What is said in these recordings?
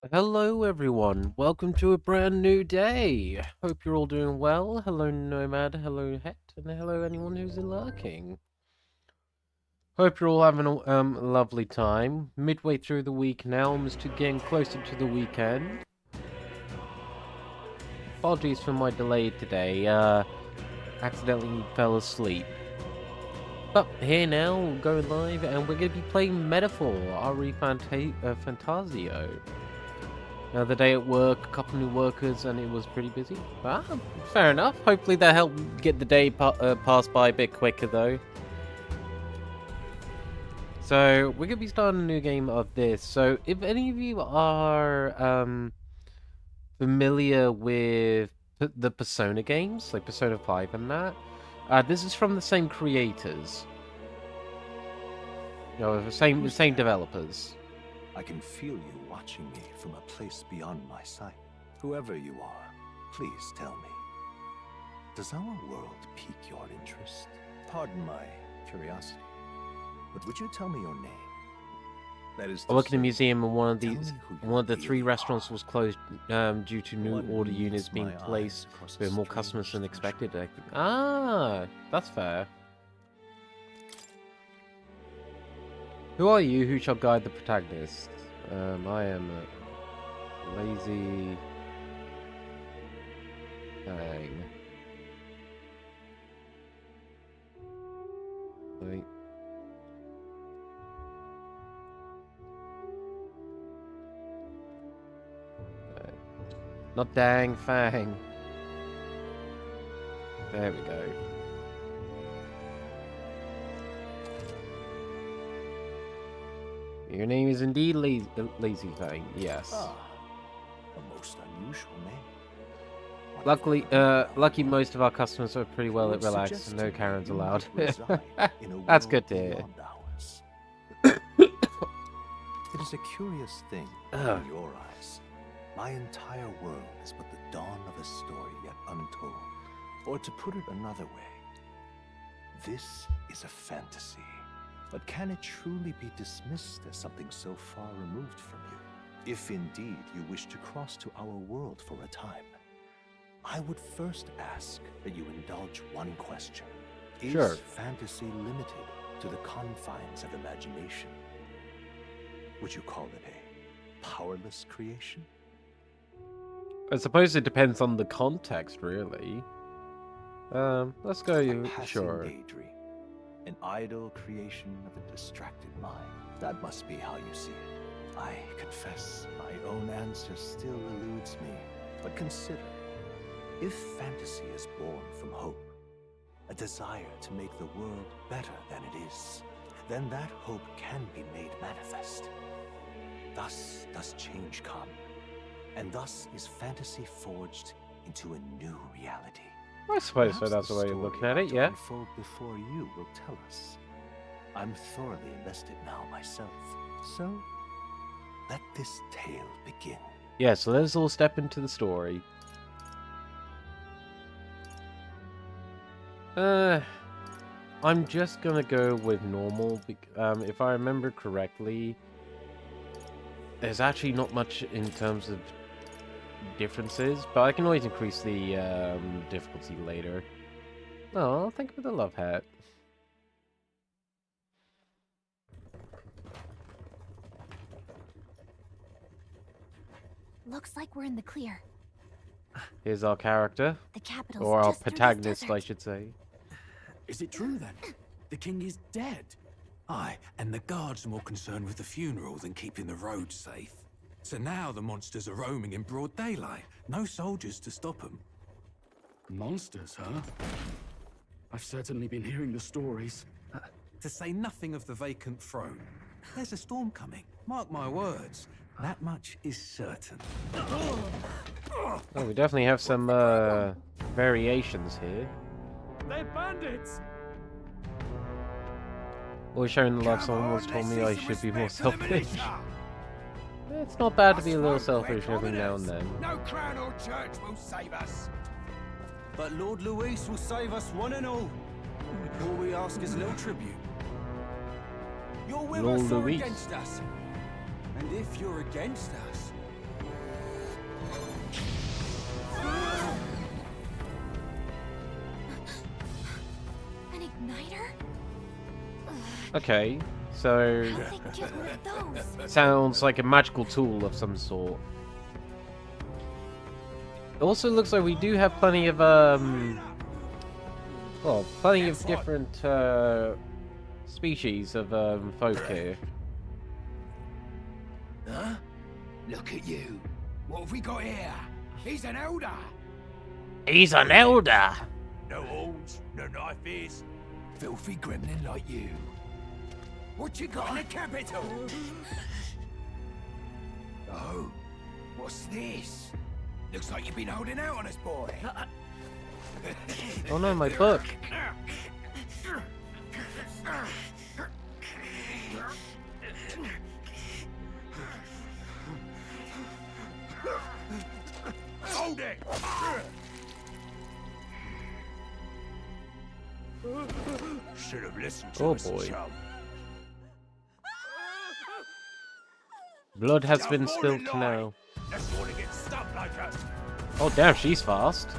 Hello, everyone. Welcome to a brand new day. Hope you're all doing well. Hello, Nomad. Hello, Het, and hello, anyone who's lurking. Hope you're all having a lovely time. Midway through the week now, almost to getting closer to the weekend. Apologies for my delay today. Accidentally fell asleep. But here now, going live, and we're going to be playing Metaphore Re Fantazio. Another day at work, a couple new workers, and it was pretty busy. Ah, fair enough. Hopefully that helped get the day pass by a bit quicker, though. So, we're going to be starting a new game of this. So, if any of you are familiar with the Persona games, like Persona 5 and that, this is from the same creators. You know, the same developers. I can feel you watching me from a place beyond my sight. Whoever you are, please tell me. Does our world pique your interest? Pardon my curiosity, but would you tell me your name? That is I work in a museum, and one of the three really restaurants are. was closed due to new One order meets units being my placed eyes across a with more strange customers than expected. threshold. Ah, that's fair. Who are you? Who shall guide the protagonist? I am a lazy hang. Wait. Not dang fang. There we go. Your name is indeed Lazy Fang. Yes. Ah, a most unusual name. What Lucky most of our customers are pretty well I would relaxed, suggest no to me Karens you allowed. might reside in a That's world good to hear. beyond ours. It is a curious thing Ugh. in your eyes. My entire world is but the dawn of a story yet untold. Or to put it another way, this is a fantasy. But can it truly be dismissed as something so far removed from you? If indeed you wish to cross to our world for a time, I would first ask that you indulge one question. Sure. Is fantasy limited to the confines of imagination? Would you call it a powerless creation? I suppose it depends on the context, really. Let's go. A passing Sure. daydream, an idle creation of a distracted mind. That must be how you see it. I confess my own answer still eludes me. But consider, if fantasy is born from hope, a desire to make the world better than it is, then that hope can be made manifest. Thus does change come, and thus is fantasy forged into a new reality. I suppose so. Perhaps That's the the way you're story looking at about it, to yeah. unfold before you will tell us. I'm thoroughly invested now myself. So, let this tale begin. Yeah, so let's all step into the story. I'm just gonna go with normal. If I remember correctly, there's actually not much in terms of differences, but I can always increase the difficulty later. Oh, thank you for the love hat. Looks like we're in the clear. Here's our character, The capital's or our just through this protagonist, I desert. should say. Is it true then? The king is dead? Aye, and the guards are more concerned with the funeral than keeping the roads safe. So now the monsters are roaming in broad daylight. No soldiers to stop them. Monsters, huh? I've certainly been hearing the stories. To say nothing of the vacant throne. There's a storm coming. Mark my words. That much is certain. Oh, we definitely have some variations here. They're bandits! Always showing the love. Someone once told me I should be more selfish. It's not bad to be a little selfish every now and then. No crown or church will save us. But Lord Luis will save us one and all. All we ask is a little tribute. You're with Lord us or Luis. against us? And if you're against us, Igniter? Okay, so How did they get one of those? sounds like a magical tool of some sort. It also looks like we do have plenty of well, plenty of different species of folk here. Huh? Look at you. What have we got here? He's an elder. He's an elder. No horns, no knifes. Filthy gremlin like you. What you got in the capital? Oh, what's this? Looks like you've been holding out on us, boy. Oh no, my book. Hold it! Should have listened to us, boy. chum. Blood has Just been fall spilled in to line. now. Let's want to get stuck like us. Oh damn, she's fast.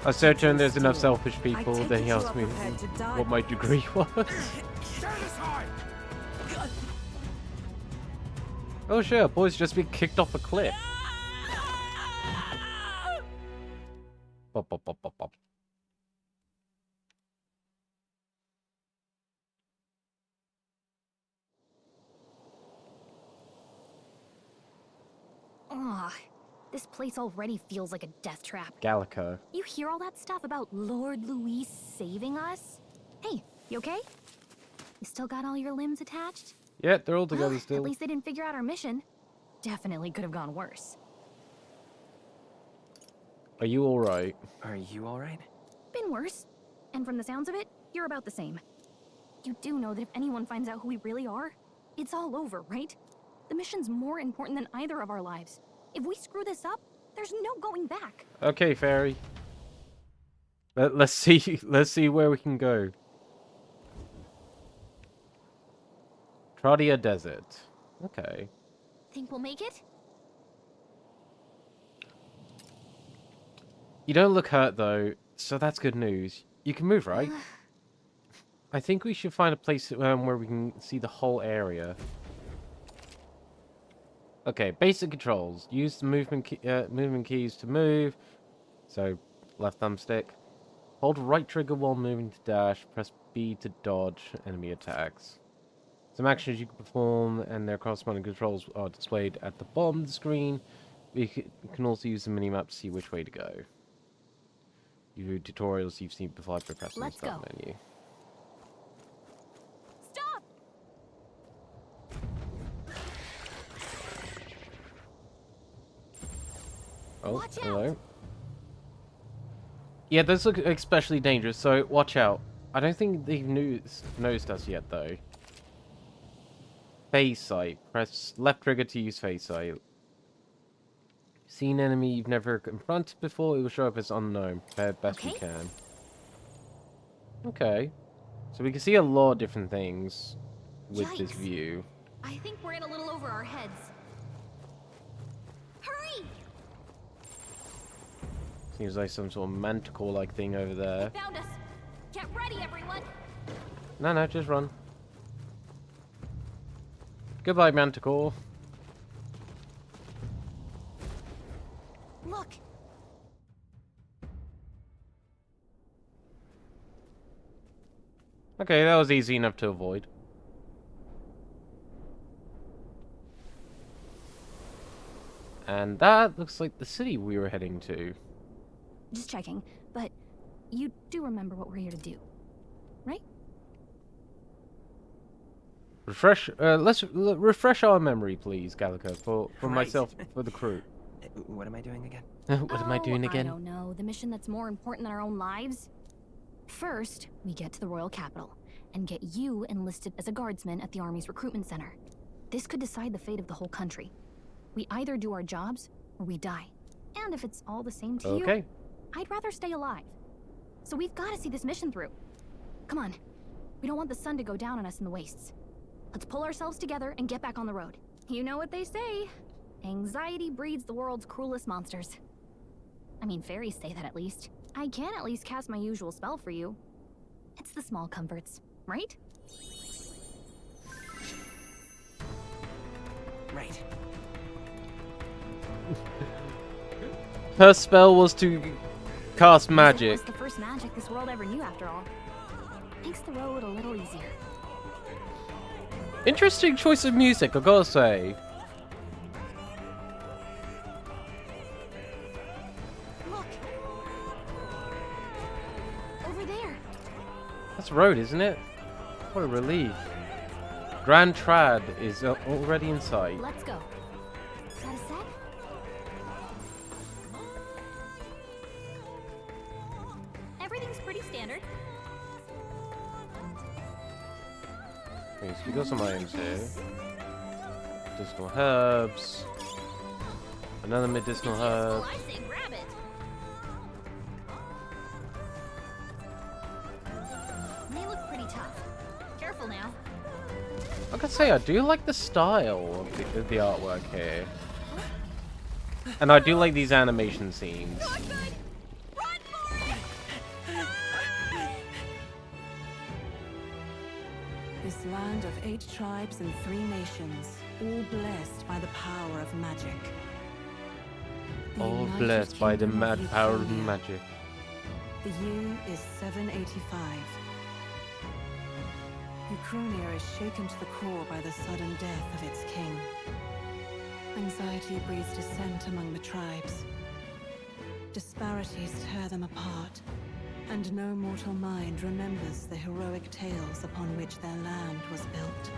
I certain there's enough selfish people that he asked me what my degree was. Stand aside! Oh sure, boy's just been kicked off a cliff. Bop, bop, bop, bop, bop. Ugh, this place already feels like a death trap. Gallico. You hear all that stuff about Lord Louis saving us? Hey, you okay? You still got all your limbs attached? Yeah, they're all together Well, still. At least they didn't figure out our mission. Definitely could have gone worse. Are you alright? Are you alright? Been worse. And from the sounds of it, you're about the same. You do know that if anyone finds out who we really are, it's all over, right? The mission's more important than either of our lives. If we screw this up, there's no going back. Okay, fairy. Let's see where we can go. Tradia Desert. Okay. Think we'll make it? You don't look hurt though, so that's good news. You can move, right? I think we should find a place where we can see the whole area. Okay, basic controls. Use the movement keys to move. So, left thumbstick. Hold right trigger while moving to dash. Press B to dodge enemy attacks. Some actions you can perform and their corresponding controls are displayed at the bottom of the screen. You can also use the minimap to see which way to go. You view tutorials you've seen before by pressing the start menu. Stop! Oh, Watch hello. out. Yeah, those look especially dangerous, so watch out. I don't think they've noticed us yet, though. Phase sight. Press left trigger to use phase sight. See an enemy you've never confronted before, it will show up as unknown. Prepare best you can. Okay. So we can see a lot of different things with this Yikes. view. I think we're in a little over our heads. Hurry! Seems like some sort of manticore-like thing over there. They found us. Get ready, everyone. No, just run. Goodbye, manticore. Look. Okay, that was easy enough to avoid. And that looks like the city we were heading to. Just checking, but you do remember what we're here to do, right? Let's refresh our memory, please, Gallico, for Right. myself, for the crew. What am I doing again? What am I doing again? I don't know. The mission that's more important than our own lives? First, we get to the royal capital and get you enlisted as a guardsman at the army's recruitment center. This could decide the fate of the whole country. We either do our jobs or we die. And if it's all the same to Okay. you, I'd rather stay alive. So we've got to see this mission through. Come on. We don't want the sun to go down on us in the wastes. Let's pull ourselves together and get back on the road. You know what they say. Anxiety breeds the world's cruelest monsters. I mean, fairies say that at least. I can at least cast my usual spell for you. It's the small comforts, right? Right. Her spell was to cast It magic. was the first magic this world ever knew, after all. Makes the road a little easier. Interesting choice of music, I gotta say. Look! Over there! That's road, isn't it? What a relief. Grand Trad is already in sight. Let's go. Is that a sec? Everything's pretty standard. Okay, so we got some items here. Medicinal herbs. Another medicinal herb. I say grab it. They look pretty tough. Careful now. I gotta say, I do like the style of the artwork here. And I do like these animation scenes. Not good. Run for it! This land of 8 tribes and 3 nations, all blessed by the power of magic. The All United blessed by the Kingdom of mad power of Lucaria. magic. The year is 785. Ucronia is shaken to the core by the sudden death of its king. Anxiety breeds dissent among the tribes. Disparities tear them apart, and no mortal mind remembers the heroic tales upon which their land was built.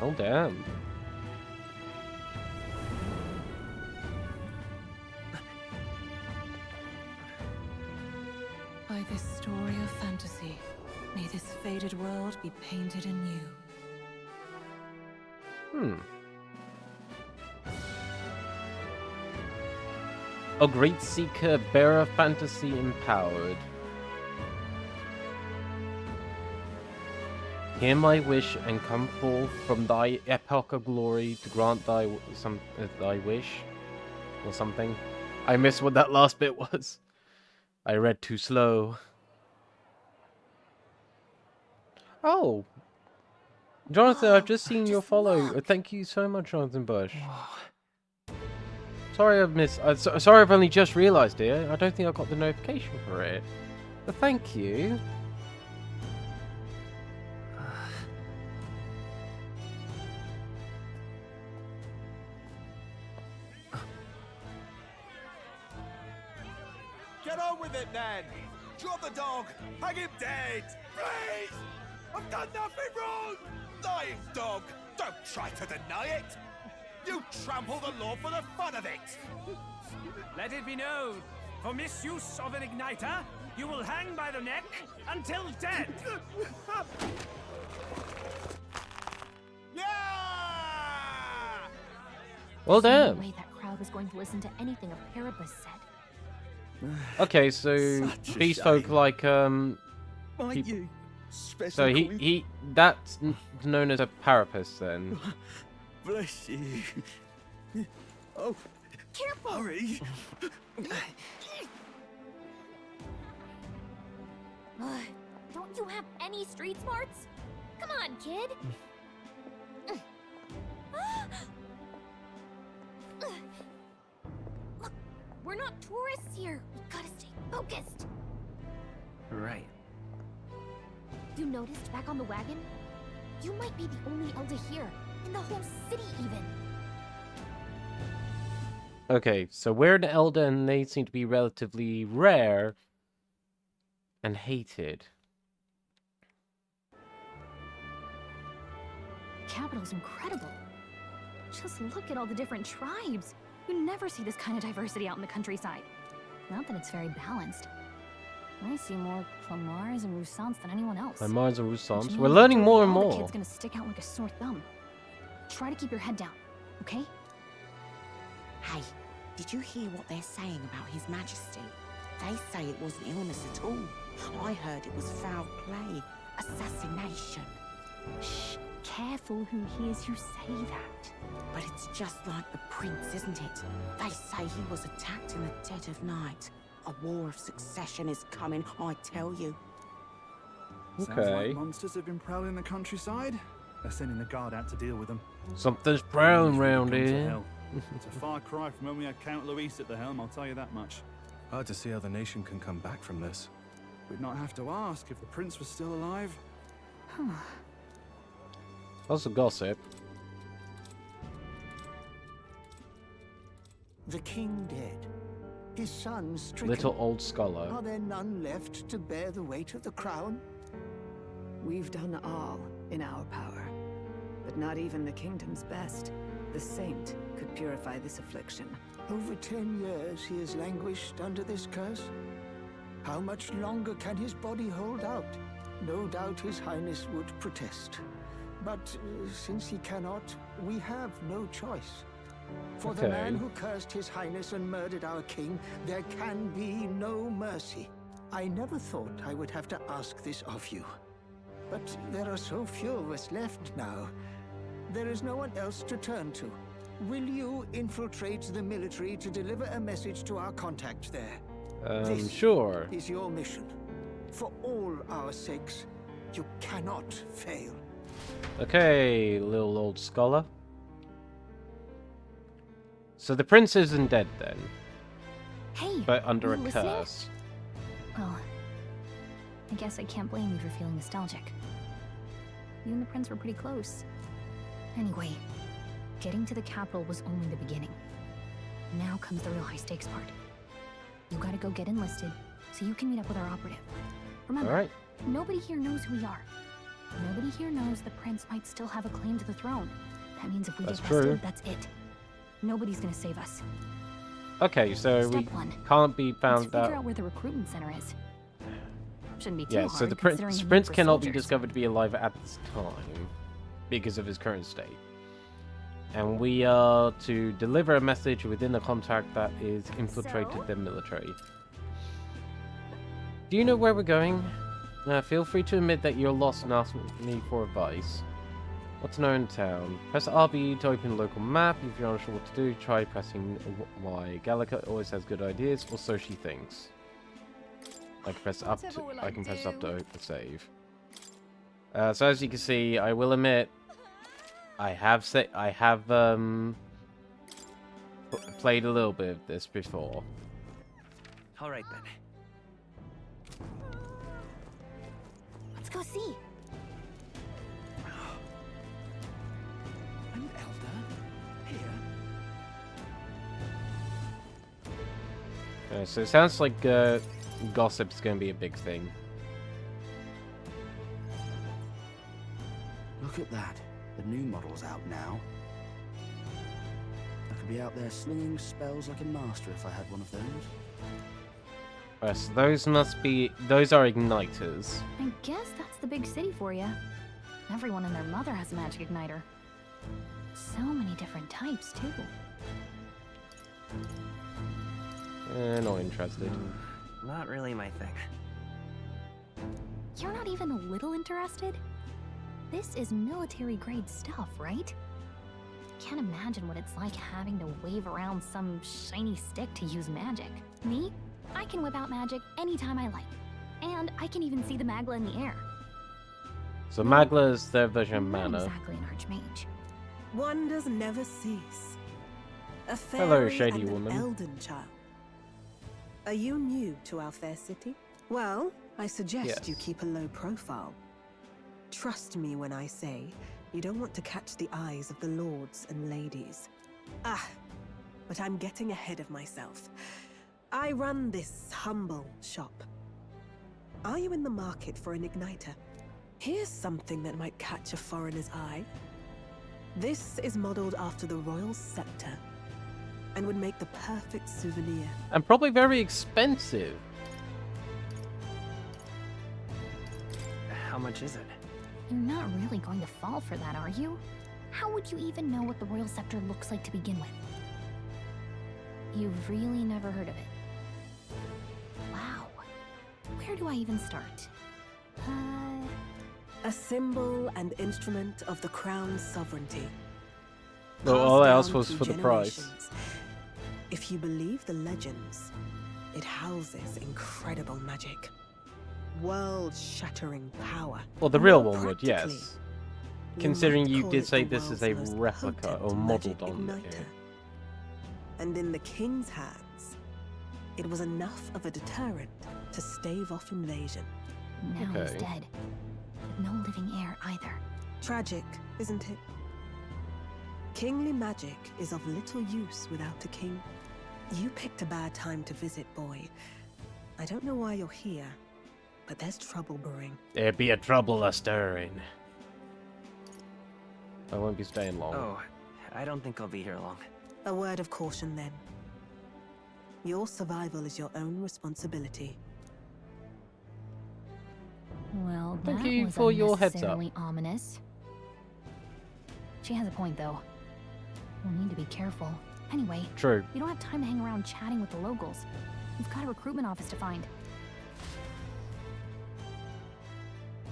Oh, damn. By this story of fantasy, may this faded world be painted anew. A great seeker, bearer of fantasy empowered. Hear my wish and come forth from thy epoch of glory to grant thy thy wish, or something. I missed what that last bit was. I read too slow. Oh, Jonathan, I've just seen your follow. Thank you so much, Jonathan Bush. Sorry I've missed. Sorry I've only just realised it. I don't think I got the notification for it. But thank you. Get on with it, then! Drop the dog! Hang him dead! Please! I've done nothing wrong! Lying dog! Don't try to deny it! You trample the law for the fun of it! Let it be known, for misuse of an igniter, you will hang by the neck until dead! Yeah! Well There's no done. way that crowd was going to listen to anything a Parapus said. Okay, so Such a beast folk shame. like Might peop- you special so call me? he that's known as a parapus then. Bless you. Oh, Careful! hurry! Don't you have any street smarts? Come on, kid! Look, we're not tourists here. We gotta stay focused. Right. You noticed back on the wagon? You might be the only Elder here, in the whole city even. Okay, so we're an elder and they seem to be relatively rare and hated. The capital's incredible. Just look at all the different tribes. You never see this kind of diversity out in the countryside. Not that it's very balanced. I see more Clamars and Roussants than anyone else. My minds are Which Rousans. means We're learning more and all the more. kid's gonna stick out like a sore thumb. Try to keep your head down, okay? Hey, did you hear what they're saying about His Majesty? They say it wasn't illness at all. I heard it was foul play, assassination. Shh, careful who hears you say that. But it's just like the prince, isn't it? They say he was attacked in the dead of night. A war of succession is coming, I tell you. Sounds Okay. like monsters have been prowling the countryside. They're sending the guard out to deal with them. Something's prowling Really round come to here. hell. It's a far cry from when we had Count Luis at the helm, I'll tell you that much. Hard to see how the nation can come back from this. We'd not have to ask if the prince was still alive. Lots of gossip. The king dead. His son stricken. Little old scholar. Are there none left to bear the weight of the crown? We've done all in our power, but not even the kingdom's best. The saint could purify this affliction. Over 10 years he has languished under this curse. How much longer can his body hold out? No doubt his highness would protest. But since he cannot, we have no choice. For the man who cursed his highness and murdered our king, there can be no mercy. I never thought I would have to ask this of you. But there are so few of us left now. There is no one else to turn to. Will you infiltrate the military to deliver a message to our contact there? This Sure. is your mission. For all our sakes, you cannot fail. Okay, little old scholar. So the prince isn't dead then, Hey, but under a you listening? curse. Well, I guess I can't blame you for feeling nostalgic. You and the prince were pretty close. Anyway, getting to the capital was only the beginning. Now comes the real high-stakes part. You gotta go get enlisted, so you can meet up with our operative. Remember, Alright. nobody here knows who we are. Nobody here knows the prince might still have a claim to the throne. That means if we That's get busted, true. that's it. Nobody's gonna save us. Okay, so we Step 1. can't be Let's found figure out. out where the recruitment center is. Shouldn't be too Yeah, hard, so the considering the need prince for cannot be soldiers. discovered to be alive at this time because of his current state. And we are to deliver a message within the contact that is infiltrated the military. Do you know where we're going? Feel free to admit that you're lost and ask me for advice. What to know in town? Press RB to open the local map. If you're unsure what to do, try pressing Y. Gallica always has good ideas, or so she thinks. I can press up to open save. So as you can see, I will admit, I have played a little bit of this before. All right then. Let's go see. An elder? Here? So it sounds like gossip's going to be a big thing. Look at that. The new model's out now. I could be out there slinging spells like a master if I had one of those. So those are igniters. I guess that's the big city for you. Everyone and their mother has a magic igniter. So many different types, too. Not interested. Not really my thing. You're not even a little interested? This is military-grade stuff, right? Can't imagine what it's like having to wave around some shiny stick to use magic. Me? I can whip out magic anytime I like. And I can even see the Magla in the air. So Magla is their version of I'm not mana. exactly an archmage. Wonders never cease. A Hello, fairy shady and woman. an elden child. Are you new to our fair city? Well, I suggest Yes. you keep a low profile. Trust me when I say you don't want to catch the eyes of the lords and ladies. But I'm getting ahead of myself. I run this humble shop. Are you in the market for an igniter? Here's something that might catch a foreigner's eye. This is modeled after the royal scepter and would make the perfect souvenir. And probably very expensive. How much is it? You're not really going to fall for that, are you? How would you even know what the royal scepter looks like to begin with? You've really never heard of it. Wow. Where do I even start? A symbol and instrument of the crown's sovereignty. Well, all Passed else down was through for the price. generations. If you believe the legends, It houses incredible magic. World-shattering power. Well, the real More one would, practically, yes. you Considering might you call did it say the this is a world's most replica or potent modeled magic on igniter. here. And in the king's hands, it was enough of a deterrent to stave off invasion. Now he's Okay. dead. With no living heir either. Tragic, isn't it? Kingly magic is of little use without a king. You picked a bad time to visit, boy. I don't know why you're here, but there's trouble brewing. There be a trouble a-stirring. I won't be staying long. Oh, I don't think I'll be here long. A word of caution, then. Your survival is your own responsibility. Well, Thank that you was for your heads up. unnecessarily ominous. She has a point, though. We'll need to be careful. Anyway, True. we don't have time to hang around chatting with the locals. We've got a recruitment office to find.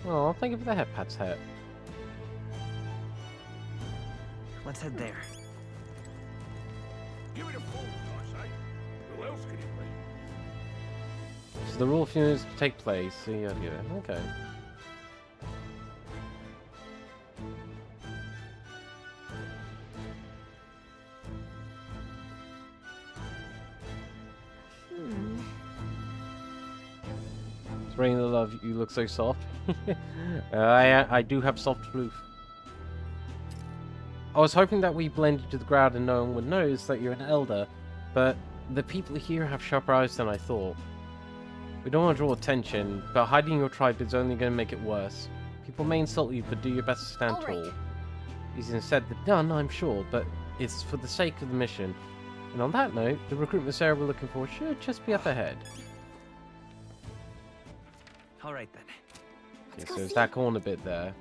Oh, thank you for the head pat's hat. Let's head there. Give it a full I say. Who else can it be? So the rule funerals to take place. Yeah, okay. Spring the love, you look so soft. I do have soft floof. I was hoping that we blended to the crowd and no one would notice that you're an elder, but the people here have sharper eyes than I thought. We don't want to draw attention, but hiding your tribe is only going to make it worse. People may insult you, but do your best to stand tall. Easier said than done, I'm sure, but it's for the sake of the mission. And on that note, the recruitment area we're looking for should just be up ahead. All right then. Okay, so it's that corner bit there.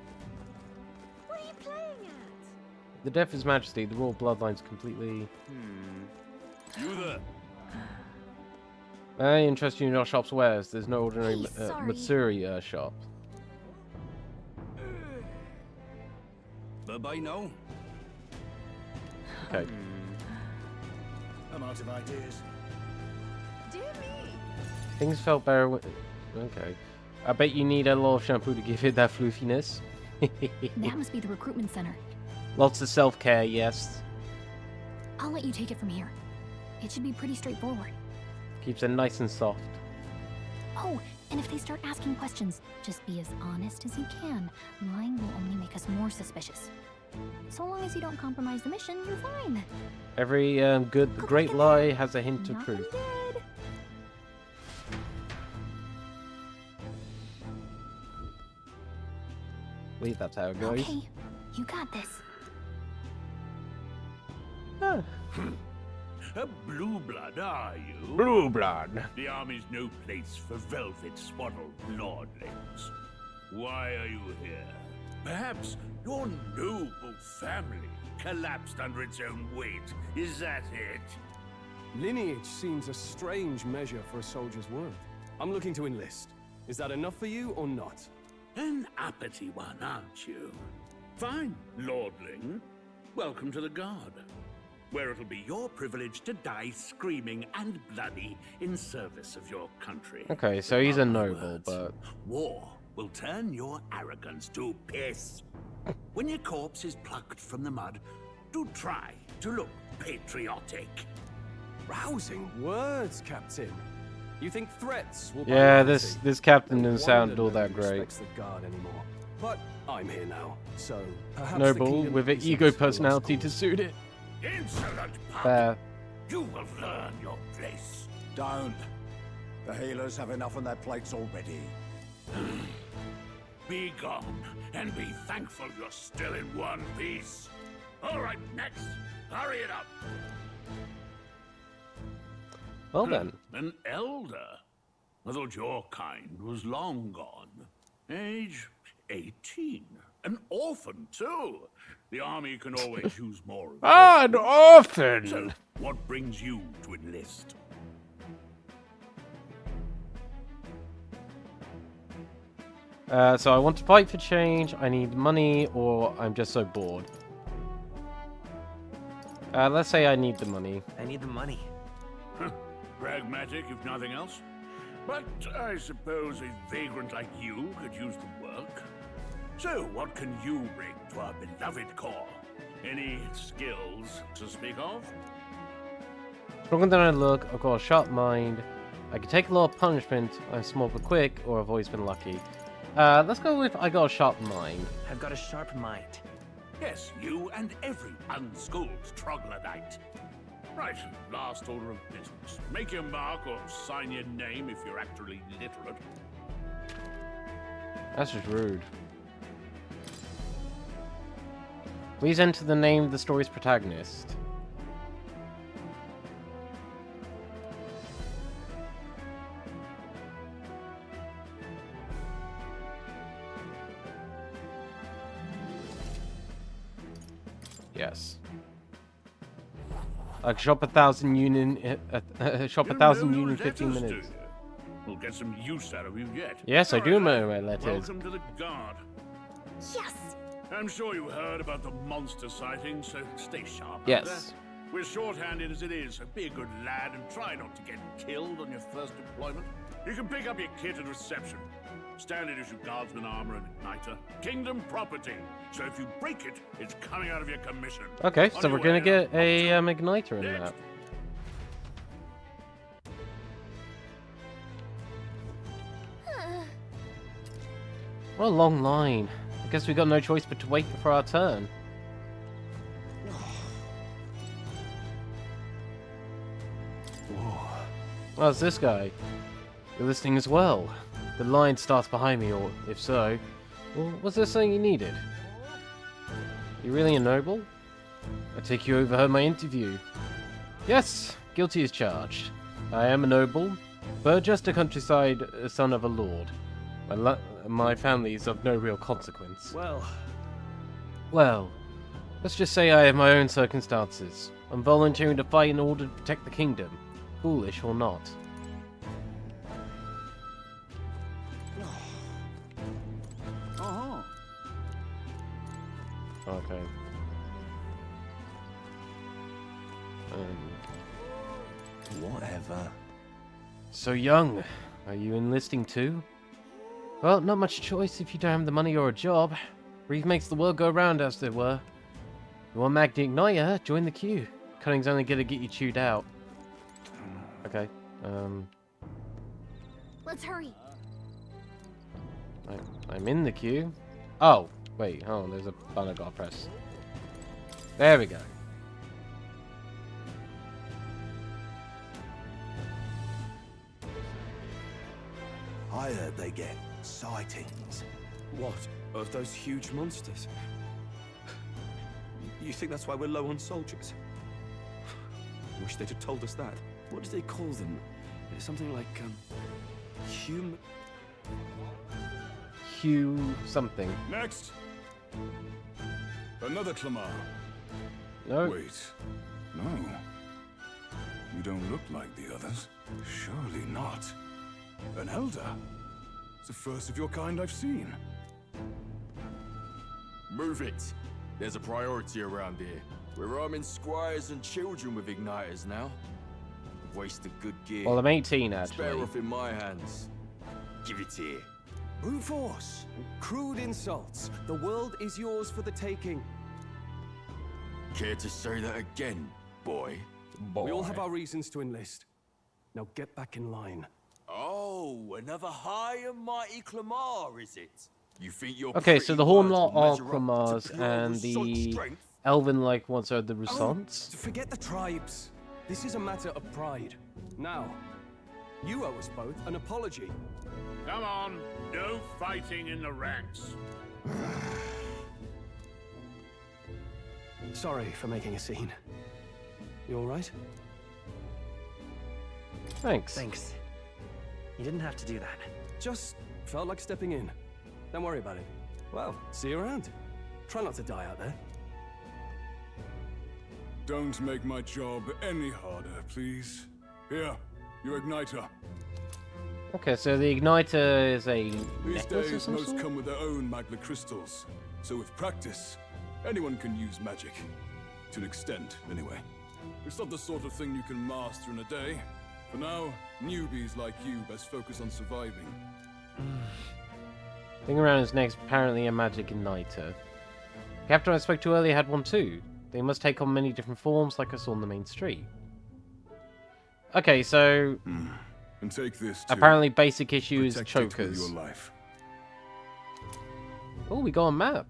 What are you playing at? The death of His Majesty, the royal bloodline's completely... You there? Any interest you in our shop's wares? There's no ordinary Hey, sorry. Matsuri shop. Bye-bye now. Okay. I'm out of ideas. Dear me. Things felt better when... Okay. I bet you need a lot of shampoo to give it that floofiness. That must be the recruitment center. Lots of self-care, yes. I'll let you take it from here. It should be pretty straightforward. Keeps it nice and soft. Oh, and if they start asking questions, just be as honest as you can. Lying will only make us more suspicious. So long as you don't compromise the mission, you're fine. Every great lie has a hint of Not truth. dead. Believe that's how it goes. Okay, you got this. Ah. A blue blood, are you? Blue blood. The army's no place for velvet-swaddled lordlings. Why are you here? Perhaps your noble family collapsed under its own weight. Is that it? Lineage seems a strange measure for a soldier's worth. I'm looking to enlist. Is that enough for you or not? An uppity one, aren't you? Fine, lordling. Welcome to the Guard, where it'll be your privilege to die screaming and bloody in service of your country. Okay, so he's a In other noble, words, but... war will turn your arrogance to piss. When your corpse is plucked from the mud, do try to look patriotic. Rousing words, Captain. You think threats will... Yeah, this captain didn't sound all that great. Respects the Guard anymore. But I'm here now, so perhaps the Noble, kingdom with an deserves ego a lost personality to cause. suit it. Insolent pup! Fair. You will learn your place. Don't. The healers have enough on their plates already. Be gone, and be thankful you're still in one piece. All right, next. Hurry it up. Well then. An elder? I thought your kind was long gone. Age 18. An orphan, too. The army can always use more of Ah, an orphan! So, what brings you to enlist? So I want to fight for change, I need money, or I'm just so bored. Let's say I need the money. I need the money. Pragmatic, if nothing else. But I suppose a vagrant like you could use the work. So, what can you bring to our beloved core? Any skills to speak of? Stronger than I look, I've got a sharp mind. I can take a lot of punishment, I'm small but quick, or I've always been lucky. Let's go with I got a sharp mind. I've got a sharp mind. Yes, you and every unschooled troglodyte. Right, last order of business. Make your mark or sign your name if you're actually literate. That's just rude. Please enter the name of the story's protagonist. Yes. I can shop 1,000 union. Shop 1,000 union in 15 minutes. We'll get some use out of you yet. Yes, I do know my letters. Welcome to the guard. Yes. I'm sure you heard about the monster sightings, so stay sharp. Yes. We're short-handed as it is, so be a good lad and try not to get killed on your first deployment. You can pick up your kit at reception. Standard issue guardsman armor and igniter. Kingdom property. So if you break it, it's coming out of your commission. Okay, so we're gonna get a igniter in that. What a long line. I guess we got no choice but to wait for our turn. Oh, it's this guy. You're listening as well. The line starts behind me, or if so, well, was there something you needed? You really a noble? I take you overheard my interview. Yes, guilty as charged. I am a noble, but just a countryside son of a lord. My family is of no real consequence. Well, let's just say I have my own circumstances. I'm volunteering to fight in order to protect the kingdom, foolish or not. Okay. Whatever. So young. Are you enlisting too? Well, not much choice if you don't have the money or a job. Reeve makes the world go round, as there were. You want Magnet Igniter? Join the queue. Cunning's only gonna get you chewed out. Okay. Let's hurry. I'm in the queue. Oh, wait, hold on, there's a button I gotta press. There we go. I heard they get sightings. What? Of those huge monsters? You think that's why we're low on soldiers? Wish they'd have told us that. What do they call them? Something like, Hugh something. Next! Another Clamar. No. Wait. No. You don't look like the others. Surely not. An elder? It's the first of your kind I've seen. Move it. There's a priority around here. We're arming squires and children with igniters now. Waste of good gear. Well, I'm 18 actually. Spare off in my hands. Give it here. Brute force. Crude insults. The world is yours for the taking. Care to say that again, boy? We all have our reasons to enlist. Now get back in line. Oh, another high and mighty Clamar, is it? You think you're okay, so the whole lot are are Clamars and the Elven-like ones are the Resistance. Oh, forget the tribes. This is a matter of pride. Now, you owe us both an apology. Come on, no fighting in the ranks. Sorry for making a scene. You all right? Thanks. Thanks. You didn't have to do that. Just felt like stepping in. Don't worry about it. Well, see you around. Try not to die out there. Don't make my job any harder, please. Here, your igniter. Okay, so the igniter is a These necklace or days, some most sort? come with their own magna crystals. So with practice, anyone can use magic. To an extent, anyway. It's not the sort of thing you can master in a day. For now, newbies like you best focus on surviving. Thing around his neck's apparently a magic igniter. The captain I spoke to earlier had one too. They must take on many different forms like I saw on the main street. Okay, so... And take this too. Apparently basic issue is Protect it with chokers. your life. Oh, we got a map.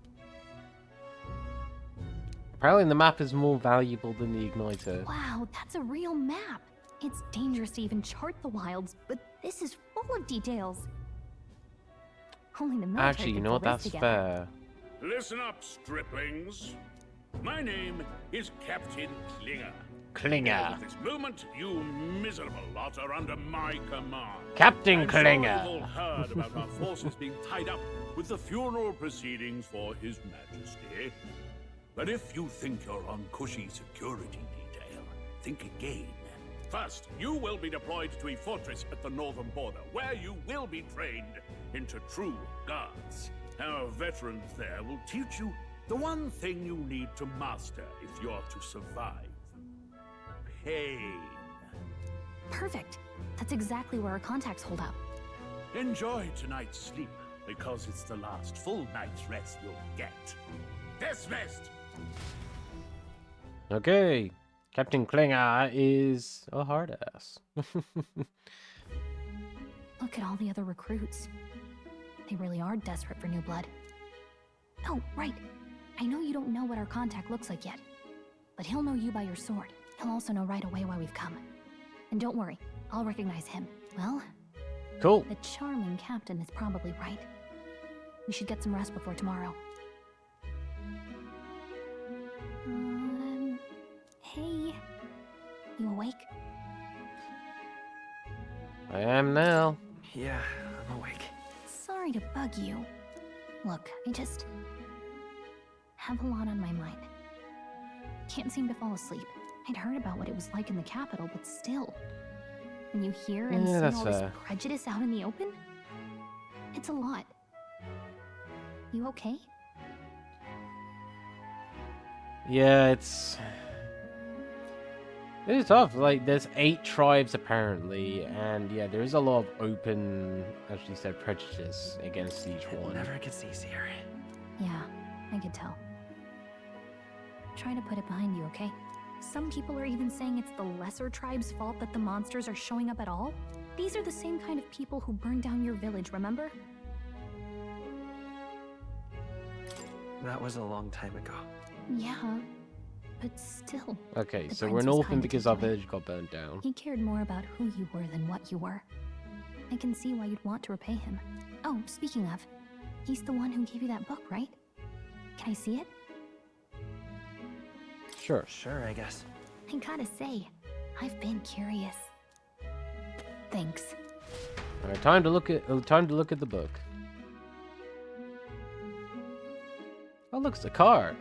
Apparently the map is more valuable than the igniter. Wow, that's a real map. It's dangerous to even chart the wilds, but this is full of details. Only the military Actually, you could know pull what? this That's together. fair. Listen up, striplings. My name is Captain Klinger. Klinger. As of this moment, you miserable lot are under my command. Captain I'm Klinger. sure you've all heard about our forces being tied up with the funeral proceedings for His Majesty. But if you think you're on cushy security detail, think again. First, you will be deployed to a fortress at the northern border, where you will be trained into true guards. Our veterans there will teach you the one thing you need to master if you're to survive. Pain. Perfect. That's exactly where our contacts hold up. Enjoy tonight's sleep, because it's the last full night's rest you'll get. Dismissed! Okay. Captain Klinger is a hard ass. Look at all the other recruits. They really are desperate for new blood. Oh, right. I know you don't know what our contact looks like yet, but he'll know you by your sword. He'll also know right away why we've come. And don't worry, I'll recognize him. Well, cool. The charming captain is probably right. We should get some rest before tomorrow. Hey. You awake? I am now. Yeah, I'm awake. Sorry to bug you. Look, I just have a lot on my mind. Can't seem to fall asleep. I'd heard about what it was like in the capital, but still. When you hear and see all this prejudice out in the open, it's a lot. You okay? Yeah, it is tough. Like, there's 8 tribes apparently, and yeah, there is a lot of open, actually said, prejudice against each one. Never gets easier. Yeah, I could tell. Try to put it behind you, okay? Some people are even saying it's the lesser tribe's fault that the monsters are showing up at all. These are the same kind of people who burned down your village, remember? That was a long time ago. Yeah, but still. Okay, the so we're prince an was orphan kind to because take our you in. village got burned down. He cared more about who you were than what you were. I can see why you'd want to repay him. Oh, speaking of, he's the one who gave you that book, right? Can I see it? Sure. Sure, I guess. I gotta say, I've been curious. Thanks. All right, time to look at the book. Oh, look, it's a card.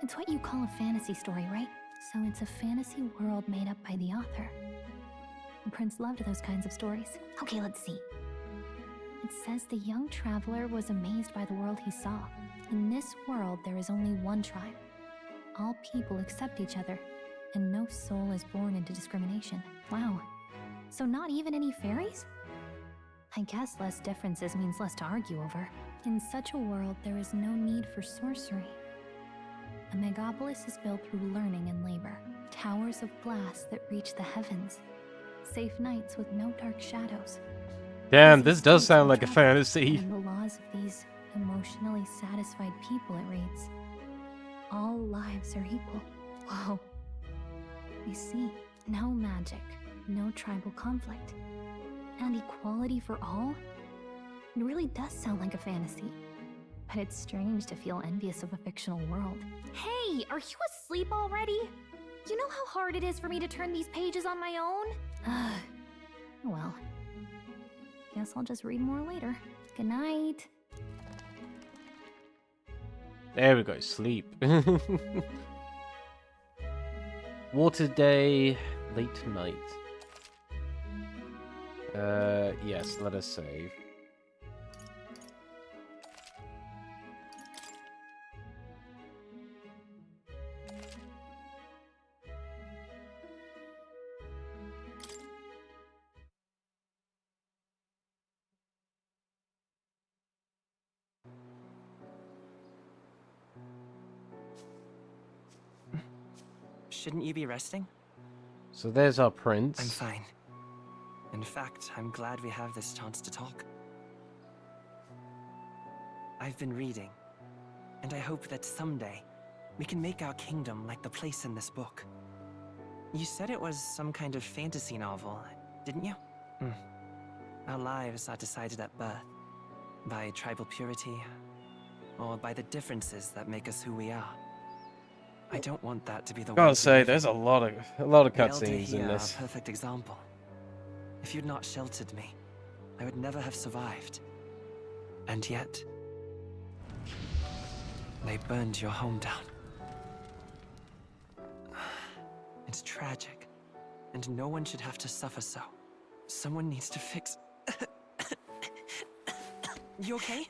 It's what you call a fantasy story, right? So it's a fantasy world made up by the author. The prince loved those kinds of stories. Okay, let's see. It says the young traveler was amazed by the world he saw. In this world, there is only one tribe. All people accept each other, and no soul is born into discrimination. Wow. So not even any fairies? I guess less differences means less to argue over. In such a world, there is no need for sorcery. A megapolis is built through learning and labor. Towers of glass that reach the heavens. Safe nights with no dark shadows. Damn, this does sound like a fantasy. And the laws of these emotionally satisfied people, it reads. All lives are equal. Whoa. You see, no magic, no tribal conflict, and equality for all? It really does sound like a fantasy. But it's strange to feel envious of a fictional world. Hey, are you asleep already? You know how hard it is for me to turn these pages on my own? Well, guess I'll just read more later. Good night. There we go, sleep. Water day, late night. Yes, let us save. Shouldn't you be resting? So there's our prince. I'm fine. In fact, I'm glad we have this chance to talk. I've been reading, and I hope that someday we can make our kingdom like the place in this book. You said it was some kind of fantasy novel, didn't you? Our lives are decided at birth, by tribal purity, or by the differences that make us who we are. I don't want that to be the way. Gotta say, there's a lot of cutscenes in A this. perfect example. If you'd not sheltered me, I would never have survived. And yet, they burned your home down. It's tragic, and no one should have to suffer so. Someone needs to fix. You okay?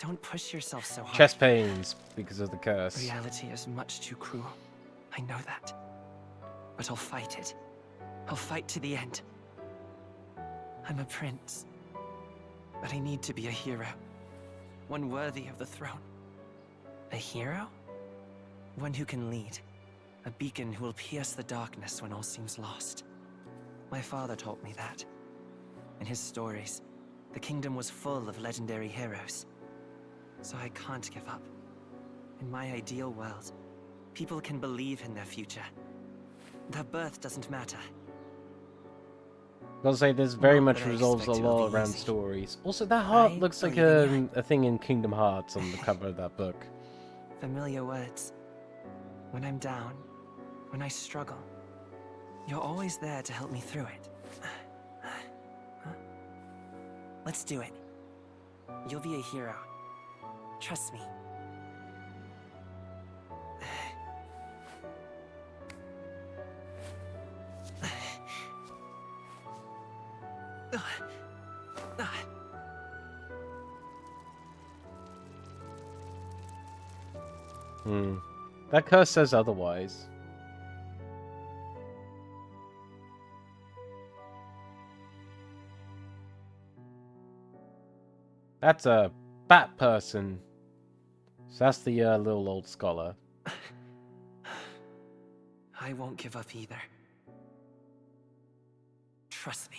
Don't push yourself so hard. Chest pains because of the curse. Reality is much too cruel. I know that. But I'll fight it. I'll fight to the end. I'm a prince. But I need to be a hero. One worthy of the throne. A hero? One who can lead. A beacon who will pierce the darkness when all seems lost. My father taught me that. In his stories, the kingdom was full of legendary heroes. So I can't give up. In my ideal world, people can believe in their future. Their birth doesn't matter. Gotta say, this very Not much that I resolves a expect it'll lot be around easy. stories. Also, that heart I looks like believe in a thing in Kingdom Hearts on the cover of that book. Familiar words. When I'm down, when I struggle, you're always there to help me through it. Let's do it. You'll be a hero. Trust me. That curse says otherwise. That's a bat person. So that's the little old scholar. I won't give up either. Trust me.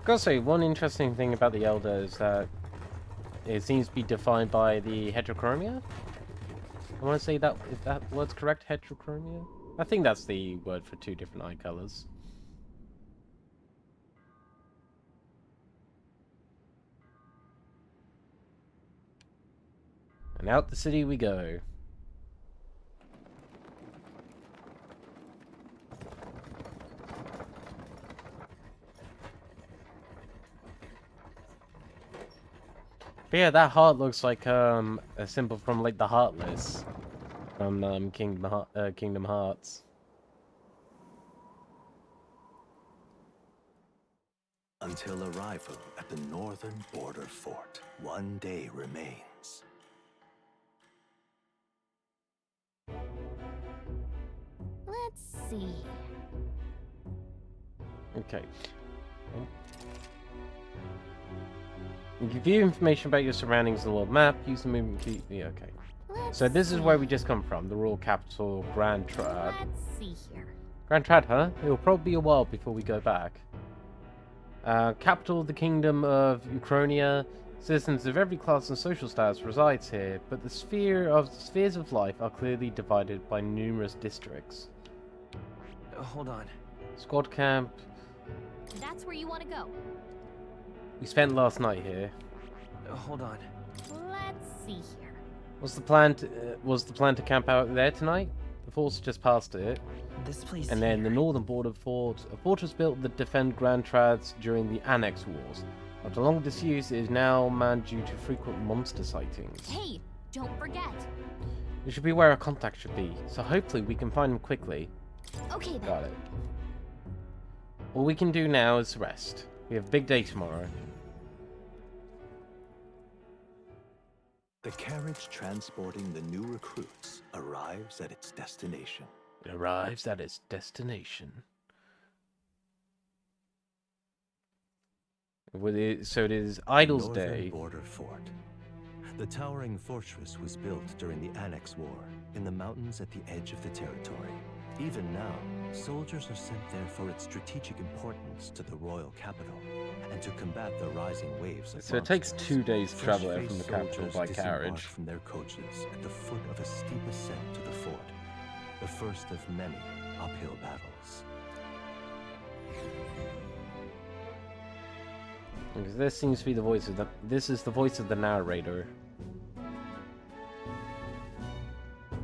Gotta say, one interesting thing about the Elder is that it seems to be defined by the heterochromia. I want to say that, if that word's correct, heterochromia? I think that's the word for two different eye colors. And out the city we go. But yeah, that heart looks like a symbol from like the Heartless from Kingdom Hearts. Until arrival at the northern border fort, one day remains. Let's see. Okay. You can view information about your surroundings on the world map. Use the movement key. Yeah, okay. So this is where we just come from, the royal capital, Grand Trad. Let's see here. Grand Trad, huh? It'll probably be a while before we go back. Capital of the Kingdom of Uchronia. Citizens of every class and social status resides here, but the spheres of life are clearly divided by numerous districts. Hold on. Squad camp. That's where you want to go. We spent last night here. Hold on. Let's see here. Was the plan to camp out there tonight? The force just passed it. This place And then here. the northern border fort. A fortress built to defend Grand Trads during the Annex Wars. After long disuse, it is now manned due to frequent monster sightings. Hey, don't forget. We should be where our contact should be, so hopefully we can find him quickly. Okay then. Got it. All we can do now is rest. We have a big day tomorrow. The carriage transporting the new recruits arrives at its destination. It arrives at its destination. So it is Idol's Northern Day. Border Fort. The towering fortress was built during the Annex War in the mountains at the edge of the territory. Even now, soldiers are sent there for its strategic importance to the royal capital and to combat the rising waves of So it takes monsters. 2 days to travel there Fresh-faced from the capital soldiers by disembark carriage. from their coaches at the foot of a steep ascent to the fort, the first of many uphill battles. Because this seems to be the voice of the. This is the voice of the narrator.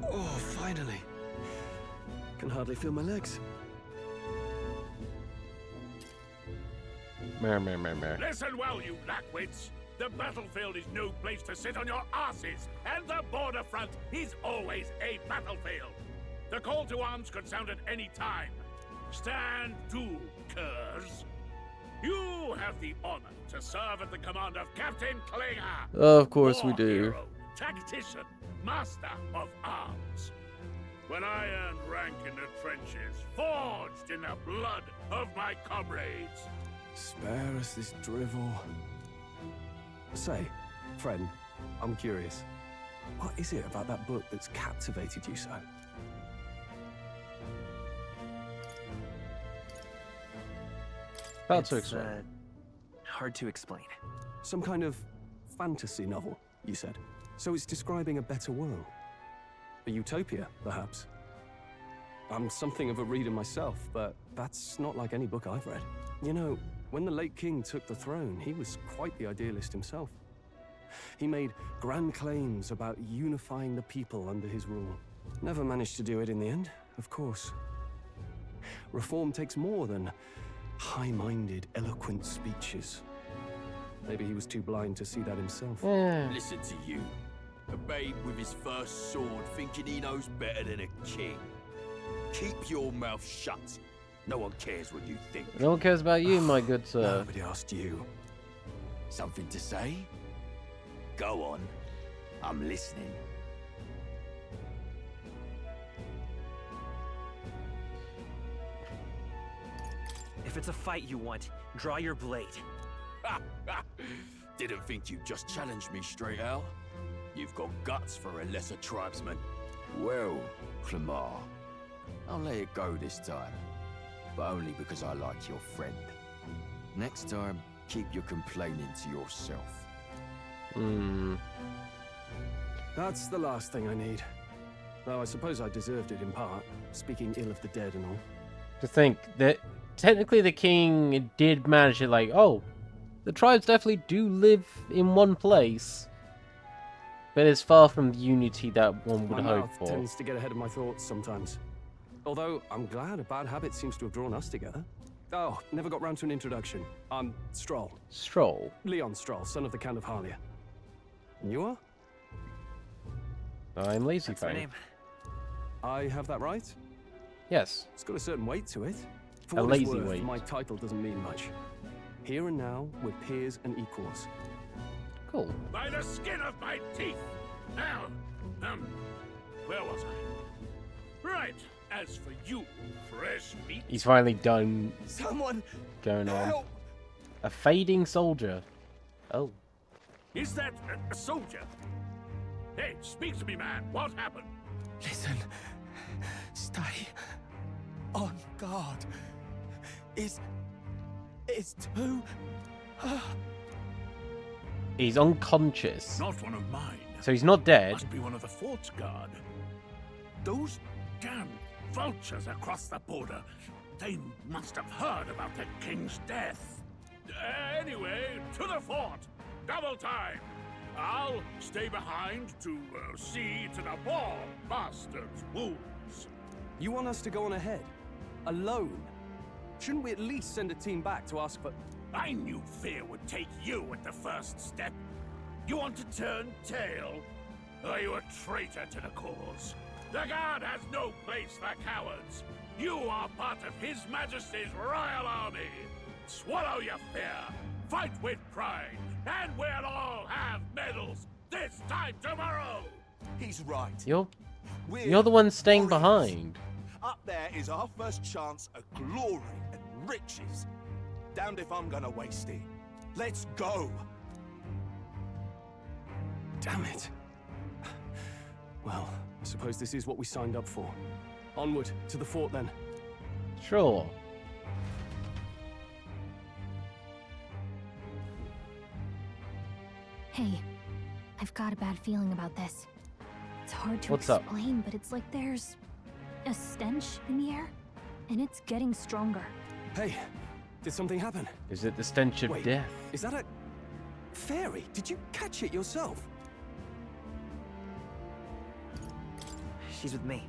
Oh, finally. Can hardly feel my legs. Mer. Listen well, you lackwits. The battlefield is no place to sit on your asses, and the border front is always a battlefield. The call to arms could sound at any time. Stand to, curs. You have the honor to serve at the command of Captain Klinger. Of course we war do. Hero, tactician, master of arms. When I earned rank in the trenches, forged in the blood of my comrades. Spare us this drivel. Say, friend, I'm curious. What is it about that book that's captivated you so? It's hard to explain. Some kind of fantasy novel, you said. So it's describing a better world. A utopia, perhaps. I'm something of a reader myself, but that's not like any book I've read. You know, when the late king took the throne, he was quite the idealist himself. He made grand claims about unifying the people under his rule. Never managed to do it in the end, of course. Reform takes more than high-minded, eloquent speeches. Maybe he was too blind to see that himself. Listen to you. A babe with his first sword thinking he knows better than a king. Keep your mouth shut. No one cares what you think. No one cares about you, my good sir. Nobody asked you. Something to say? Go on. I'm listening. If it's a fight you want, draw your blade. Didn't think you'd just challenge me straight out. You've got guts for a lesser tribesman. Well, Clemar, I'll let it go this time. But only because I like your friend. Next time, keep your complaining to yourself. That's the last thing I need. Though I suppose I deserved it in part, speaking ill of the dead and all. To think that technically the king did manage it, like, oh, the tribes definitely do live in one place, but it's far from the unity that one would My hope mouth for. tends to get ahead of my thoughts sometimes. Although, I'm glad a bad habit seems to have drawn us together. Oh, never got round to an introduction. I'm Stroll. Stroll? Leon Stroll, son of the Count of Harlia. And you are? I'm Lazy That's my Fang. name. I have that right? Yes. It's got a certain weight to it. For A what it's lazy worth, weight. my title doesn't mean much. Here and now, we're peers and equals. Cool. By the skin of my teeth. Now, where was I? Right. As for you, fresh meat. He's finally done Someone going on. help! A fading soldier. Oh. Is that a soldier? Hey, speak to me, man. What happened? Listen. Stay on guard. It's too... He's unconscious. Not one of mine. So he's not dead. Must be one of the fort's guard. Those damn vultures across the border. They must have heard about the king's death. Anyway, to the fort. Double time. I'll stay behind to see to the poor bastard's wounds. You want us to go on ahead? Alone? Shouldn't we at least send a team back to ask for... I knew fear would take you at the first step. You want to turn tail? Are you a traitor to the cause? The Guard has no place for cowards. You are part of His Majesty's Royal Army. Swallow your fear, fight with pride, and we'll all have medals this time tomorrow. He's right. You're the one staying behind. Up there is our first chance at glory and riches. Damned if I'm gonna waste it. Let's go! Damn it. Well, I suppose this is what we signed up for. Onward, to the fort then. Sure. Hey, I've got a bad feeling about this. It's hard to What's up? explain, but it's like there's a stench in the air, and it's getting stronger. Hey, did something happen? Is it the stench of Wait, death? Is that a fairy? Did you catch it yourself? She's with me.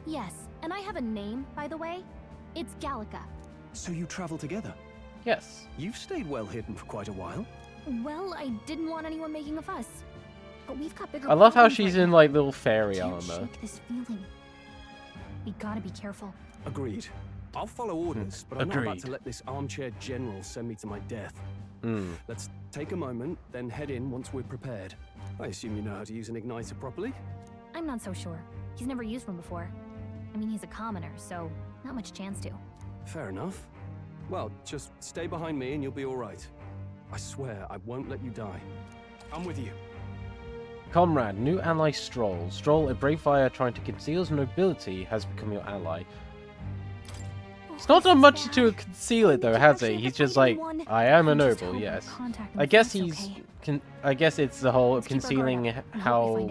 Yes, and I have a name, by the way. It's Gallica. So you travel together? Yes. You've stayed well hidden for quite a while. Well, I didn't want anyone making a fuss. But we've got bigger I love how problems she's right in now. like little fairy Can't armor. shake this feeling. We gotta be careful. Agreed. I'll follow orders, but I'm not about Agreed. to let this armchair general send me to my death. Hmm. Let's take a moment, then head in once we're prepared. I assume you know how to use an igniter properly? I'm not so sure. He's never used one before. I mean, he's a commoner, so not much chance to. Fair enough. Well, just stay behind me and you'll be all right. I swear I won't let you die. I'm with you. Comrade, new ally Stroll. Stroll, a brave fighter trying to conceal his nobility, has become your ally. It's not done much to conceal it though, has he? He's just like, I am a noble, yes. I guess he's, I guess it's the whole concealing how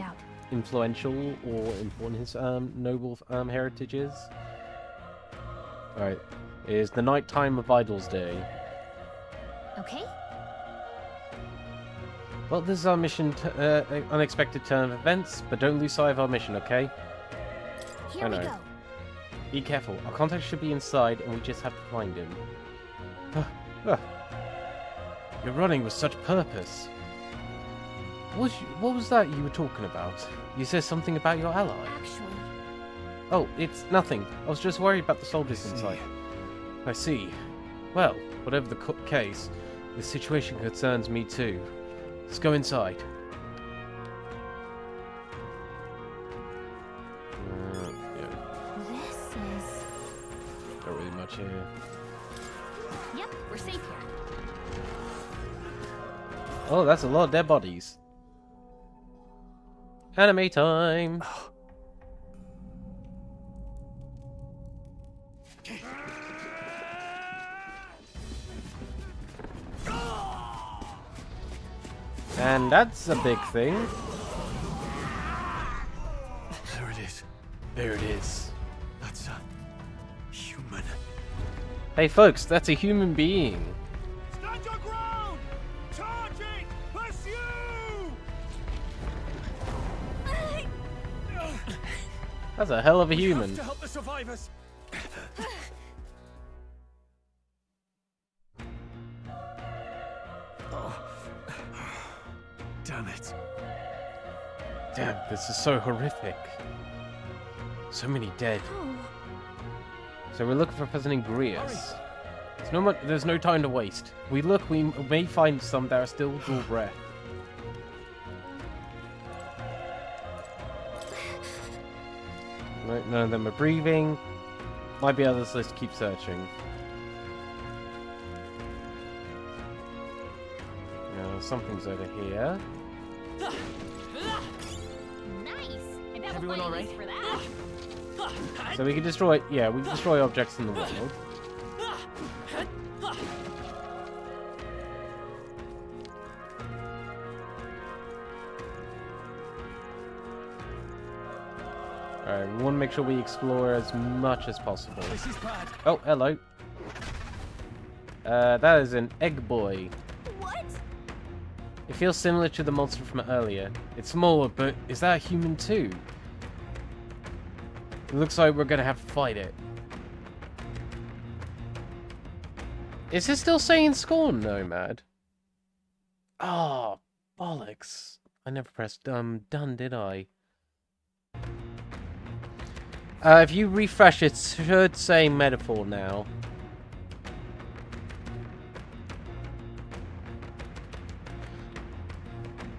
influential or important his noble heritage is. Alright, it is the nighttime of Idols Day. Okay? Well, this is our mission, unexpected turn of events, but don't lose sight of our mission, okay? Here we go. Be careful, our contact should be inside, and we just have to find him. You're running with such purpose. What was that you were talking about? You said something about your ally. Actually... Oh, it's nothing. I was just worried about the soldiers inside. I see. Well, whatever the case, this situation concerns me too. Let's go inside. Yeah. This is... Not really much here. Yep, we're safe here. Oh, that's a lot of dead bodies. Anime time! And that's a big thing. There it is. There it is. That's a human. Hey folks, that's a human being. Stand your ground! Charging! Pursue! That's a hell of a human. To help the survivors. Damn it. Damn, this is so horrific. So many dead. So we're looking for President Grius. There's no time to waste. We may find some that are still draw breath. Right, none of them are breathing. Might be others, let's keep searching. Something's over here. Nice! I bet Everyone all right? for that. So we can destroy, we can destroy objects in the world. Alright, we want to make sure we explore as much as possible. This is bad. Oh, hello. That is an egg boy. What? It feels similar to the monster from earlier. It's smaller, but is that a human too? It looks like we're gonna have to fight it. Is it still saying Scorn Nomad? Oh, bollocks. I never pressed done, did I? If you refresh, it should say Metaphor now.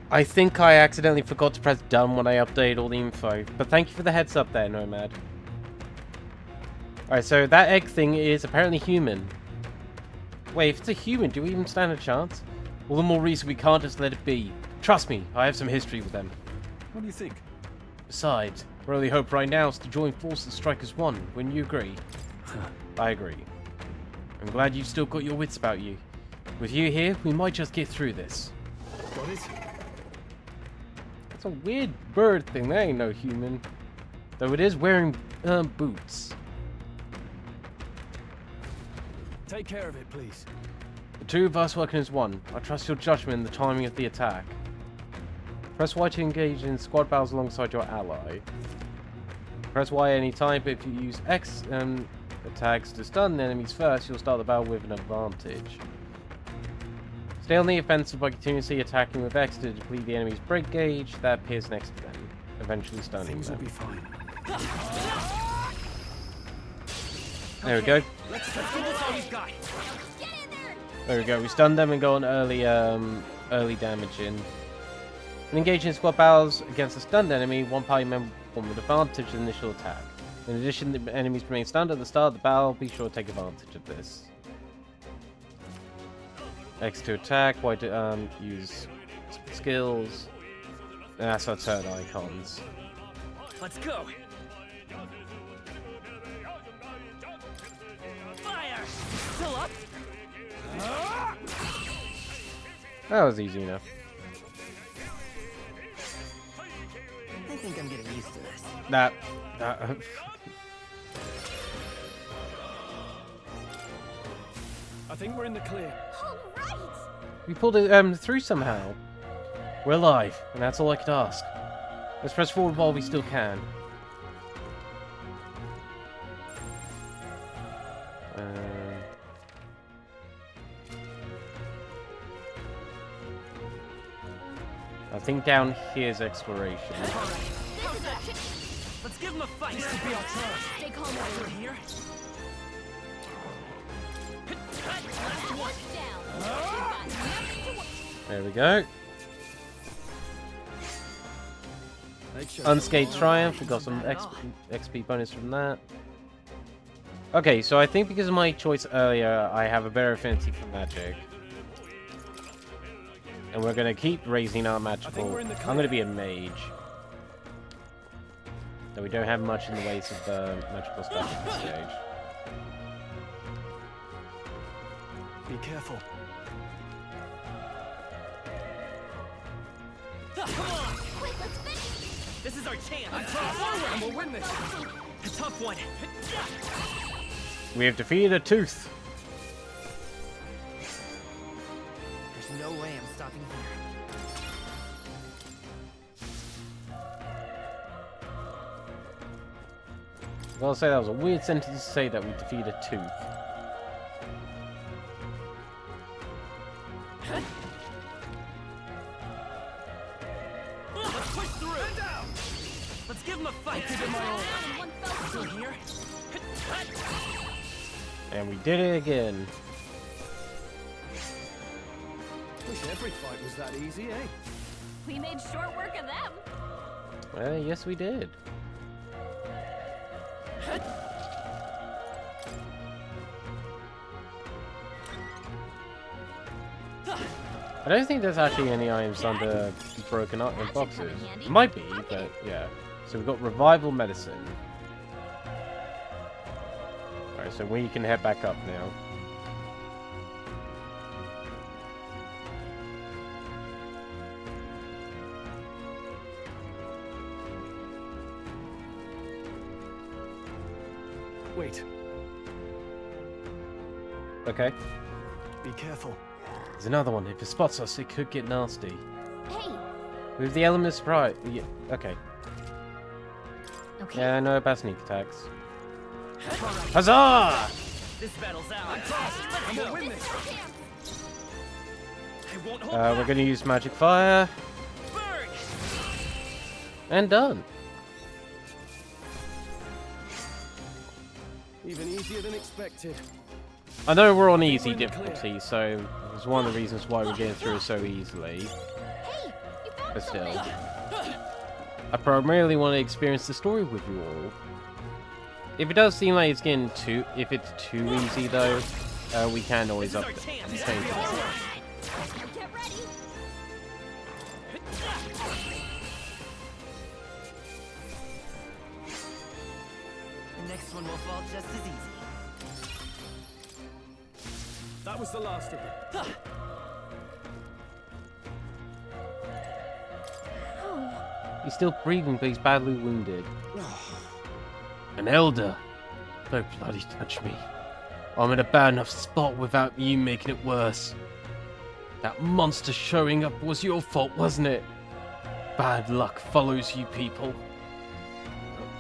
I think I accidentally forgot to press done when I updated all the info, but thank you for the heads up there, Nomad. Alright, so that egg thing is apparently human. Wait, if it's a human, do we even stand a chance? All the more reason we can't just let it be. Trust me, I have some history with them. What do you think? Besides, our only hope right now is to join forces and strike as one. Wouldn't you agree? I agree. I'm glad you've still got your wits about you. With you here, we might just get through this. Got it? That's a weird bird thing. That ain't no human. Though it is wearing boots. Take care of it, please. The two of us working as one. I trust your judgment in the timing of the attack. Press Y to engage in squad battles alongside your ally. Press Y any time, but if you use X attacks to stun enemies first, you'll start the battle with an advantage. Stay on the offensive by continuously attacking with X to deplete the enemy's break gauge that appears next to them, eventually stunning Things them. will be fine. There we go. Let's give this all we've got. There we go. We stunned them and got an early damage in. When engaging in squad battles against a stunned enemy, one party member will form an advantage in the initial attack. In addition, the enemies remain stunned at the start of the battle. Be sure to take advantage of this. X to attack, Y to use skills. And that's our turn icons. Let's go. Fire! Still up? That was easy enough. I think I'm getting used to this. That I think we're in the clear. we pulled it through somehow. We're alive, and that's all I could ask. Let's press forward while we still can. I think down here's exploration. Let's give him a fight. This could be our chance. Stay calm over here. There we go. Unscathed Triumph, we got some XP bonus from that. Okay, so I think because of my choice earlier, I have a better affinity for magic. And we're going to keep raising our magical. I'm going to be a mage. Though we don't have much in the ways of magical stuff at this stage. Be careful. Come on! Quick, let's finish! This is our chance! Forward and we'll win this! A tough one! We have defeated a tooth! There's no way I'm stopping here. I gotta say, that was a weird sentence to say that we defeated a tooth. Let's push through! Let's give him a fight! Still here? And we did it again. Wish every fight was that easy, eh? We made short work of them. Well, yes, we did. I don't think there's actually any items under broken up in boxes. It might be, but yeah. So we've got revival medicine. Alright, so we can head back up now. Wait. Okay. Be careful. There's another one. If it spots us, it could get nasty. Hey. With the element of surprise. Yeah, okay. Okay. Yeah, I know about sneak attacks. Huzzah! This battle's ours. I'm gonna win this. I won't hold We're gonna use magic fire. Burn. And done. Even easier than expected. I know we're on easy difficulty, so it's one of the reasons why we're getting through so easily. But still. I primarily want to experience the story with you all. If it does seem like it's getting too... If it's too easy, though, we can always up the change it. next one will fall just as easy. That was the last of them. He's still breathing, but he's badly wounded. An elder. Don't bloody touch me. I'm in a bad enough spot without you making it worse. That monster showing up was your fault, wasn't it? Bad luck follows you people.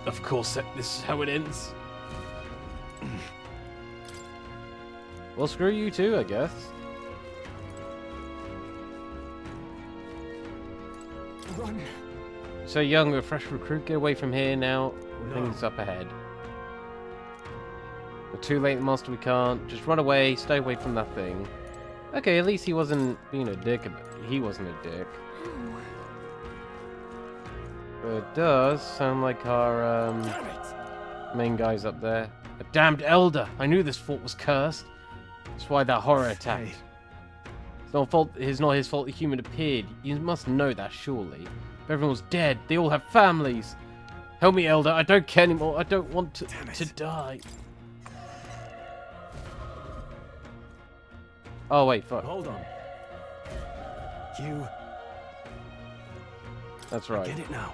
Of course, this is how it ends. Well, screw you too, I guess. Run. So young, a fresh recruit, get away from here now. Things up ahead. We're too late, Master, we can't. Just run away, stay away from that thing. Okay, at least he wasn't being a dick. He wasn't a dick. But it does sound like our main guy's up there. A damned elder! I knew this fort was cursed. That's why that horror attacked. It's not his fault the human appeared. You must know that, surely. If everyone's dead, they all have families. Help me, elder. I don't care anymore. I don't want to die. Oh, wait, fuck. Hold on. You... That's right. I get it now.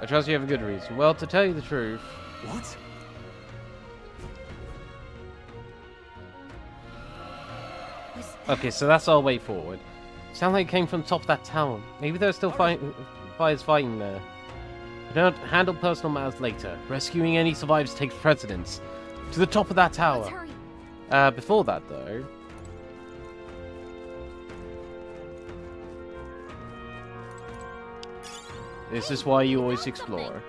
I trust you have a good reason. Well, to tell you the truth... What? Okay, so that's our way forward. Sound like it came from the top of that tower. Maybe there's still fires fighting there. We don't handle personal matters later. Rescuing any survivors takes precedence. To the top of that tower. Before that, though... This is why you always explore.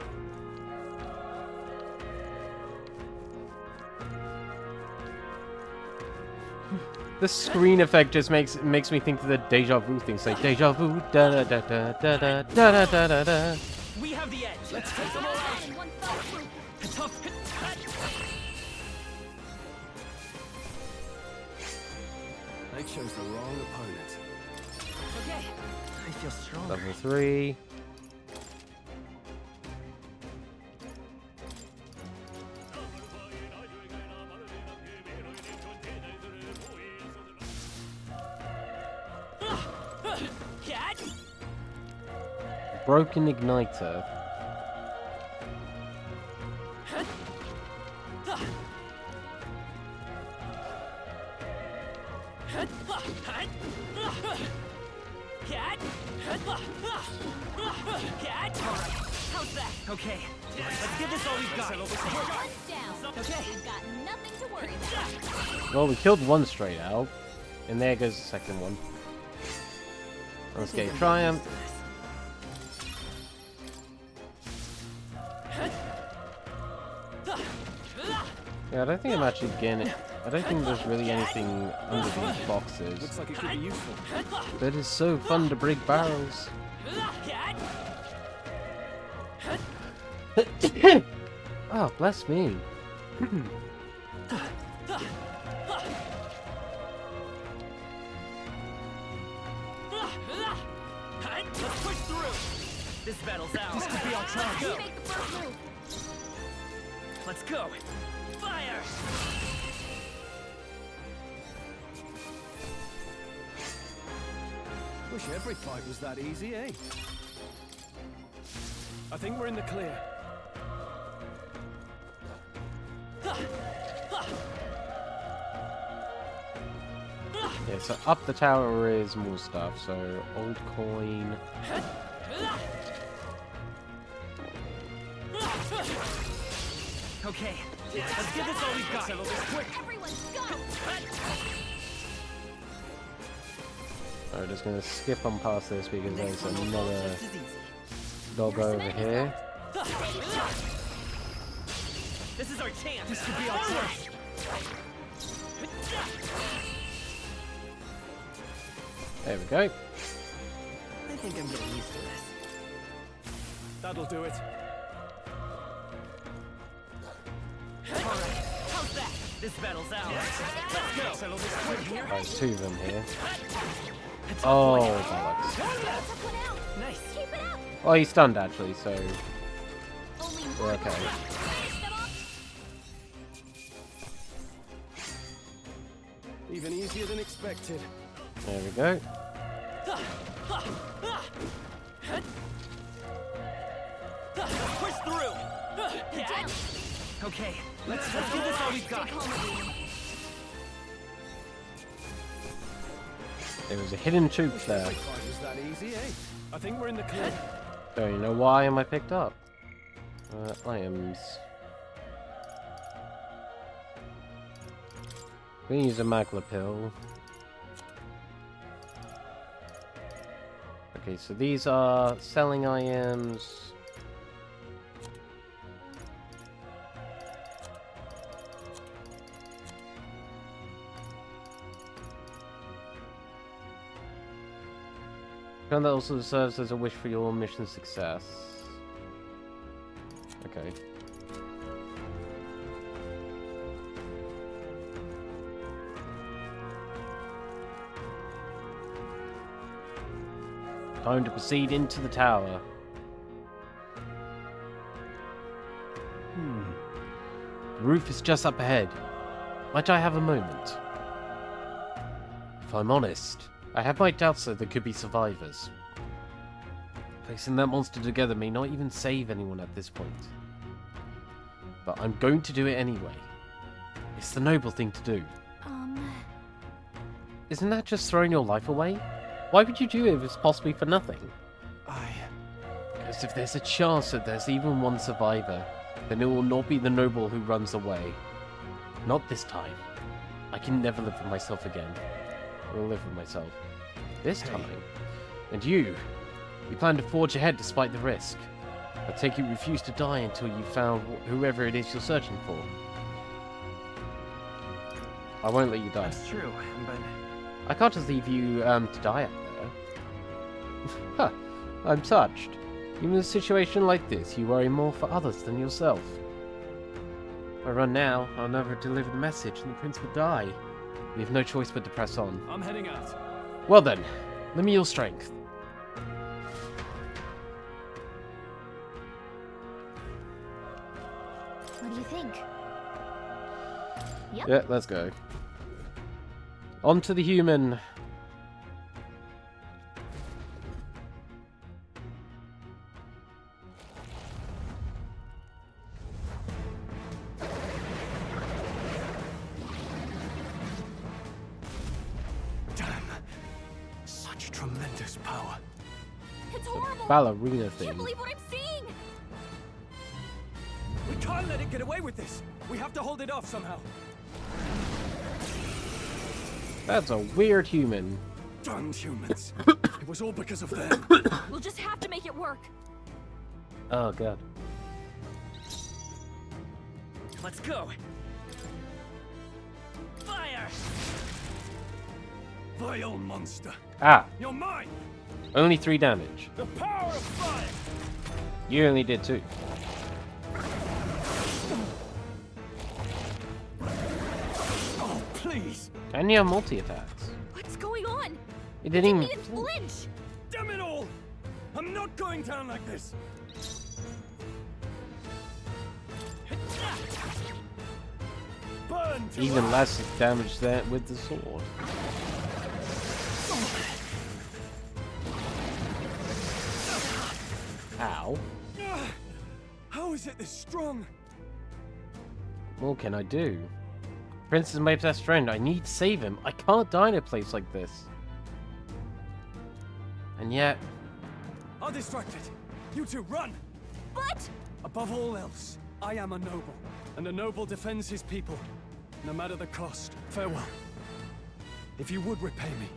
The screen effect just makes me think of the deja vu thing. Say deja vu, da da da da da da da da da da. We have the edge. Let's take them all out. They chose the wrong opponent. Okay, I feel strong. Level 3. Broken igniter. How's that? Okay, let's give this all we've got. Okay, you've got nothing to worry about. Well, we killed one straight out, and there goes the second one. Let's get a triumph. Yeah, I don't think I'm actually getting it. I don't think there's really anything under these boxes. Looks like it could be useful. But it's so fun to break barrels. Oh, bless me. Let's push through. This battle's out. This could be our chance. You make the first move. Let's go. Fire! Wish every fight was that easy, eh? I think we're in the clear. Yeah, so up the tower is more stuff. So old coin. Okay, let's give this all we've got. Quick. Everyone's got We're just gonna skip on past this because there's another dog over here. This is our chance. This could be our chance. There we go. I think I'm getting used to this. That'll do it. Alright, how's that? This battle's out. Let's go. Oh, there's two of them here. Oh, bollocks. Nice. Oh, he's stunned actually, so... Okay. Even easier than expected. There we go. Push through. Okay, let's give this all we've got. There was a hidden troop there. Was that easy, eh? I think we're in the clear. Don't you know why am I picked up? Items. We use a magla pill. Okay, so these are selling items. And that also serves as a wish for your mission success. Okay. Time to proceed into the tower. The roof is just up ahead. Might I have a moment? If I'm honest, I have my doubts that there could be survivors. Placing that monster together may not even save anyone at this point. But I'm going to do it anyway. It's the noble thing to do. Isn't that just throwing your life away? Why would you do it if it's possibly for nothing? Because if there's a chance that there's even one survivor, then it will not be the noble who runs away. Not this time. I can never live with myself again. I will live with myself. This time. And you plan to forge ahead despite the risk. I take it you refuse to die until you found whoever it is you're searching for. I won't let you die. That's true, but I can't just leave you to die up there. Huh, I'm touched. Even in a situation like this, you worry more for others than yourself. If I run now, I'll never deliver the message and the prince will die. We have no choice but to press on. I'm heading out. Well then, lend me your strength. What do you think? Yep. Yeah, let's go. On to the human. Damn. Such tremendous power. It's horrible. Ballerina I thing. can't believe what I'm seeing. we can't let it get away with this. We have to hold it off somehow. That's a weird human. Damned humans. It was all because of them. We'll just have to make it work. Oh god. Let's go. Fire! Vile monster. Ah, You're mine. only 3 damage. The power of fire! You only did 2. Oh, please. And you have multi-attacks. What's going on? It didn't even... Even flinch. Damn it all. I'm not going down like this. Burn to Even us. less damage there with the sword. Ow. How is it this strong? What can I do? Prince is my best friend. I need to save him. I can't die in a place like this. And yet... I'll distract it. You two, run! But... Above all else, I am a noble. And a noble defends his people. No matter the cost. Farewell. If you would repay me,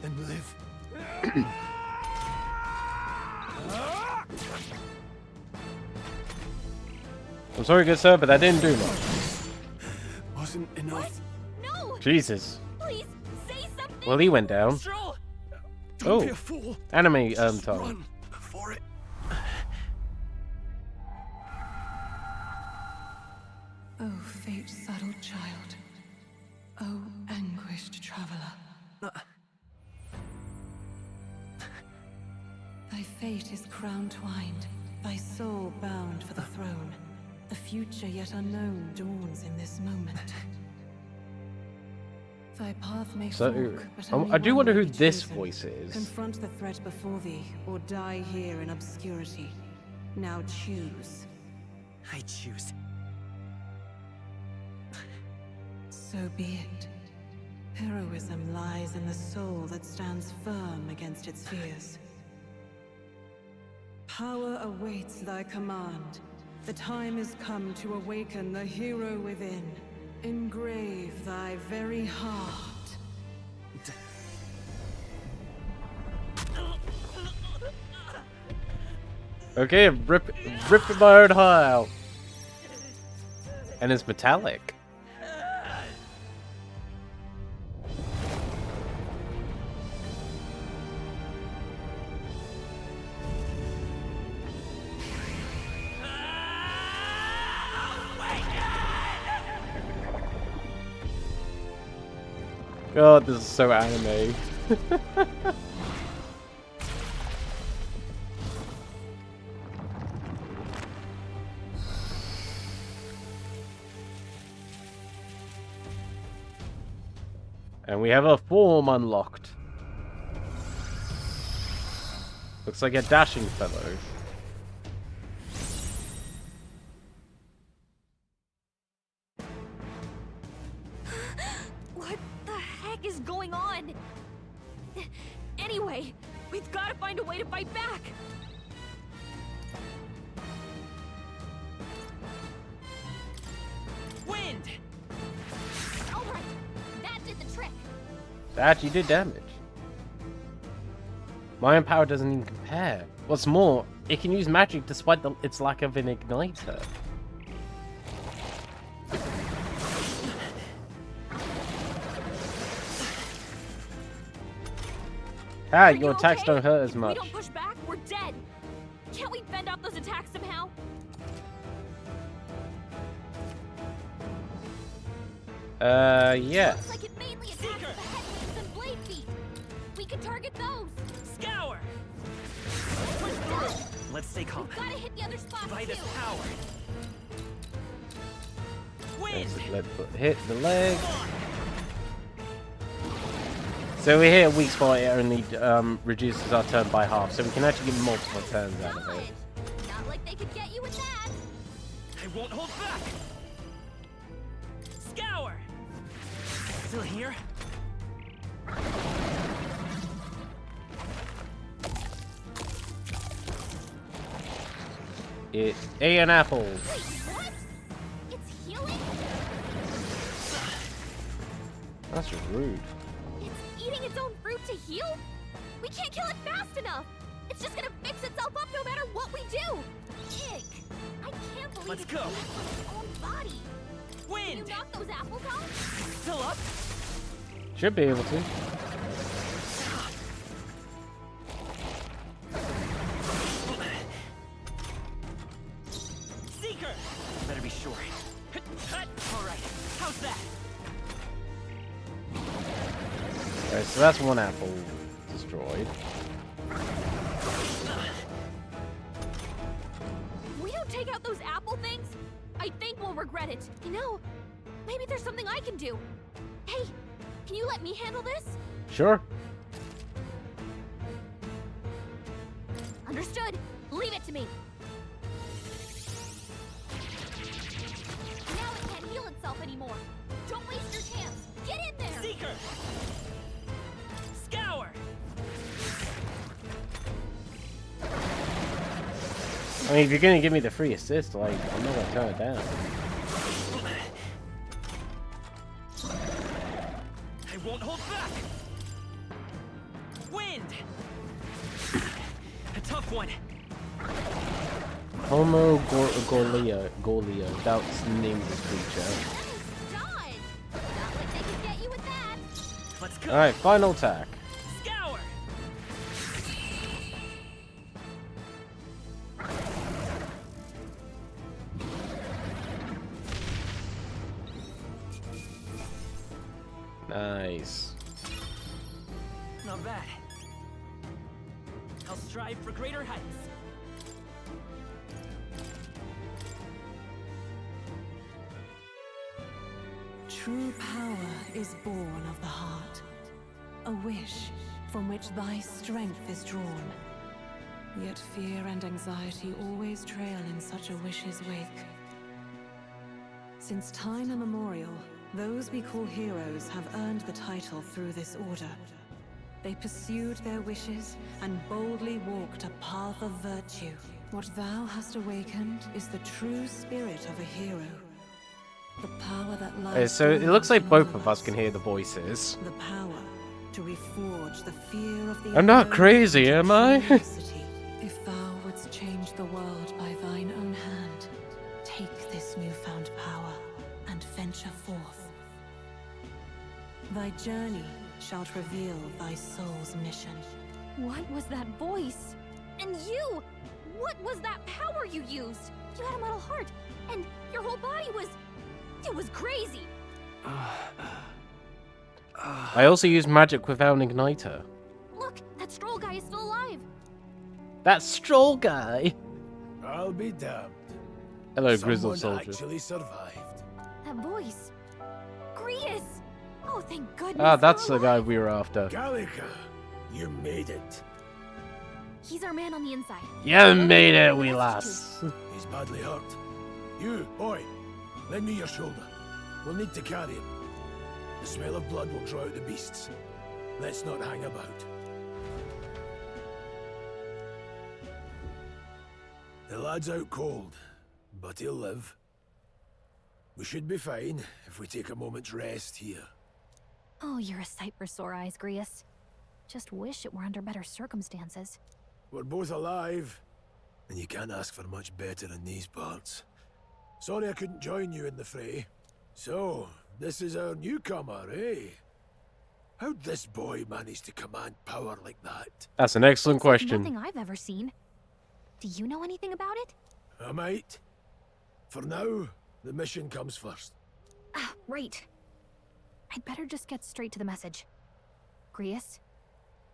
then live. I'm sorry, good sir, but that didn't do much. Wasn't enough. No! Jesus. Please, say something! Well, he went down. Stroll. Don't be Oh, a fool. anime Just time. run for it. Oh, fate-saddled child. Oh, anguished traveler. Thy fate is crown-twined, Thy soul bound for the throne. A future yet unknown dawns in this moment. Thy path may So, fork, but I do wonder may who be this chosen. voice is. Confront the threat before thee, or die here in obscurity. Now choose. I choose. So be it. Heroism lies in the soul that stands firm against its fears. Power awaits thy command. The time is come to awaken the hero within. Engrave thy very heart. Okay, ripping my own heart out. And it's metallic. God, this is so anime. And we have a form unlocked. Looks like a dashing fellow. What the heck is going on? Anyway, we've got to find a way to fight back. Wind! All right, that did the trick. That actually did damage. My own power doesn't even compare. What's more, it can use magic despite its lack of an igniter. Ah, your attacks don't hurt as much. If we don't push back, we're dead. Can't we fend off those attacks somehow? Yes. Looks like it mainly attacks the headwinds and blade feet. We can target those. Scour! Push through. Let's stay calm. We've gotta hit the other spots By this too. power. Wind! Let's hit the leg. So we hit a weak spot, it only reduces our turn by half, so we can actually get multiple turns out of it. Not like they could get you with that. I won't hold back! Scour! Still here? It ate an apple. Wait, what? It's healing? That's just rude. It's eating its own fruit to heal? We can't kill it fast enough. It's just gonna fix itself up no matter what we do. Ick. I can't believe Let's it's go. eating its own body. Wind! Can you knock those apples off? Still up? Should be able to. Seeker! Better be sure. Alright, how's that? Alright, so that's one apple destroyed. If we don't take out those apple things, I think we'll regret it. You know, maybe there's something I can do. Hey, can you let me handle this? Sure. Understood. Leave it to me. Now it can't heal itself anymore. Don't waste your chance. Get in there. Seeker! Scour! I mean, if you're gonna give me the free assist, like, I'm not gonna turn it down. I won't hold back! Wind! A tough one. Homo Gorlio. That's the name of this creature. Done. Not like they could get you with that. Let's go. Alright, final attack. Scour! Nice. Not bad. I'll strive for greater heights. True power is born of the heart. A wish from which thy strength is drawn. Yet fear and anxiety always trail in such a wish's wake. Since time immemorial, those we call heroes have earned the title through this order. They pursued their wishes and boldly walked a path of virtue. What thou hast awakened is the true spirit of a hero. The power that lies. So it looks like both of us can hear the voices. The power to reforge the fear of the I'm not crazy, am I? If thou wouldst change the world by thine own hand, take this newfound power and venture forth. Thy journey shalt reveal thy soul's mission. What was that voice? And you! What was that power you used? You had a metal heart, and your whole body was... It was crazy! I also use magic without an igniter. Look, that stroll guy is still alive! That stroll guy! I'll be damned. Hello, grizzled Someone soldier. actually survived. That voice... Grius! Oh, thank goodness. Ah, that's you're the guy alive. we were after. Gallica, you made it. He's our man on the inside. You made it, wee lass. He's badly hurt. You, boy, lend me your shoulder. We'll need to carry him. The smell of blood will draw out the beasts. Let's not hang about. The lad's out cold, but he'll live. We should be fine if we take a moment's rest here. Oh, you're a sight for sore eyes, Grius. Just wish it were under better circumstances. We're both alive, and you can't ask for much better in these parts. Sorry I couldn't join you in the fray. So, this is our newcomer, eh? How'd this boy manage to command power like that? That's an excellent question. Nothing I've ever seen. Do you know anything about it? I might. For now, the mission comes first. Ah, right. I'd better just get straight to the message. Grius,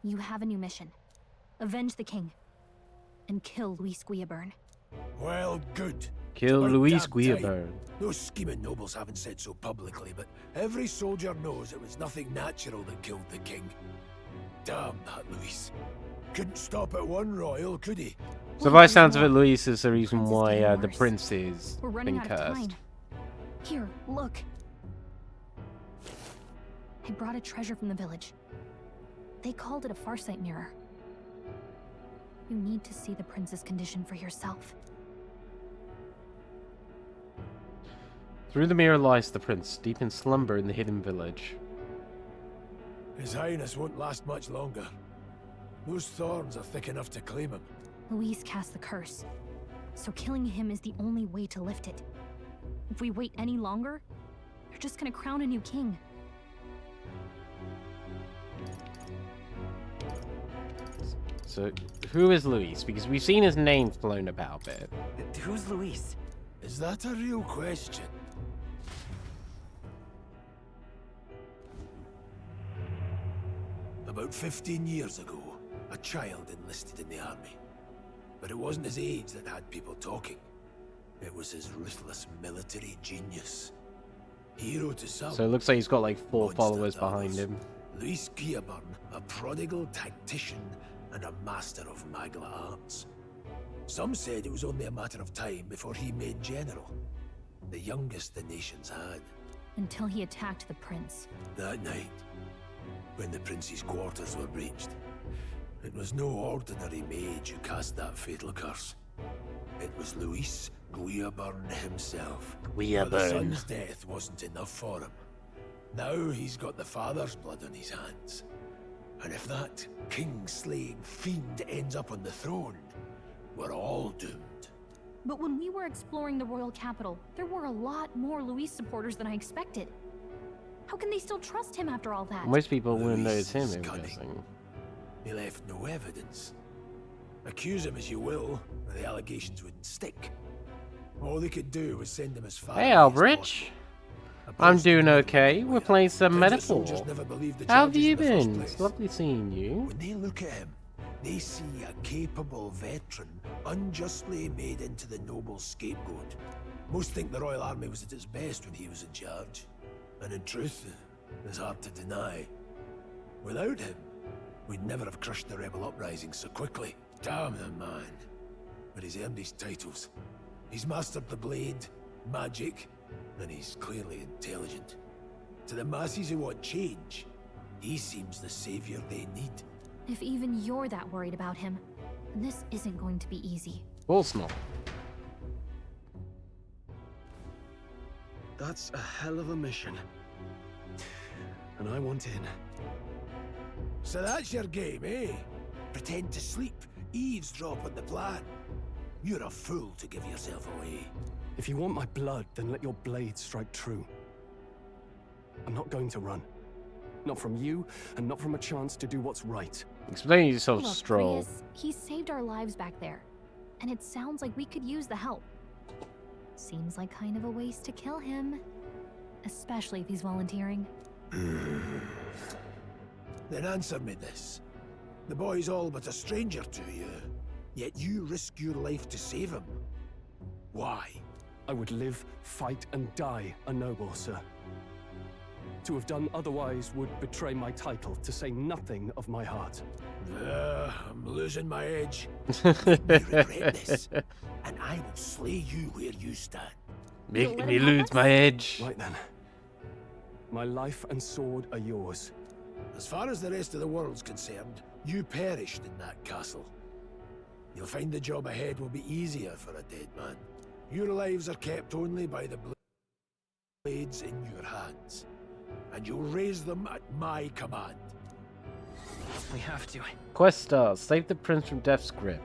you have a new mission. Avenge the king. And kill Luis Guillaburn. Well, good. Kill About Luis damn Guillaburn. time. Those scheming nobles haven't said so publicly, but every soldier knows it was nothing natural that killed the king. Damn that Luis. Couldn't stop at one royal, could he? So by sounds of it, Luis is the reason why the prince is We're running been out of cursed. time. Here, look. I brought a treasure from the village. They called it a farsight mirror. You need to see the prince's condition for yourself. Through the mirror lies the prince, deep in slumber in the hidden village. His Highness won't last much longer. Those thorns are thick enough to claim him. Luis cast the curse, so killing him is the only way to lift it. If we wait any longer, you're just gonna crown a new king. So, who is Luis? Because we've seen his name flown about a bit. Who's Luis? Is that a real question? About 15 years ago, a child enlisted in the army. But it wasn't his age that had people talking. It was his ruthless military genius. Hero to some. So it looks like he's got like 4 monster followers to behind others. him. Luis Guillaburn, a prodigal tactician and a master of magla arts. Some said it was only a matter of time before he made general. The youngest the nations had. Until he attacked the prince. That night, when the prince's quarters were breached, it was no ordinary mage who cast that fatal curse. It was Luis Guillaburn himself. Guillaburn. But the son's death wasn't enough for him. Now he's got the father's blood on his hands. And if that king-slaying fiend ends up on the throne, we're all doomed. But when we were exploring the royal capital, there were a lot more Luis supporters than I expected. How can they still trust him after all that? Most people wouldn't know it's him, Luis is I'm cunning. guessing. He left no evidence. Accuse him as you will, the allegations wouldn't stick. All they could do was send him as far Hey, away as Albrecht. possible. I'm doing okay. We're playing some Turns out Metaphor. soldiers never believed the How have charges you in the first been? place. It's lovely seeing you. When they look at him, they see a capable veteran unjustly made into the noble scapegoat. Most think the Royal Army was at its best when he was in charge. And in truth, it's hard to deny. Without him, we'd never have crushed the rebel uprising so quickly. Damn the man. But he's earned his titles. He's mastered the blade, magic, and he's clearly intelligent. To the masses who want change, he seems the savior they need. If even you're that worried about him, then this isn't going to be easy. Of course not. That's a hell of a mission. And I want in. So that's your game, eh? Pretend to sleep, eavesdrop on the plan. You're a fool to give yourself away. If you want my blood, then let your blade strike true. I'm not going to run. Not from you, and not from a chance to do what's right. Explain yourself, Look, Stroll. Prius, he saved our lives back there, and it sounds like we could use the help. Seems like kind of a waste to kill him, especially if he's volunteering. Then answer me this. The boy's all but a stranger to you, yet you risk your life to save him. Why? I would live, fight, and die a noble, sir. To have done otherwise would betray my title, to say nothing of my heart. I'm losing my edge. Make me regret this, and I will slay you where you stand. Make me lose my edge. Right then. My life and sword are yours. As far as the rest of the world's concerned, you perished in that castle. You'll find the job ahead will be easier for a dead man. Your lives are kept only by the blades in your hands, and you'll raise them at my command. We have to. Quest stars. Save the prince from death's grip.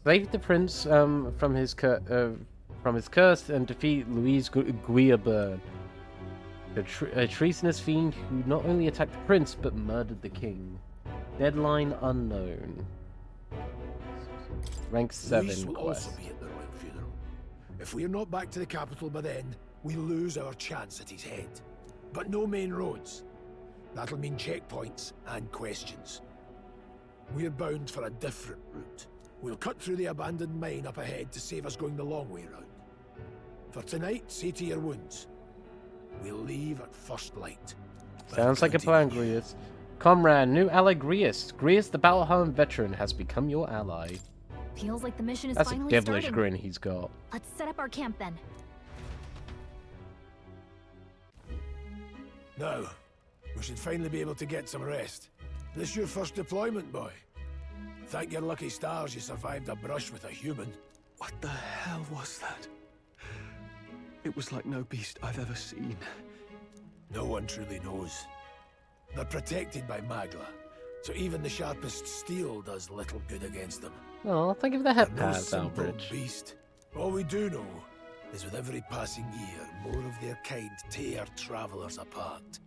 Save the prince from his curse and defeat Louise Guillerburn, a treasonous fiend who not only attacked the prince but murdered the king. Deadline unknown. Rank 7 Louise will quest. also be at the royal funeral. If we're not back to the capital by then, we lose our chance at his head. But no main roads. That'll mean checkpoints and questions. We're bound for a different route. We'll cut through the abandoned mine up ahead to save us going the long way round. For tonight, see to your wounds. We'll leave at first light. Sounds like a plan, Grius. Comrade, new ally Grius. Grius, the battle-hardened veteran, has become your ally. Feels like the mission is That's a finally devilish starting. grin he's got. Let's set up our camp then. Now, we should finally be able to get some rest. This your first deployment, boy? Thank your lucky stars you survived a brush with a human. What the hell was that? It was like no beast I've ever seen. No one truly knows. They're protected by Magla, so even the sharpest steel does little good against them. Oh, think of the head They're no pads, simple Albridge. beast. All we do know is with every passing year, more of their kind tear travelers apart.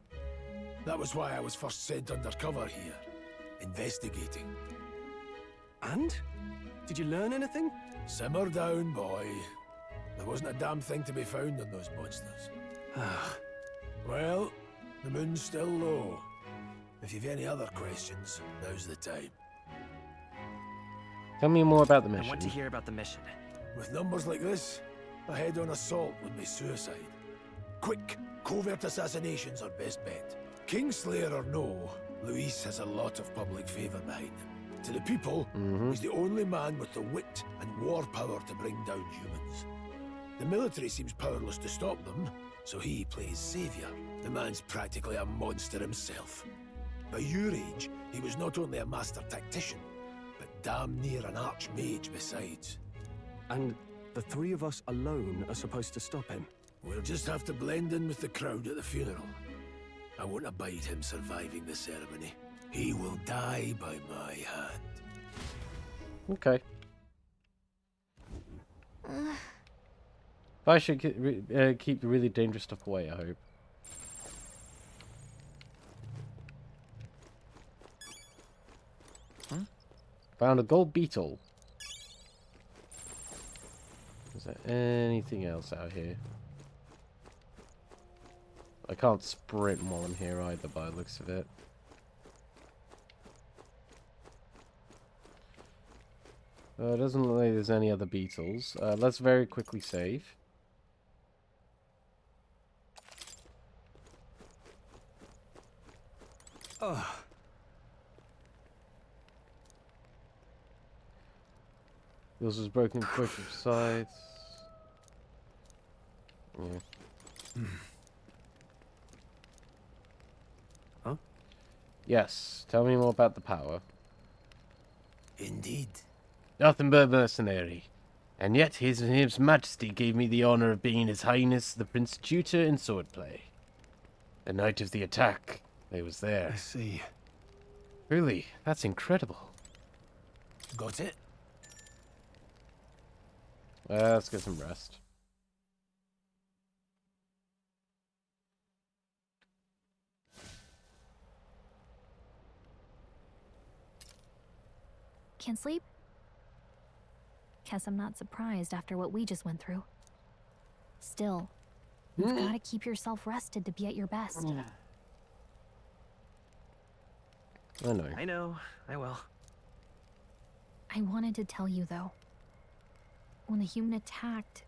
That was why I was first sent undercover here, investigating. And? Did you learn anything? Simmer down, boy. There wasn't a damn thing to be found on those monsters. Well, the moon's still low. If you've any other questions, now's the time. Tell me more about the I mission. want to hear about the mission. With numbers like this, a head-on assault would be suicide. Quick, covert assassinations are best bet. Kingslayer or no, Luis has a lot of public favour behind him. To the people, he's the only man with the wit and war power to bring down humans. The military seems powerless to stop them, so he plays saviour. The man's practically a monster himself. By your age, he was not only a master tactician, but damn near an archmage besides. And the three of us alone are supposed to stop him? We'll just have to blend in with the crowd at the funeral. I won't abide him surviving the ceremony. He will die by my hand. Okay. I should keep the really dangerous stuff away, I hope. Found a gold beetle. Is there anything else out here? I can't sprint while I'm here either by the looks of it. It doesn't look like there's any other beetles. Let's very quickly save. Yours was broken both sides. Yeah. Huh? Yes. Tell me more about the power. Indeed. Nothing but a mercenary. And yet his Majesty gave me the honor of being His Highness the Prince Tutor in swordplay. The night of the attack, I was there. I see. Really, that's incredible. Got it? Let's get some rest. Can't sleep? Guess I'm not surprised after what we just went through. Still, you've got to keep yourself rested to be at your best. I know. I know. I will. I wanted to tell you, though. When the human attacked,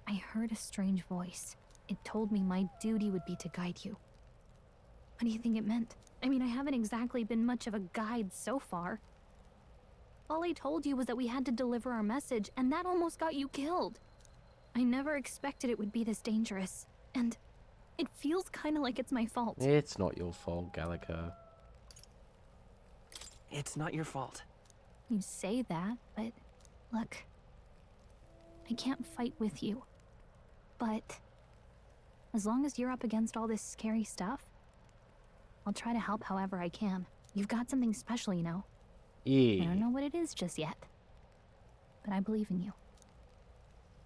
I heard a strange voice. It told me my duty would be to guide you. What do you think it meant? I mean, I haven't exactly been much of a guide so far. All I told you was that we had to deliver our message, and that almost got you killed. I never expected it would be this dangerous, and it feels kind of like it's my fault. It's not your fault, Gallica. It's not your fault. You say that, but look, I can't fight with you. But as long as you're up against all this scary stuff, I'll try to help however I can. You've got something special, you know. Yeah. I don't know what it is just yet, but I believe in you.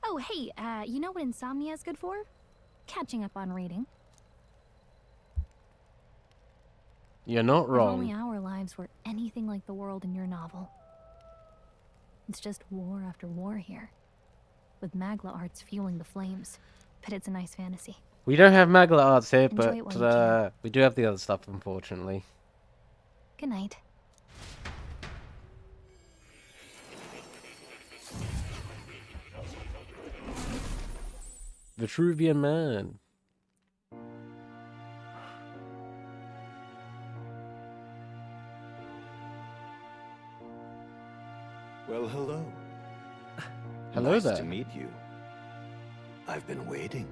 Oh, hey, you know what insomnia is good for? Catching up on reading. You're not If only wrong. our lives were anything like the world in your novel. It's just war after war here, with Magla arts fueling the flames. But it's a nice fantasy. We don't have Magla arts here, Enjoy it but while you can. we do have the other stuff, unfortunately. Good night. Vitruvian Man. Well, hello. Hello nice there. to meet you. I've been waiting.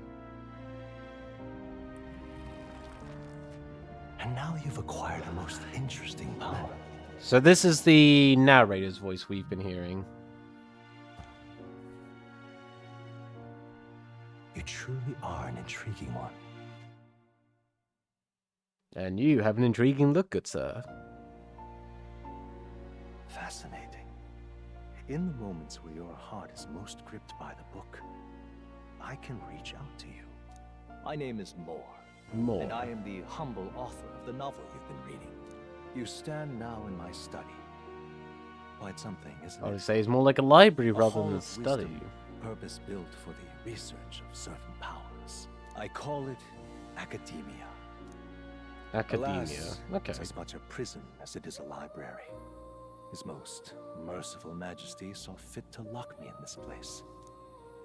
And now you've acquired a most interesting power. So this is the narrator's voice we've been hearing. You truly are an intriguing one. And you have an intriguing look, good sir. Fascinating. In the moments where your heart is most gripped by the book, I can reach out to you. My name is Moore. Moore. And I am the humble author of the novel you've been reading. You stand now in my study. Quite something, isn't I would it? say it's more like a library A rather hall than a of study. wisdom, purpose-built for the research of certain powers. I call it academia. Academia. Alas, Okay. it's as much a prison as it is a library. His most merciful majesty saw fit to lock me in this place.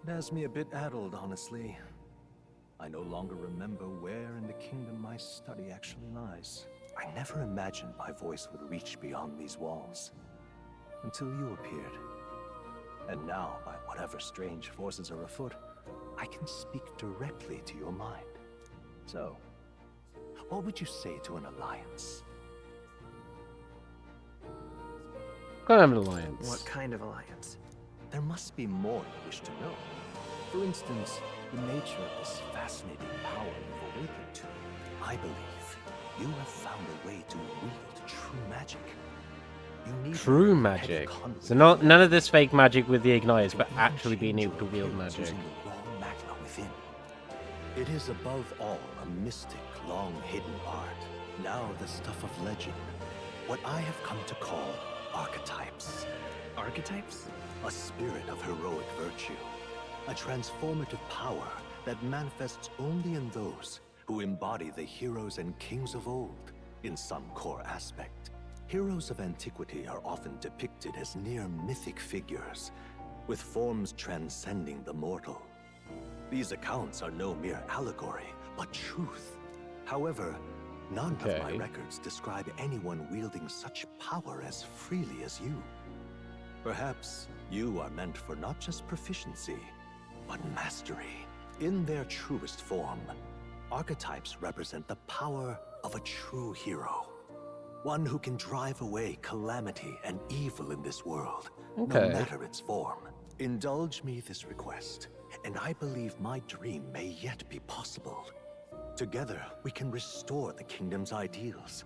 It has me a bit addled, honestly. I no longer remember where in the kingdom my study actually lies. I never imagined my voice would reach beyond these walls. Until you appeared. And now, by whatever strange forces are afoot, I can speak directly to your mind. So, what would you say to an alliance? Kind of an alliance. What kind of alliance? There must be more you wish to know. For instance, the nature of this fascinating power you've awakened to. I believe you have found a way to wield true magic. You need True magic. So not none of this fake magic with the igniters, but actually being able to wield magic. using the raw magma within. It is above all a mystic, long-hidden art. Now the stuff of legend. What I have come to call archetypes. Archetypes? A spirit of heroic virtue. A transformative power that manifests only in those who embody the heroes and kings of old in some core aspect. Heroes of antiquity are often depicted as near mythic figures, with forms transcending the mortal. These accounts are no mere allegory, but truth. However, None of my Okay. records describe anyone wielding such power as freely as you. Perhaps you are meant for not just proficiency, but mastery. In their truest form, archetypes represent the power of a true hero. One who can drive away calamity and evil in this world, Okay. no matter its form. Indulge me this request, and I believe my dream may yet be possible. Together, we can restore the kingdom's ideals.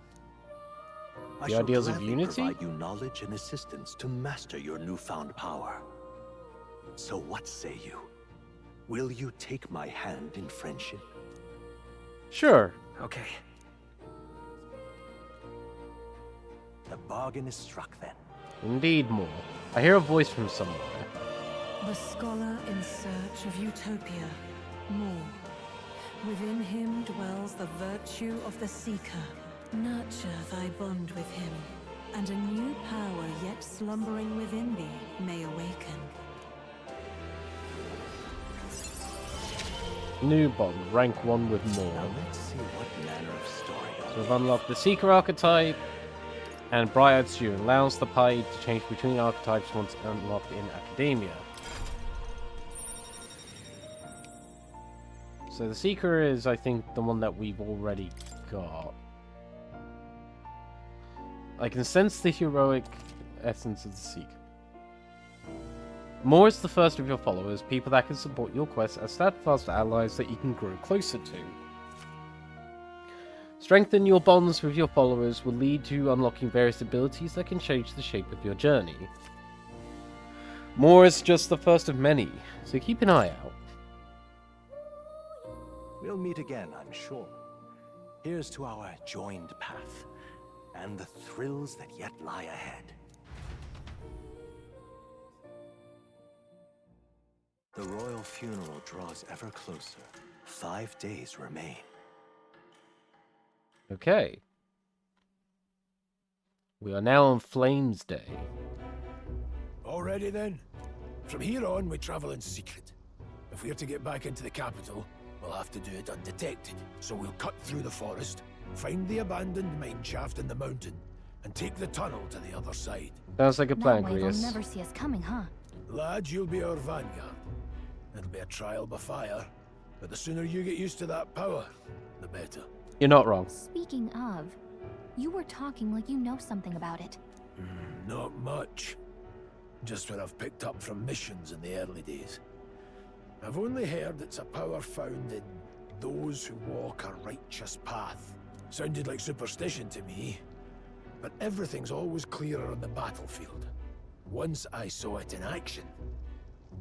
I The shall ideals of gladly unity? provide you knowledge and assistance to master your newfound power. So what say you? Will you take my hand in friendship? Sure. Okay. The bargain is struck then. Indeed, more. I hear a voice from somewhere. The scholar in search of utopia, more. Within him dwells the virtue of the seeker. Nurture thy bond with him, and a new power yet slumbering within thee may awaken. New bond, rank 1 with more. Now let's see what manner of story. So we've unlocked the Seeker archetype, and Bright-Eyed Student allows the pie to change between archetypes once unlocked in Academia. So the Seeker is, I think, the one that we've already got. I can sense the heroic essence of the Seeker. More is the first of your followers, people that can support your quest as steadfast allies that you can grow closer to. Strengthen your bonds with your followers will lead to unlocking various abilities that can change the shape of your journey. More is just the first of many, so keep an eye out. We'll meet again, I'm sure. Here's to our joined path, and the thrills that yet lie ahead. The royal funeral draws ever closer. 5 days remain. Okay. We are now on Flames Day. Already then? From here on, we travel in secret. If we're to get back into the capital, we'll have to do it undetected. So we'll cut through the forest, find the abandoned mine shaft in the mountain, and take the tunnel to the other side. Sounds like a plan, That way they'll Grius. never see us coming, huh? Lads, you'll be our vanguard. It'll be a trial by fire, but the sooner you get used to that power, the better. You're not wrong. Speaking of, you were talking like you know something about it. Not much. Just what I've picked up from missions in the early days. I've only heard it's a power found in those who walk a righteous path. Sounded like superstition to me, but everything's always clearer on the battlefield. Once I saw it in action,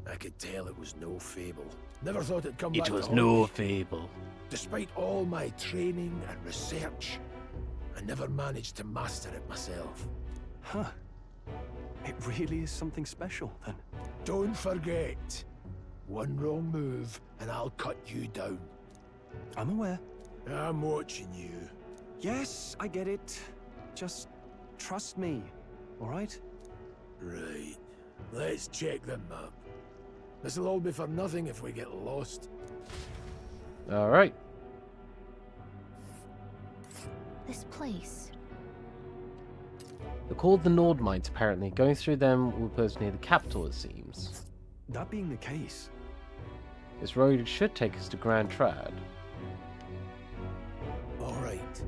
I could tell it was no fable. Never thought it'd come back It to was haunt no me. fable. Despite all my training and research, I never managed to master it myself. Huh. It really is something special, then. Don't forget, one wrong move and I'll cut you down. I'm aware. I'm watching you. Yes, I get it. Just trust me, all right? Right. Let's check the map. This'll all be for nothing if we get lost. Alright. This place. They're called the Nord Mines, apparently. Going through them will put us near the capital, it seems. That being the case, This road should take us to Grand Trad. All right.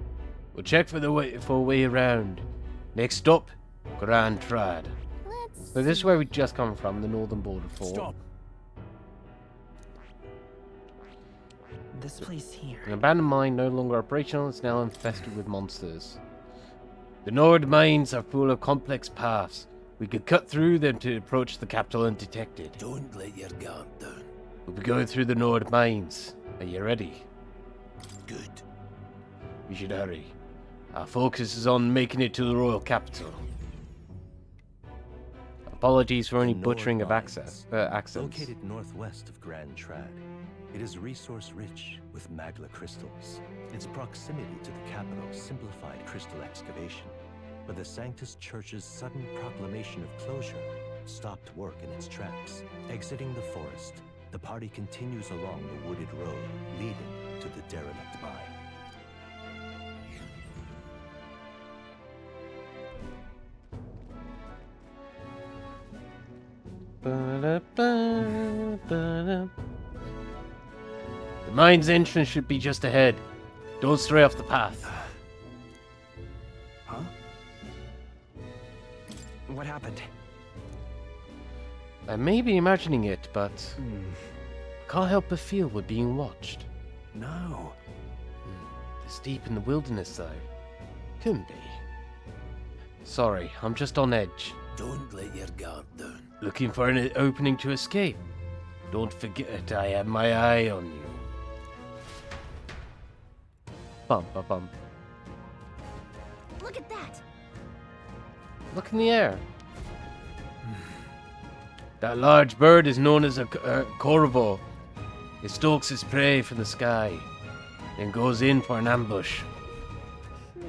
We'll check for a way around. Next stop, Grand Trad. So this is where we just come from, the northern border fort. Stop. This place here. An abandoned mine no longer operational, it's now infested with monsters. The Nord mines are full of complex paths. We could cut through them to approach the capital undetected. Don't let your guard down. We'll be going through the Nord mines. Are you ready? Good. We should hurry. Our focus is on making it to the royal capital. Apologies for any The butchering Nord of Mines, accents. Located northwest of Grand Trad, it is resource-rich with magla crystals. Its proximity to the capital simplified crystal excavation, but the Sanctus Church's sudden proclamation of closure stopped work in its tracks. Exiting the forest, the party continues along the wooded road leading to the derelict mine. man. The mine's entrance should be just ahead. Don't stray off the path. Huh? What happened? I may be imagining it, but I can't help but feel we're being watched. No. This deep in the wilderness, though. Couldn't be. Sorry, I'm just on edge. Don't let your guard down. Looking for an opening to escape. Don't forget I have my eye on you. Bum, bum, bum. Look at that! Look in the air. That large bird is known as a corvo. It stalks its prey from the sky, then goes in for an ambush. So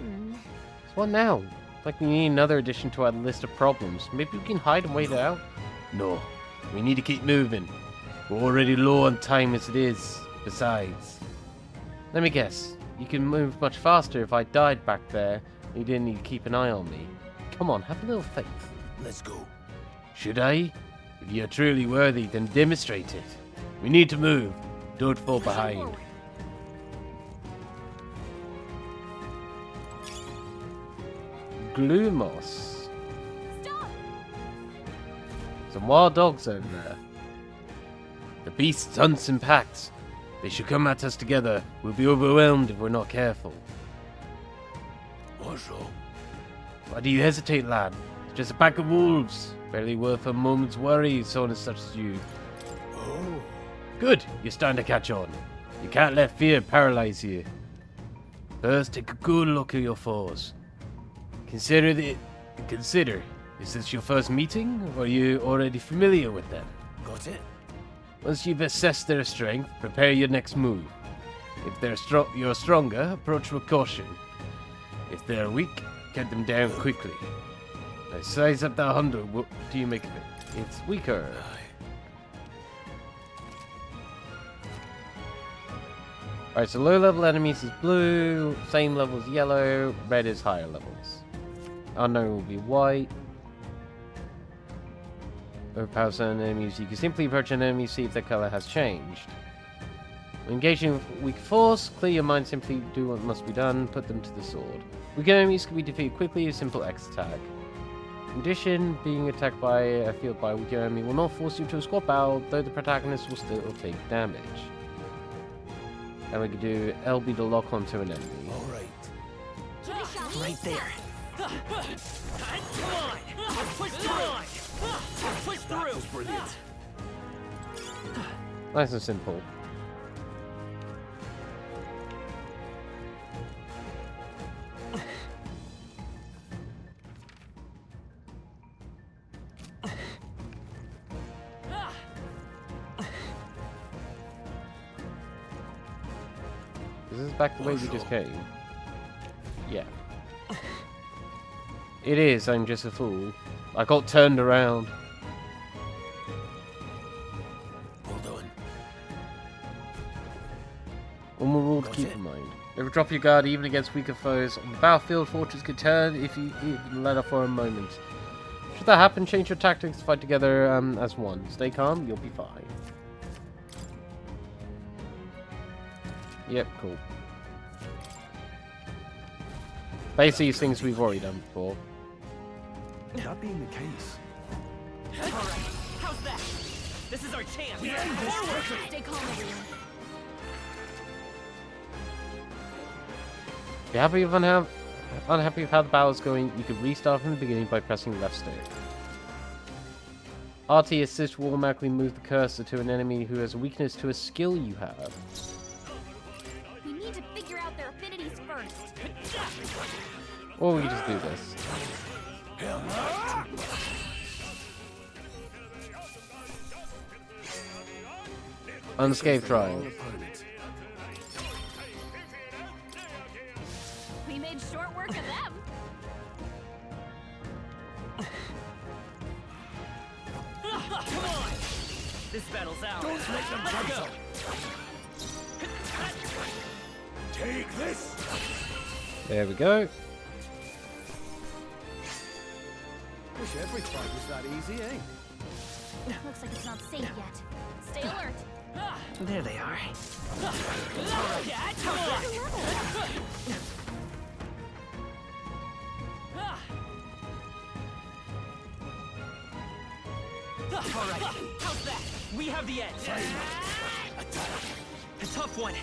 what now? Like we need another addition to our list of problems. Maybe we can hide and wait it out? No. We need to keep moving. We're already low on time as it is. Besides, let me guess. You can move much faster if I died back there. You didn't need to keep an eye on me. Come on, have a little faith. Let's go. Should I? If you're truly worthy, then demonstrate it. We need to move. Don't fall behind. Glumos. Some wild dogs over there. The beasts hunts in packs. They should come at us together. We'll be overwhelmed if we're not careful. Also, Why do you hesitate, lad? It's just a pack of wolves. Barely worth a moment's worry, someone such as you. oh, Good, you're starting to catch on. You can't let fear paralyze you. First, take a good look at your foes. Consider, is this your first meeting, or are you already familiar with them? got it? Once you've assessed their strength, prepare your next move. If you're stronger, approach with caution. If they're weak, cut them down quickly. Now size up that hunter. What do you make of it? It's weaker. Alright, so low level enemies is blue, same level as yellow, red is higher levels. Unknown will be white. Overpower certain enemies. You can simply approach an enemy, see if their color has changed. When engaging with weak force, clear your mind, simply do what must be done, put them to the sword. Weak enemies can be defeated quickly with a simple X attack. In addition, being attacked by a field by a weaker enemy will not force you to a squad battle, though the protagonist will still take damage. And we can do LB to lock onto an enemy. Alright. Right there. Come on! Push through! Push through! That was brilliant. Nice and simple. Is this back the way we just came? Yeah. It is, I'm just a fool. I got turned around. Well done. One more rule to keep in mind. Never drop your guard even against weaker foes. On the battlefield, fortunes can turn if you even let up for a moment. Should that happen, change your tactics to fight together as one. Stay calm, you'll be fine. Yep, cool. Basically, these things we've already done before. That being the case, Alright, how's that? This is our chance! Stay calm, everyone. If you're happy with unhappy with how the battle is going, you can restart from the beginning by pressing left stick. RT assist will automatically move the cursor to an enemy who has a weakness to a skill you have. We need to figure out their affinities first. Or we can just do this. Unscathed trial. We made short work of them. Come on! This battle's ours. Don't let them Let's go! Take this! There we go. Wish every fight was that easy, eh? Looks like it's not safe yet. Stay alert. There they are. All right, how's that? We have the edge. A tough one.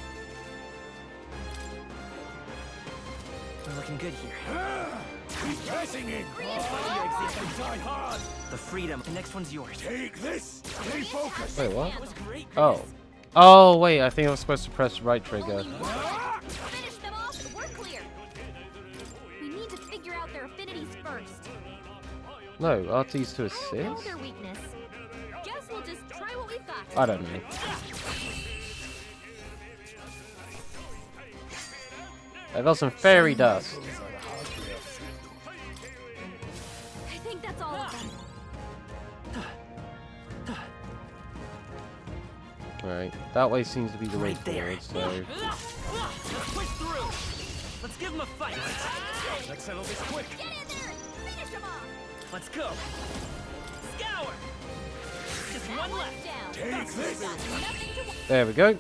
We're looking good here. Keep pressing in! Die hard! The freedom. The next one's yours. Take this! Stay focused! Wait, what? That was great. Oh. Oh, wait, I think I was supposed to press the right trigger. Finish them off and we're clear. We need to figure out their affinities first. No, RT's to Know assist? their weakness. Guess we'll just try what we've got. I don't know. I got some fairy dust. I think that's all of them. Right, that way seems to be the way Right there. forward, so... Let's push through. Let's give them a fight. Let's settle this quick! Get in there and finish them off. Let's go. Scour. Just one left. Down. Take this! Nothing to There we go.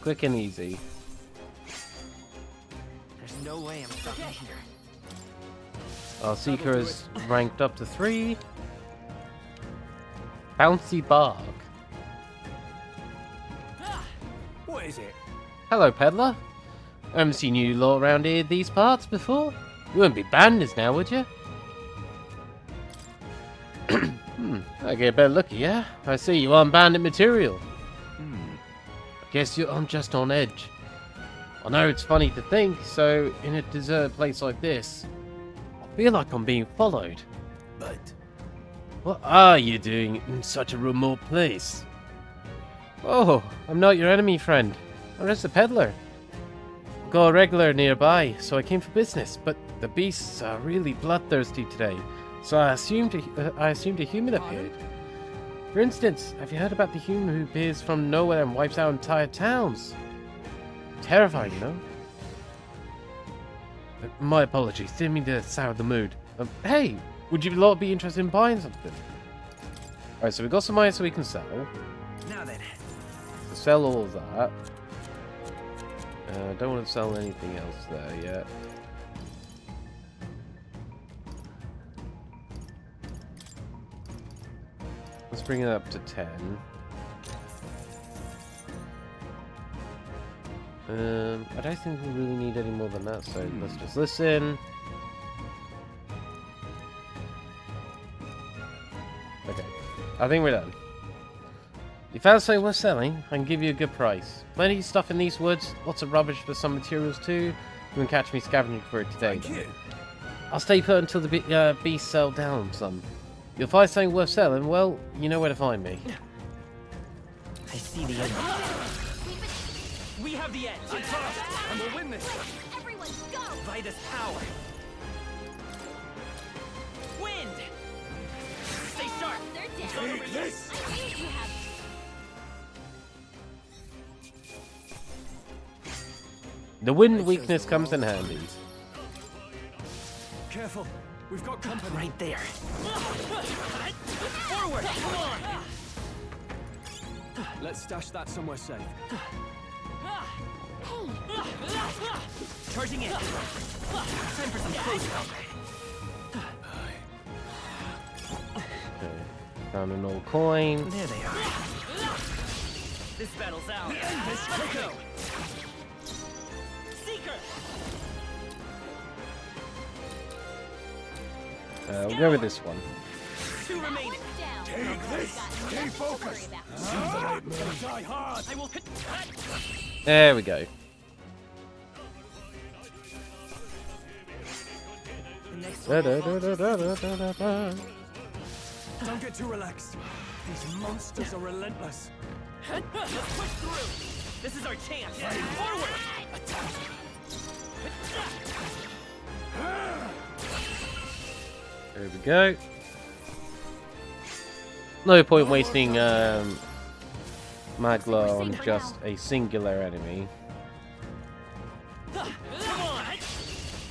Quick and easy. There's no way I'm stopping here. Our Seeker is ranked up to 3. Bouncy Bark. What is it? Hello, peddler. I haven't seen you lot around here these parts before. You wouldn't be bandits now, would you? I get a better look at you. I see you aren't bandit material. I guess I'm just on edge. I know it's funny to think, so in a deserted place like this, I feel like I'm being followed. But What are you doing in such a remote place? Oh, I'm not your enemy, friend. I'm just a peddler. Got a regular nearby, so I came for business, but the beasts are really bloodthirsty today, so I assumed a human appeared. For instance, have you heard about the human who appears from nowhere and wipes out entire towns? Terrifying, you know? My apologies, didn't mean to sour the mood. Hey, would you lot be interested in buying something? Alright, so we got some iron so we can sell. Now then. So sell all of that. Don't want to sell anything else there yet. Let's bring it up to 10. I don't think we really need any more than that, so let's just listen. Okay, I think we're done. If you found something worth selling, I can give you a good price. Plenty of stuff in these woods, lots of rubbish for some materials too. You can catch me scavenging for it today. I'll stay put until the beasts sell down some. You'll find something worth selling, well, you know where to find me. I see the end. We have the edge. I'm fast, and we'll win this. Everyone go! By this power. Wind. Stay sharp. They're down. take this! I knew you had The wind weakness comes in handy. Careful, we've got company. Right there. Forward. Come on. Let's stash that somewhere safe. Charging in. Time for some close Okay. Found an old coin. There they are. This battle's out. Let's go. Seeker. We'll go with this one. 2 remaining. Take this! Stay focused! Die hard! I will hit. There we go. Don't get too relaxed. These monsters are relentless. Let's push through. This is our chance. Forward. Attack! There we go. No point wasting Mad Glow on just a singular enemy. Come on.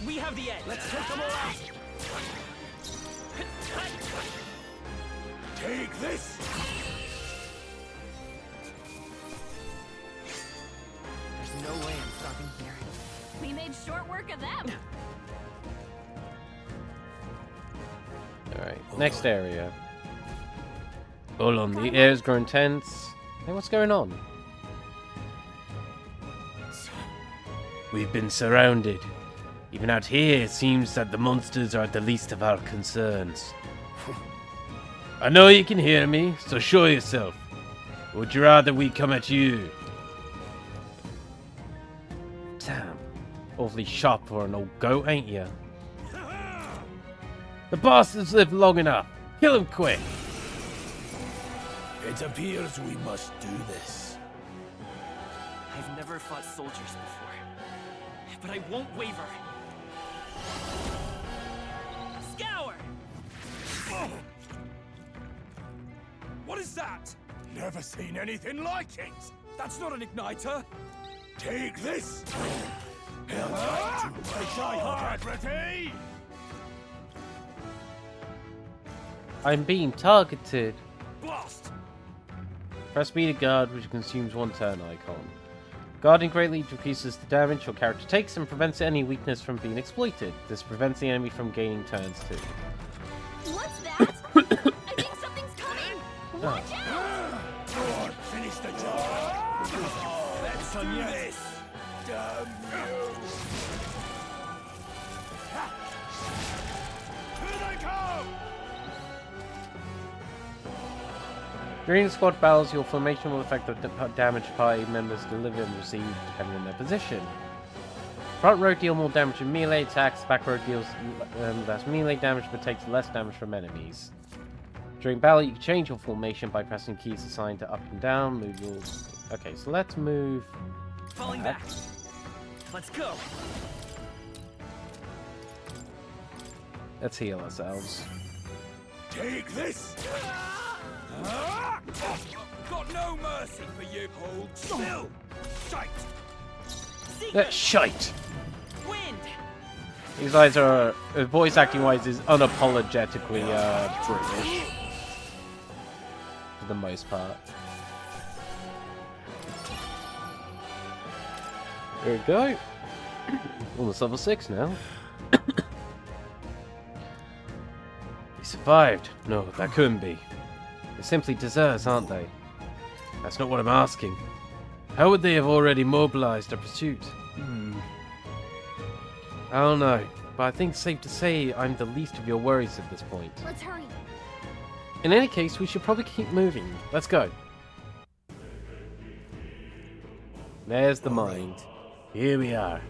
We have the edge. Let's take them all out. Take this! made short work of them. Alright, next area. Hold on, the air's grown tense. Hey, what's going on? We've been surrounded. Even out here, it seems that the monsters are the least of our concerns. I know you can hear me, so show yourself. Or would you rather we come at you? Damn. Awfully sharp for an old goat, ain't you? The bastards lived long enough. Kill him quick. It appears we must do this. I've never fought soldiers before, but I won't waver. Scour! What is that? Never seen anything like it. That's not an igniter. Take this! Ready? I'm being targeted. Blast! Press B to guard, which consumes one turn icon. Guarding greatly decreases the damage your character takes and prevents any weakness from being exploited. This prevents the enemy from gaining turns too. What's that? I think something's coming. Watch out! Go on, finish the job. Let's do this. Damn you! Here they come! During the squad battles, your formation will affect the damage party members deliver and receive depending on their position. Front row deal more damage in melee attacks, back row deals less melee damage but takes less damage from enemies. During battle, you can change your formation by pressing keys assigned to up and down. Move your... Okay, so let's move... Falling back. Let's go. Let's heal ourselves. Take this! Got no mercy for you. Hold still. Shite. That's shite. Wind. These guys are, voice acting wise, is unapologetically British. For the most part. There we go. Almost level 6 now. They survived. No, that couldn't be. They're simply deserters, aren't they? That's not what I'm asking. How would they have already mobilized a pursuit? I don't know, but I think it's safe to say I'm the least of your worries at this point. Let's hurry. In any case, we should probably keep moving. Let's go. There's the mind. Here we are.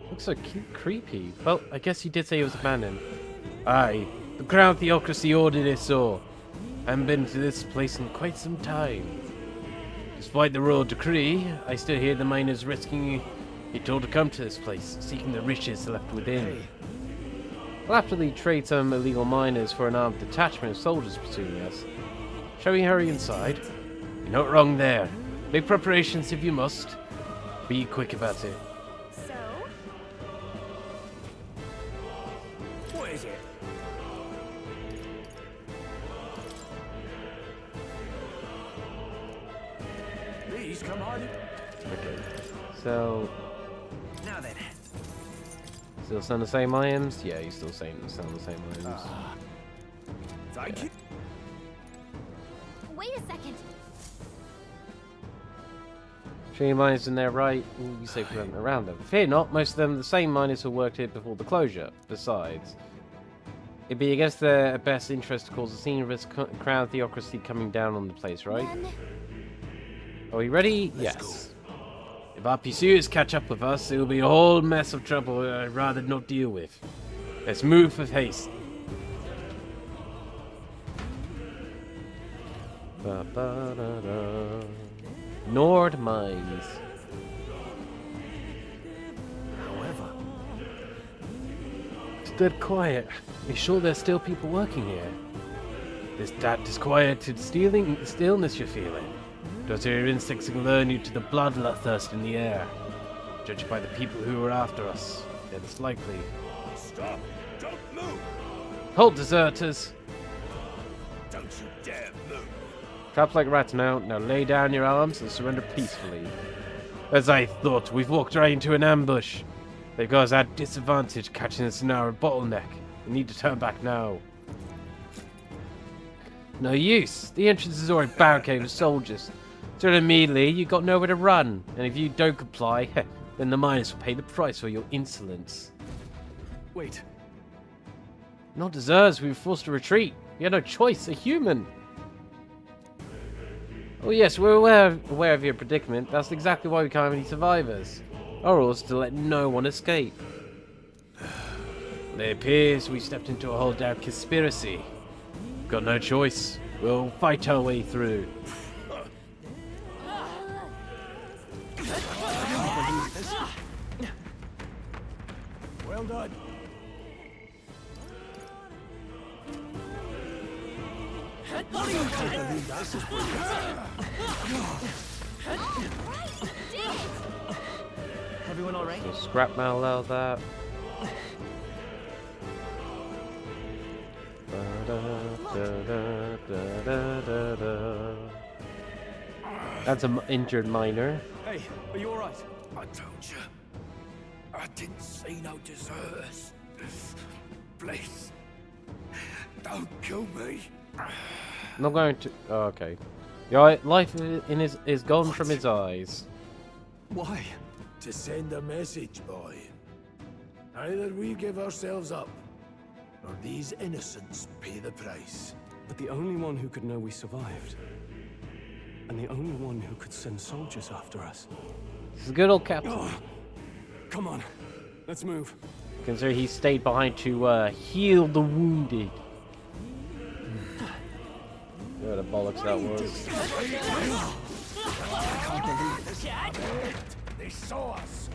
Looks so creepy. Well, I guess you did say it was abandoned. Aye, the Crown Theocracy ordered it so. I haven't been to this place in quite some time. Despite the royal decree, I still hear the miners rescuing you told to come to this place, seeking the riches left within. We'll have to trade some illegal miners for an armed detachment of soldiers pursuing us. Shall we hurry inside? You're not wrong there. Make preparations if you must. Be quick about it. So? What is it? Please come on. Okay. So... Now then. Still selling the same items? Yeah, he's still selling the same items. Thank you. Wait a second. Tree miners in there, right? You say for them around them. Fear not, most of them are the same miners who worked here before the closure. Besides, it'd be against their best interest to cause a scene of this crown theocracy coming down on the place, right? Are we ready? Yes. If our pursuers catch up with us, it will be a whole mess of trouble I'd rather not deal with. Let's move with haste. Ba-ba-da-da. Nord Mines. However, it's dead quiet. Are you sure there's still people working here? This that disquieted stillness you're feeling. Does your instincts lure you to the bloodthirst in the air? Judged by the people who are after us, then it's likely. Stop! Don't move! Hold, deserters! Don't you dare move! Trapped like rats now. Now lay down your arms and surrender peacefully. As I thought, we've walked right into an ambush. They've got us at disadvantage catching us in our bottleneck. We need to turn back now. No use. The entrance is already barricaded with soldiers. So immediately, you've got nowhere to run. And if you don't comply, then the miners will pay the price for your insolence. Wait. Not deserves, we were forced to retreat. We had no choice, a human. Oh yes, we're aware of your predicament. That's exactly why we can't have any survivors. Our orders to let no one escape. It appears we stepped into a hold-down conspiracy. Got no choice. We'll fight our way through. Well done. Everyone all right? So scrap metal out of that. That's an injured miner. Hey, are you alright? I told you. I didn't see no deserters. Please. Don't kill me. I'm not going to. Oh, okay. Your life in his is gone from his eyes. Why? To send a message, boy. Either we give ourselves up, or these innocents pay the price. But the only one who could know we survived, and the only one who could send soldiers after us. This is a good old captain. Oh, come on, let's move. Consider he stayed behind to heal the wounded. What a bollocks that was. I can't believe this. They saw us.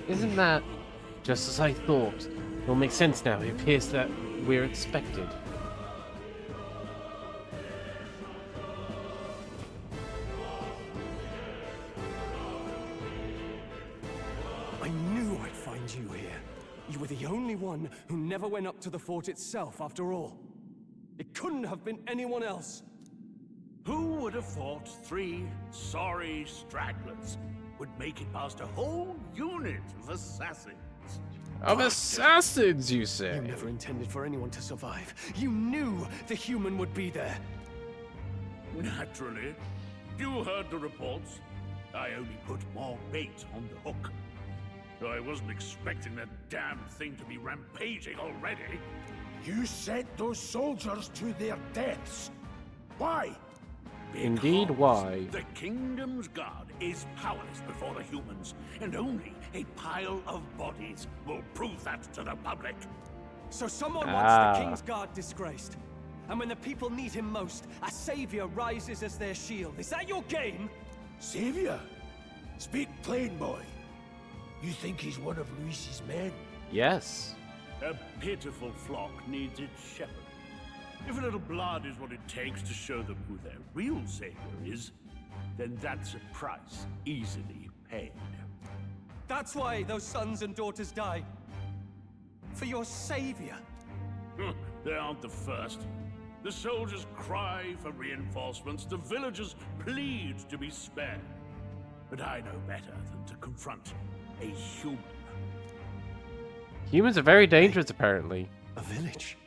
Isn't that just as I thought? It'll make sense now. It appears that we're expected. I knew I'd find you here. You were the only one who never went up to the fort itself, after all. It couldn't have been anyone else. Who would have thought 3 sorry stragglers would make it past a whole unit of assassins? Of assassins, you say? You never intended for anyone to survive. You knew the human would be there. Naturally. You heard the reports. I only put more bait on the hook. I wasn't expecting that damn thing to be rampaging already. You sent those soldiers to their deaths. Why? Indeed, why? The kingdom's guard is powerless before the humans, and only a pile of bodies will prove that to the public. So someone wants the King's Guard disgraced. And when the people need him most, a savior rises as their shield. Is that your game? Savior? Speak plain, boy. You think he's one of Luis's men? Yes. A pitiful flock needs its shepherd. If a little blood is what it takes to show them who their real savior is, then that's a price easily paid. That's why those sons and daughters died. For your savior. They aren't the first. The soldiers cry for reinforcements, the villagers plead to be spared. But I know better than to confront a human. Humans are very dangerous, apparently. A village?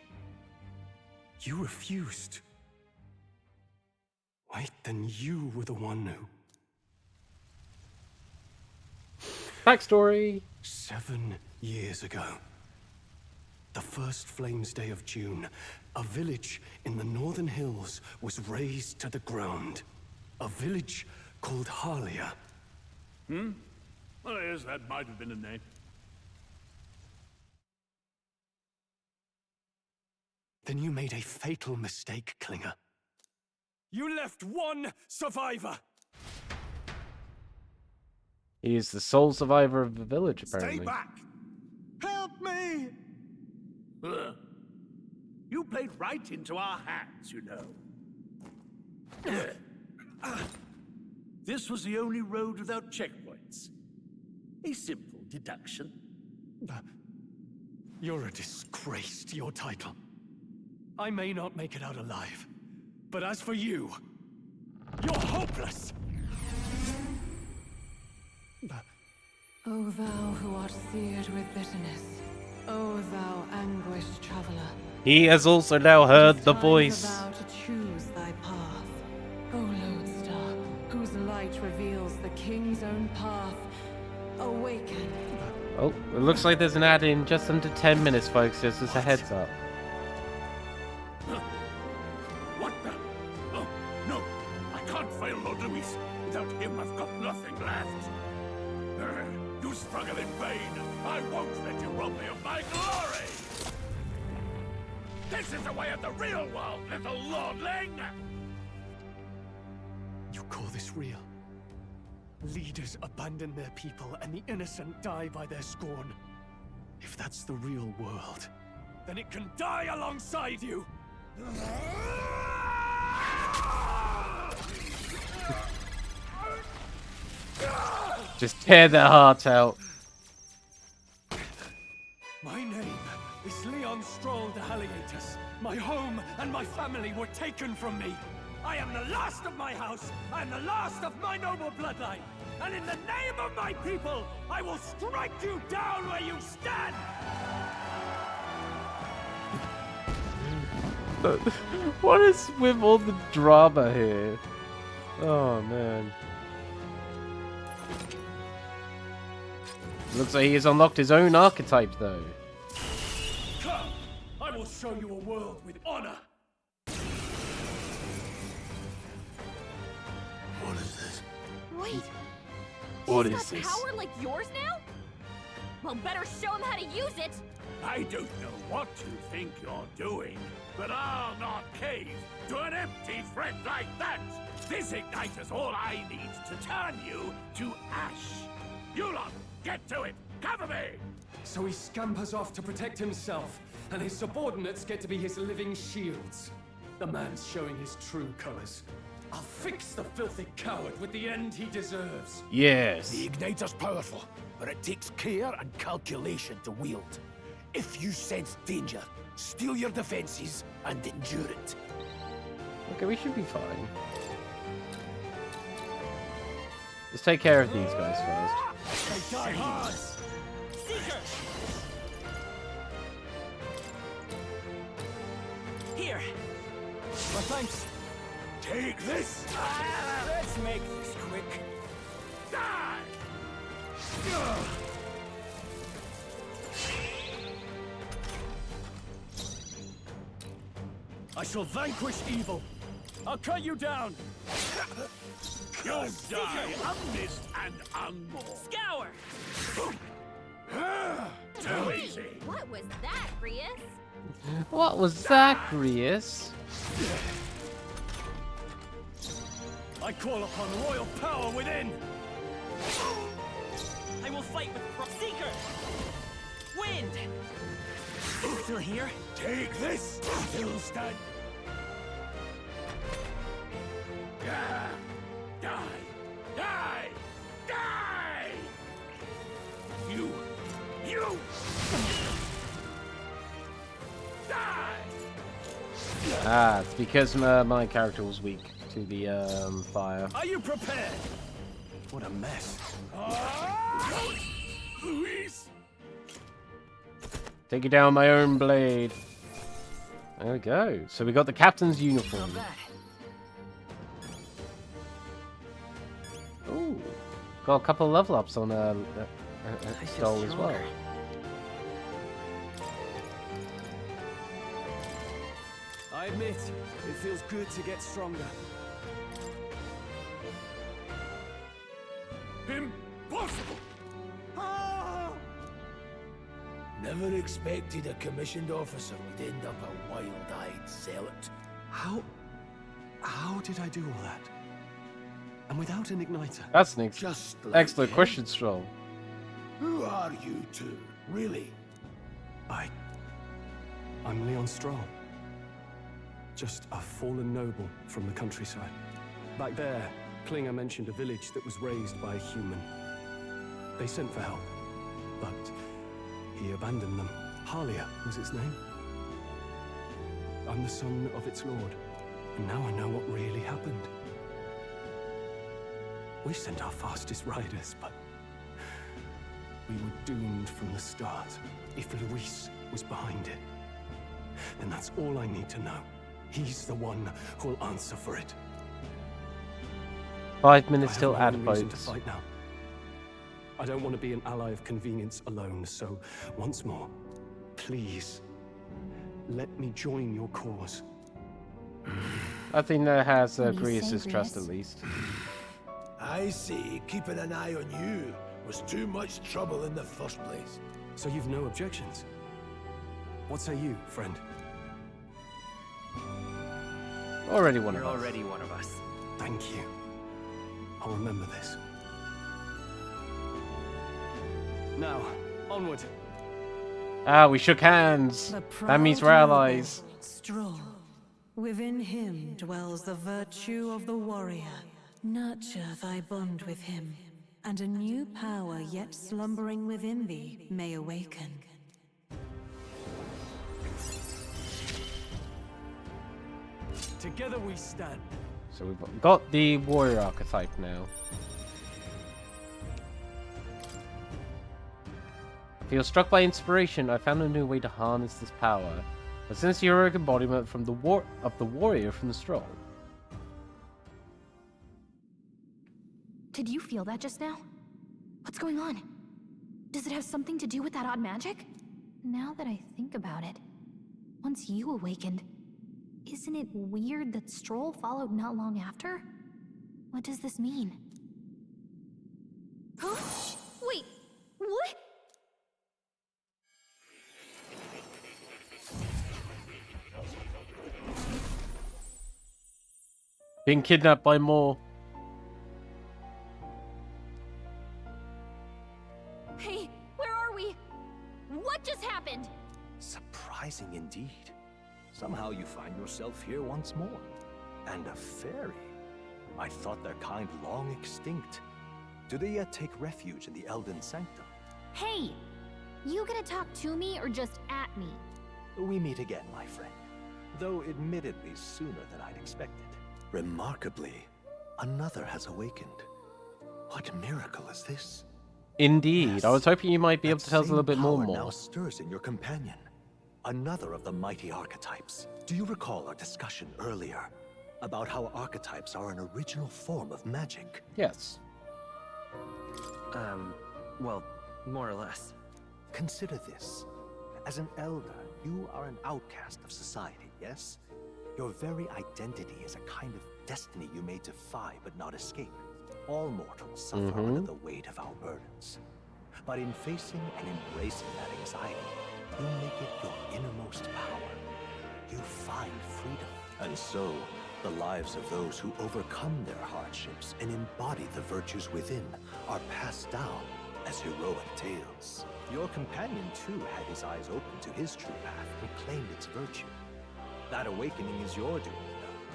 You refused. Wait, then you were the one who... Backstory. 7 years ago. The first Flames Day of June, a village in the northern hills was razed to the ground. A village called Harlia. Well, yes, that might have been a name. Then you made a fatal mistake, Klinger. You left one survivor! He is the sole survivor of the village, apparently. Stay back! Help me! You played right into our hands, you know. This was the only road without checkpoints. A simple deduction. You're a disgrace to your title. I may not make it out alive, But as for you, you're hopeless! O thou who art seared with bitterness, O thou anguished traveler. He has also now heard the voice. Time for thou to choose thy path. O lodestar, whose light reveals the king's own path. Awaken. Oh, it looks like there's an ad in just under 10 minutes, folks, just as a heads up. What the? Oh, no! I can't fail Lord Luis. Without him, I've got nothing left. You struggle in vain. I won't let you rob me of my glory! This is the way of the real world, little lordling! You call this real? Leaders abandon their people and the innocent die by their scorn. If that's the real world, then it can die alongside you! Just tear their hearts out. My name is Leon Stroll de Halietus. My home and my family were taken from me. I am the last of my house. I am the last of my noble bloodline. And in the name of my people, I will strike you down where you stand! What is with all the drama here? Oh, man. Looks like he has unlocked his own archetype, though. Come! I will show you a world with honor! What is this? Wait. What He's is got this? power like yours now? Well, better show him how to use it. I don't know what you think you're doing, but I'll not cave to an empty threat like that! This igniter's all I need to turn you to ash! You lot, get to it! Cover me! So he scampers off to protect himself, and his subordinates get to be his living shields. The man's showing his true colors. I'll fix the filthy coward with the end he deserves. Yes. The igniter's powerful, but it takes care and calculation to wield. If you sense danger, steel your defenses and endure it. Okay, we should be fine. Let's take care of these guys first. They die hard! Seeker! Here! My thanks. Take this! Let's make this quick. Die! I shall vanquish evil. I'll cut you down. You'll die unmissed and unmourned. Scour! Too easy. What was that, Rius? What was that, Grius? I call upon royal power within. I will fight with Seeker! Wind! Still here? Take this! Still stand. Die! Die! Die! Die! You! Die! Ah, it's because my character was weak to the fire. Are you prepared? What a mess. Luis! Take it down my own blade. There we go. So we got the captain's uniform. Ooh, got a couple of level ups on Stoll as well. I admit, it feels good to get stronger. Impossible! Never expected a commissioned officer would end up a wild-eyed zealot. How did I do all that? And without an igniter? That's an Just like excellent him. question, Stroll. Who are you two, really? I'm Leon Stroll. Just a fallen noble from the countryside. Back there, Klinger mentioned a village that was raised by a human. They sent for help, but he abandoned them. Halia was its name. I'm the son of its lord, And now I know what really happened. We sent our fastest riders, but we were doomed from the start. If Luis was behind it, then that's all I need to know. He's the one who'll answer for it. 5 minutes till I have ad no reason to folks. fight now. I don't want to be an ally of convenience alone, so once more, please, let me join your cause. I think that has What do you Grius' say, trust Grius? at least. I see keeping an eye on you was too much trouble in the first place. So you've no objections? What say you, friend? Already one You're of us. already one of us. Thank you. I'll remember this. Now, onward. Ah, we shook hands. The That means we're proud allies. noble, Stroll. Within him dwells the virtue of the warrior. Nurture thy bond with him, and a new power yet slumbering within thee may awaken. Together we stand. So we've got the warrior archetype now. I feel struck by inspiration. I found a new way to harness this power. A sense heroic embodiment from the warrior from the stroll. Did you feel that just now? What's going on? Does it have something to do with that odd magic? Now that I think about it, once you awakened, isn't it weird that Stroll followed not long after? What does this mean? Huh? Wait, what? Being kidnapped by more. Hey, where are we? What just happened? Surprising indeed. Somehow you find yourself here once more. And a fairy. I thought their kind long extinct. Do they yet take refuge in the Elden Sanctum? Hey, you gonna talk to me or just at me? We meet again, my friend. Though admittedly sooner than I'd expected. Remarkably, another has awakened. What miracle is this? Indeed. Yes, I was hoping you might be able that to tell us a little bit same more. power now stirs in your companion. Another of the mighty archetypes. Do you recall our discussion earlier about how archetypes are an original form of magic? Yes. Well, more or less. Consider this. As an elder, you are an outcast of society, yes? Your very identity is a kind of destiny you may defy but not escape. All mortals suffer under the weight of our burdens. But in facing and embracing that anxiety, you make it your innermost power. You find freedom. And so, the lives of those who overcome their hardships and embody the virtues within are passed down as heroic tales. Your companion, too, had his eyes open to his true path and claimed its virtue. That awakening is your doing,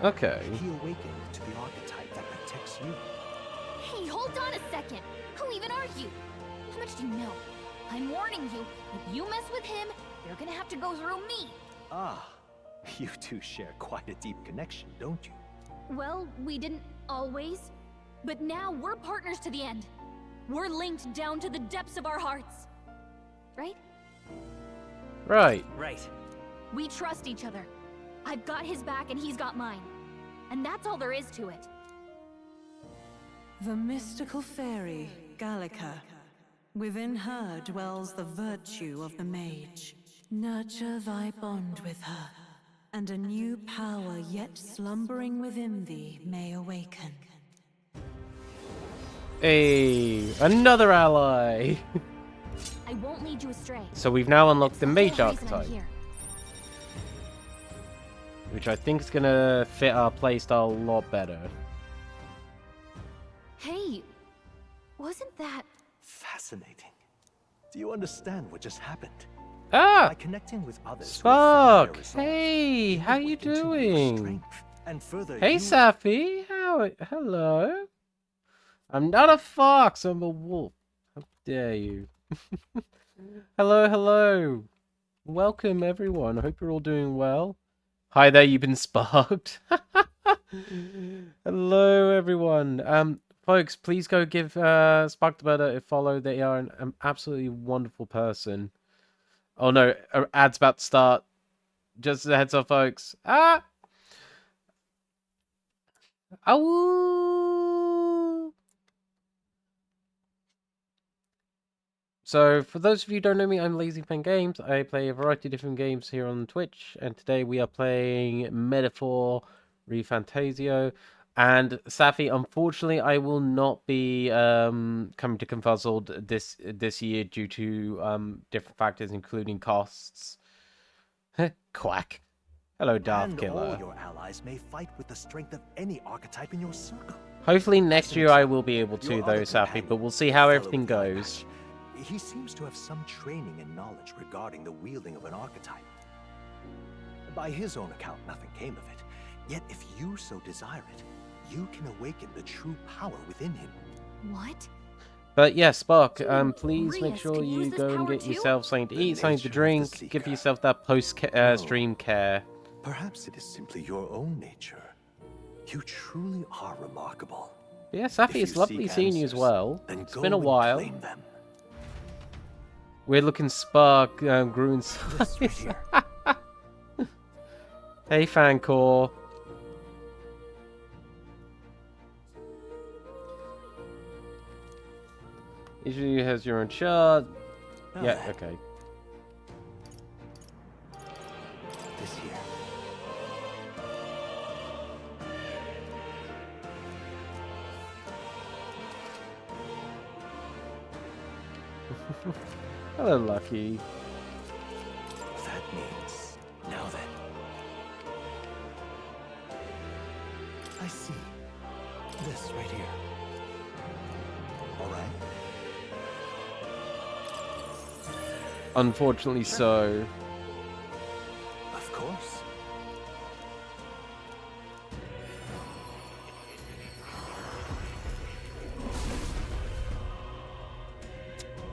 though. Okay. He awakened to the archetype that protects you. Hey, hold on a second. Who even are you? How much do you know? I'm warning you, if you mess with him, you're gonna have to go through me. Ah, you two share quite a deep connection, don't you? Well, we didn't always. But now we're partners to the end. We're linked down to the depths of our hearts. Right? Right. Right. We trust each other. I've got his back and he's got mine. And that's all there is to it. The mystical fairy, Gallica. Within her dwells the virtue of the mage. Nurture thy bond with her, and a new power yet slumbering within thee may awaken. Hey, another ally. I won't lead you astray. So we've now unlocked the mage That's the whole reason I'm archetype, here. which I think is gonna fit our playstyle a lot better. Hey, wasn't that... Fascinating. Do you understand what just happened? Ah! By connecting with others who have found their Fuck! resolve, Hey, how you awaken to your doing? strength, and further Hey, you... Safi. Hello. I'm not a fox. I'm a wolf. How dare you? Hello, hello. Welcome, everyone. I hope you're all doing well. Hi there. You've been sparked. Hello, everyone. Folks, please go give Spark the Bird a follow. They are an absolutely wonderful person. Oh no, ad's about to start. Just a heads up, folks. Ah! Ow! So, for those of you who don't know me, I'm Lazy Pen Games. I play a variety of different games here on Twitch, and today we are playing Metaphore Re Fantazio. And Safi, unfortunately, I will not be coming to Confuzzled this year due to different factors, including costs. Quack. Hello, Darth And Killer. all your allies may fight with the strength of any archetype in your circle. Hopefully next year I will be able to, though, Safi, but we'll see how everything goes. He seems to have some training and knowledge regarding the wielding of an archetype. By his own account, nothing came of it. Yet if you so desire it, you can awaken the true power within him. What? But yeah, Spark, please make Rias sure could use you this go and power get too? yourself something to The eat, something to nature of the drink, give seeker. yourself that post-stream care. Perhaps it is simply your own nature. You truly are remarkable. But yeah, If Safi, you it's lovely seek seeing you as answers, well. then It's go been a and while. claim them. Weird looking Spark grew in size. Hey, Fancore. Usually has your own chart. Now Yeah, then. okay. This here. Hello, Lucky. That means, now then. I see. This right here. All right. Unfortunately so. Of course.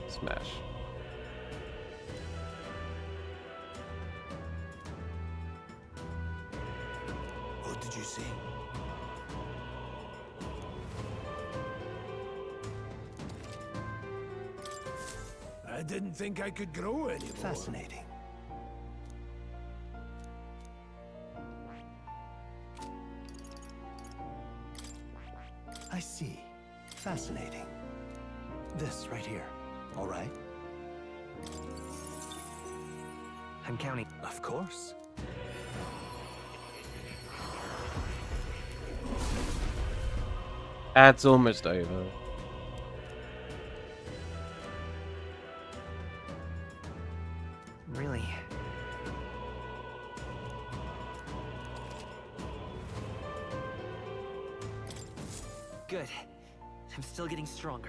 Smash. What did you see? I didn't think I could grow anymore. Fascinating. I see. Fascinating. This right here. All right. I'm counting. Of course. Ad's almost over. Really? Good. I'm still getting stronger.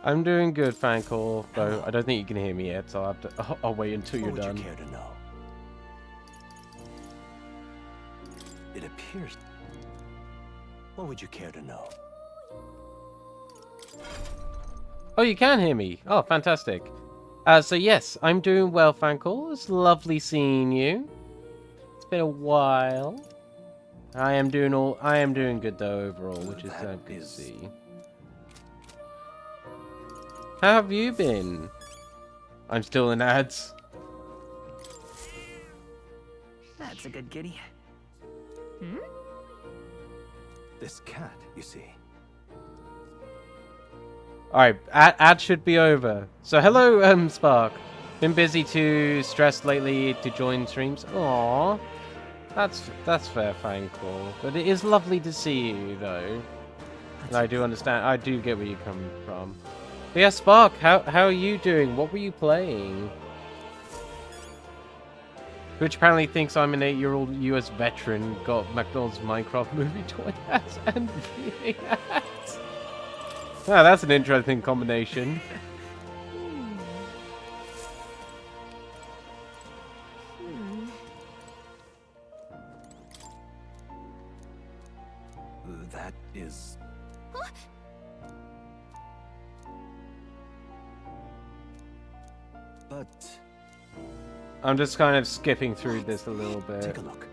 I'm doing good, Fancore, though I don't think you can hear me yet, so I'll have to. I'll wait until you're What would done. you care to know? It appears. What would you care to know? Oh, you can hear me. Oh, fantastic. So yes, I'm doing well, Fancore. It's lovely seeing you. It's been a while. I am doing good though overall, which is good to see. How have you been? I'm still in ads. That's a good kitty. This cat, you see. Alright, ad should be over. So hello, Spark. Been busy too stressed lately to join streams. Aww. That's fair, Fancore. But it is lovely to see you though. And I do understand, I do get where you're coming from. But yeah, Spark, how are you doing? What were you playing? Which apparently thinks I'm an 8-year-old US veteran, got McDonald's Minecraft movie toy hats and reading hats. Ah, that's an interesting combination. That is... But... I'm just kind of skipping through this a little bit. Take a look.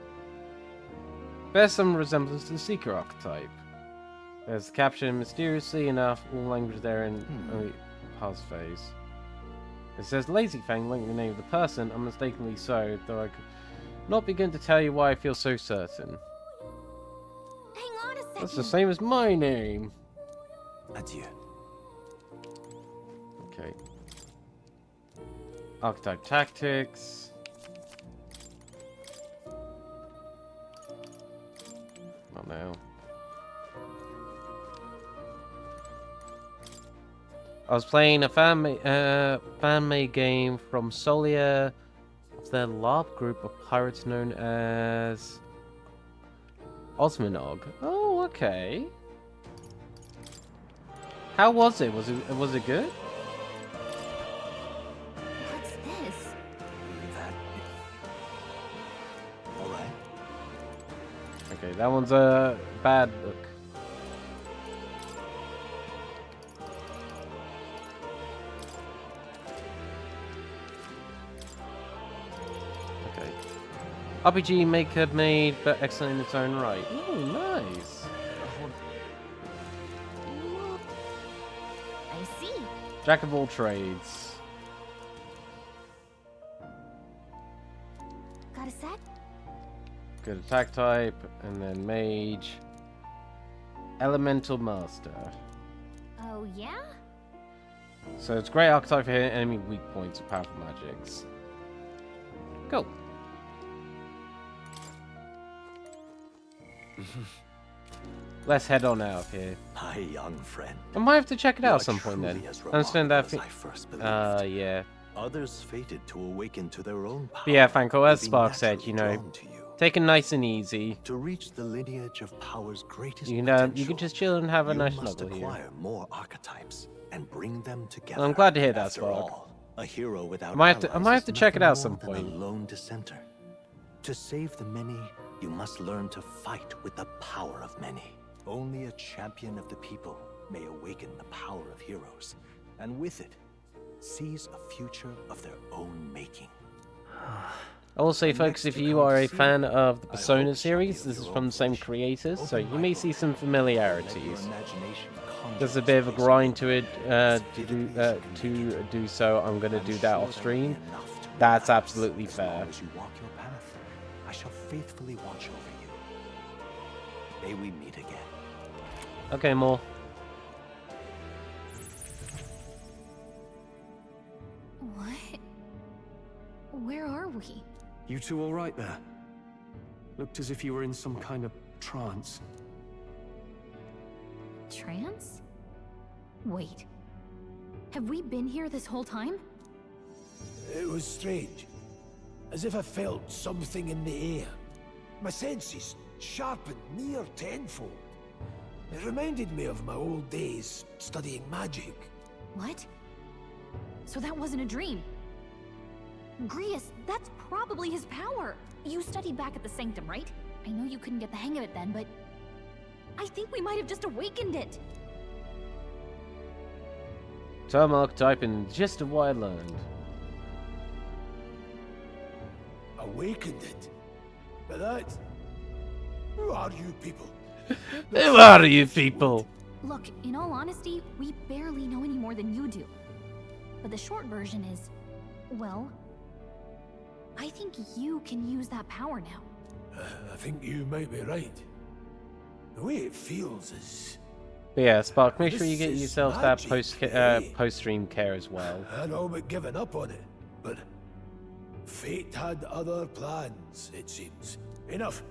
Bears some resemblance to the Seeker archetype. There's captioned mysteriously enough, all language there in only past phase. It says Lazy Fang, like the name of the person, unmistakably so, though I could not begin to tell you why I feel so certain. Hang on a second. That's the same as my name. Adieu. Okay. Archetype tactics. Not now. I was playing a fan-made game from Solia of their LARP group of pirates known as Osmonog. Oh, okay. How was it? Was it good? What's this? That... Alright. Okay, that one's a bad look. RPG Maker made, but excellent in its own right. Oh, nice. I see. Jack of all trades. Got a set? Good attack type, and then mage. Elemental Master. Oh, yeah? So it's great archetype for hitting enemy weak points with powerful magics. Cool. Let's head on out of here. My young friend. I might have to check it out You at are some point then. truly as I understand that. remarkable as I first believed. Yeah. Others fated to awaken to their own power. But yeah, Franco, as will be Spark said, you know, drawn to you. take it nice and easy. To reach the lineage of power's greatest You potential, can just chill and have a you nice must snuggle here. acquire more archetypes and bring them together. I'm glad to hear that, After Spark. all, a hero without I might allies have to is check it out at nothing some more than point. a lone dissenter. To save the many, you must learn to fight with the power of many. Only a champion of the people may awaken the power of heroes, and with it, seize a future of their own making. I will say, folks, if you are a fan of the Persona series, this is from the same creators, so you may see some familiarities. There's a bit of a grind to it to do so. I'm going to do that off stream. That's absolutely fair. As you walk your path, I shall faithfully watch over you. May we meet again. Okay, more. What? Where are we? You two all right there? Looked as if you were in some kind of trance. Trance? Wait. Have we been here this whole time? It was strange. As if I felt something in the air. My senses sharpened near tenfold. It reminded me of my old days studying magic. What? So that wasn't a dream. Grius, that's probably his power. You studied back at the Sanctum, right? I know you couldn't get the hang of it then, but I think we might have just awakened it. Term archetype and just of what I learned. Awakened it? But that... Who are you people? Who are you people? Look, in all honesty, we barely know any more than you do. But the short version is, well, I think you can use that power now. I think you might be right. The way it feels is... But yeah, Spark, make sure you This get is yourself that magic, post-stream care as well. I'd all but given up on it, but fate had other plans, it seems. Enough.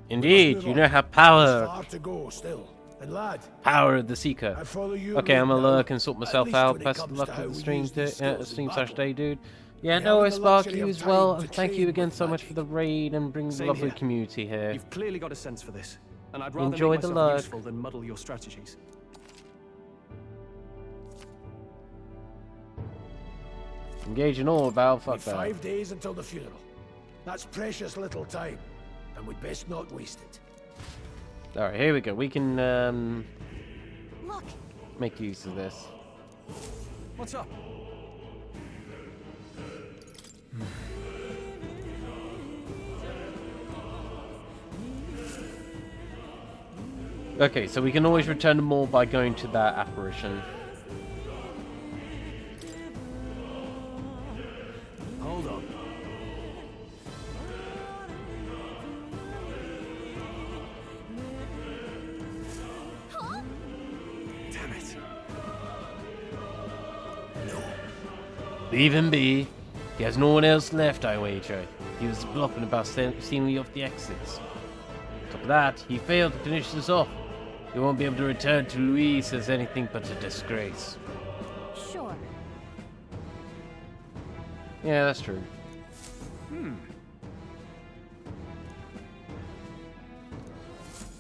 Indeed, you know how There's power... far to go still. And lad, Power of the Seeker. I follow you Okay, I'm gonna now, lurk and sort myself least out. when it Best of comes luck to how with the we stream, use these skills in stream/day, battle. dude. Yeah, We no worries, haven't the Spark. luxury You of as well. time to Thank you train again with so much for the raid and bringing the Same lovely here. community here. You've clearly got a sense for this, and I'd rather Enjoy make the myself lurk. useful than muddle your strategies. Engaging all about fuck we've that. 5 days until the funeral. That's precious little time, and we'd best not waste it. Alright, here we go. We can Look. make use of this. What's up? Okay, so we can always return to more by going to that apparition. Hold on. Damn it. Leave him be. He has no one else left, I wager. He was bluffing about seeing me off the exits. On top of that, he failed to finish this off. He won't be able to return to Louise as anything but a disgrace. Sure. Yeah, that's true.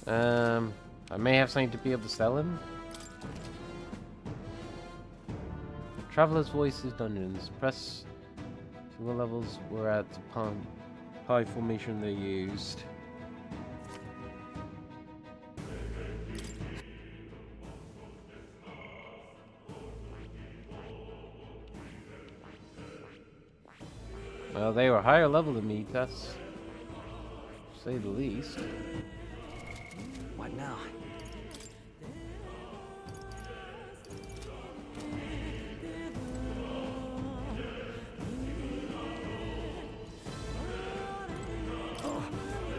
I may have something to be able to sell him. Traveler's Voices Dungeons. Press see what levels we're at upon high formation they used. Well, they were higher level than me, that's to say the least. What now?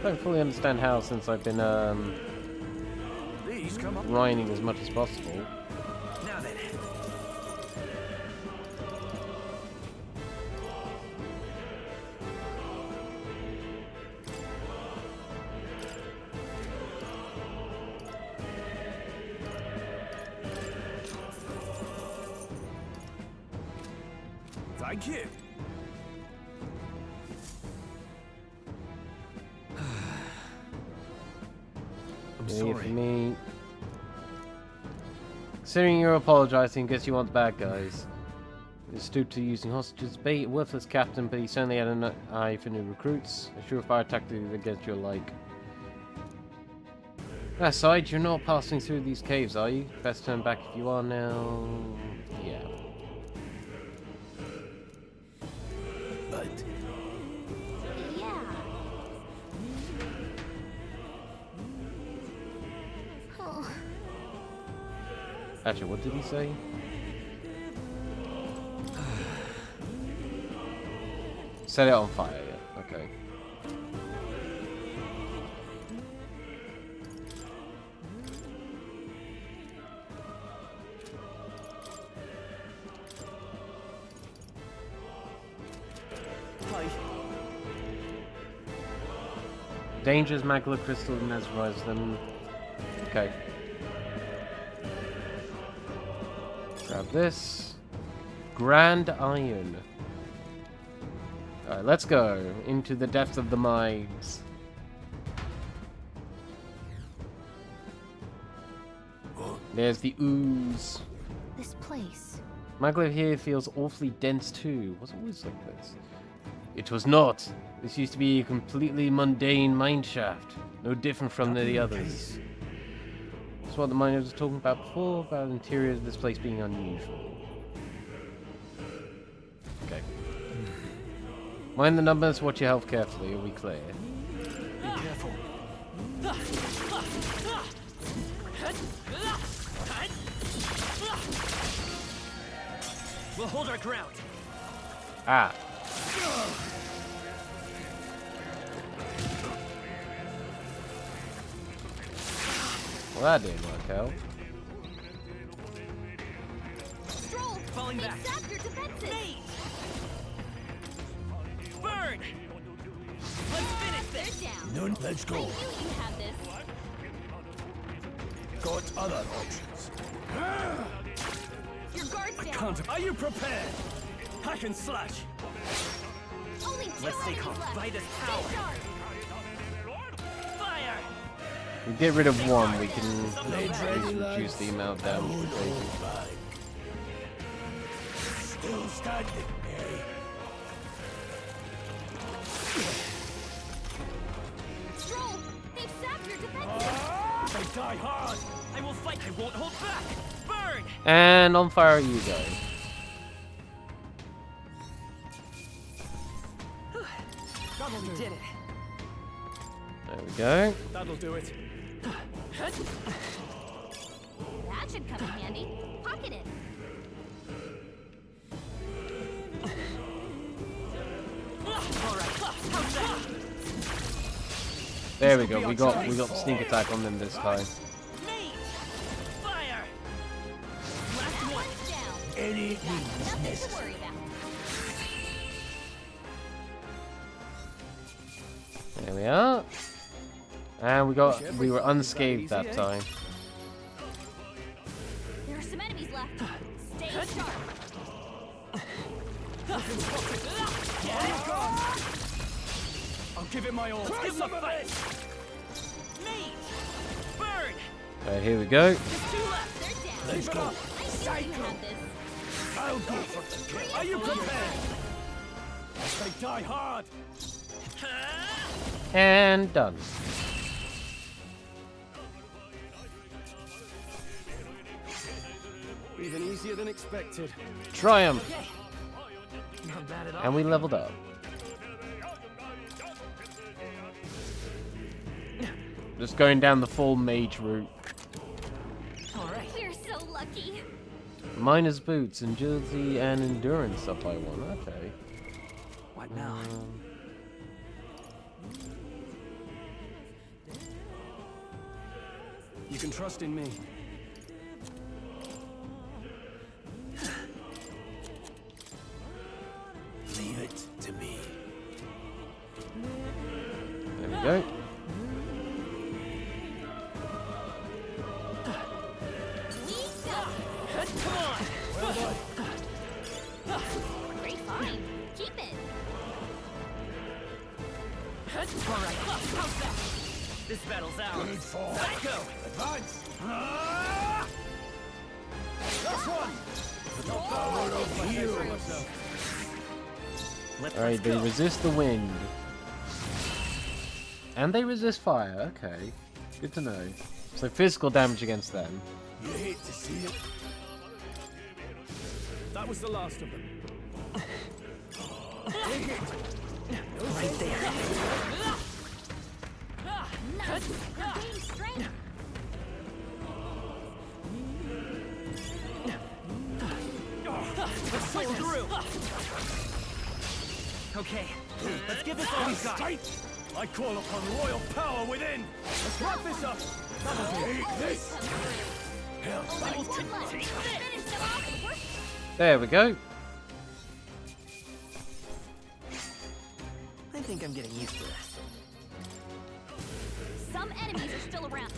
I don't fully understand how, since I've been grinding as much as possible. Now then. Thank you. I'm For sorry. me. Considering you're apologizing, guess you want the bad guys. He stooped to using hostages bait, worthless captain, but he certainly had an eye for new recruits. A surefire tactic against your like. Aside, you're not passing through these caves, are you? Best turn back if you are now. Yeah. But Yeah. Oh. Actually, what did he say? Set it on fire, yeah. Okay. Hi. Dangerous magma crystal mesmerize them. Okay. Grab this. Grand Iron. Alright, let's go into the depths of the mines. There's the ooze. This place. Maglev here feels awfully dense too. Was it always like this? It was not. This used to be a completely mundane mine shaft. No different from the others. That's what the miner was talking about before, about the interior of this place being unusual. Okay. Mind the numbers, watch your health carefully, are we clear? Be careful. We'll hold our ground. Ah. Well, that didn't work out. Stroll! Falling back. Sap your defenses! Burn! Let's finish this. They're down. no, let's I go. knew you had this. Got other options. Your guard's down. Can't. Are you prepared? Hack and slash. Only 2 Let's stay enemies calm. left. By this Stay power. sharp. Fire! We get rid of one, we can Blade ready, reduce lads. the amount of damage we're taking. Still standing, eh? Stroll! They've sapped your defenses! Say die hard! I will fight! I won't hold back! Burn! And on fire you go. We did it. There we go. That'll do it. That should come in handy. Pocket it. There we go. We got the sneak attack on them this time. Fire! Last one down. Any Got nothing to worry about. There we are. And we were unscathed that time. There are some enemies left. Stay sharp. I'll give it my all. Give them a fight. Meat! Burn! Alright, here we go. Just two left. They're down. Let's go. I knew you had this. I'll go for the kill. Are you prepared? They die hard. And done. Even easier than expected. Triumph. Not bad at all. And we leveled up. Just going down the full mage route. Alright. You're so lucky. Miner's boots, agility and endurance up by 1. Okay. What now? You can trust in me. Leave it to me. There we go. Great find. Keep it. Alright, how's that? This battle's ours. Good fall. Psycho! Advance. Last one. The power of heroes. Alright, they resist the wind. And they resist fire. Okay. Good to know. So physical damage against them. You hate to see it. That was the last of them. Take it. Right there. Nice. You're gaining strength. Let's push through. Okay, let's give this all we got. I call upon royal power within. Let's wrap this up. Take this. Hell, Only one left. Finish them off. There we go. I think I'm getting used to this. Some enemies are still around.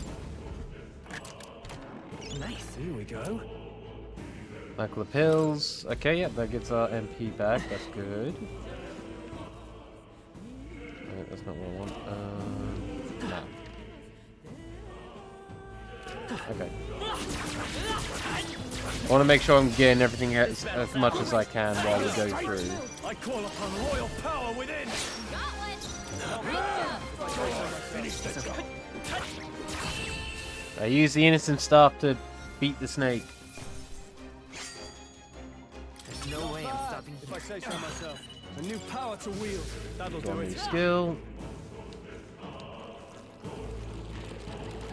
Nice. Here we go. Michael of pills. Okay, yep, that gets our MP back. That's good. Right, that's not what I want. No. Okay. I want to make sure I'm getting everything as much as I can while we go through. I call upon royal power within. Got one. finish the job. I use the innocent staff to beat the snake. There's no way I'm stopping If I say so myself. A new power to wield. That'll Got do a new it. skill.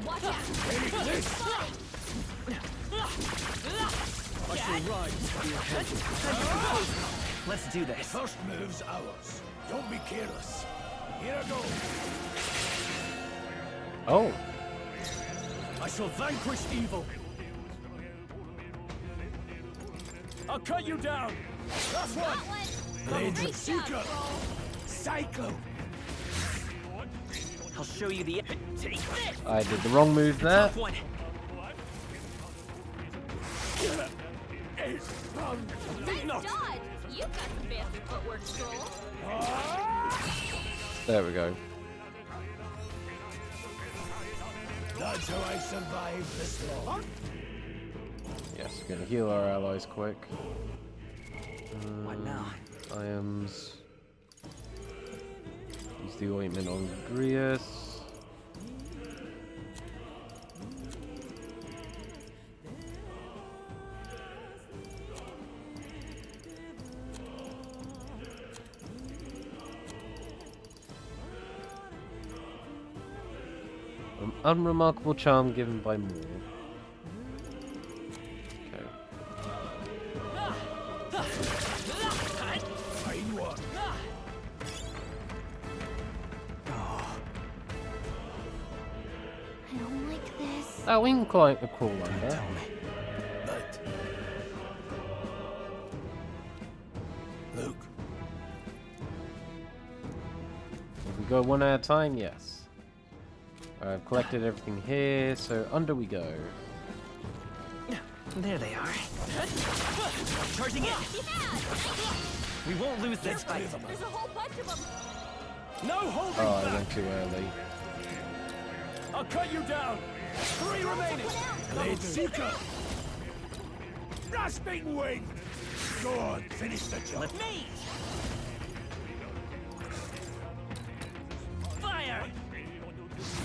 Watch out. I shall rise to the occasion. Let's do this. First move's ours. Don't be careless. Here I go. Oh. I shall vanquish evil. I'll cut you down. Last one. Blades of Seeker. Cyclo. I'll show you the. Take this. I did the wrong move there. Tough one. Nice dodge. You've got some fancy footwork, Scroll. There we go. That's how I survived this long. Yes, we're gonna heal our allies quick. What now? Items. Use the ointment on Grius. Unremarkable charm given by more. Okay. Fine work. I don't like this. Oh, we can crawl under. Tell me. Right. Look. If we go one at a time, yes. I've collected everything here, so under we go. There they are. Charging in. We won't lose this fight. There's a whole bunch of them. No holding Oh, I back. went too early. I'll cut you down. 3 remaining. Blade Seeker. Rasping Wing. Go on, finish the job. Me. Fire.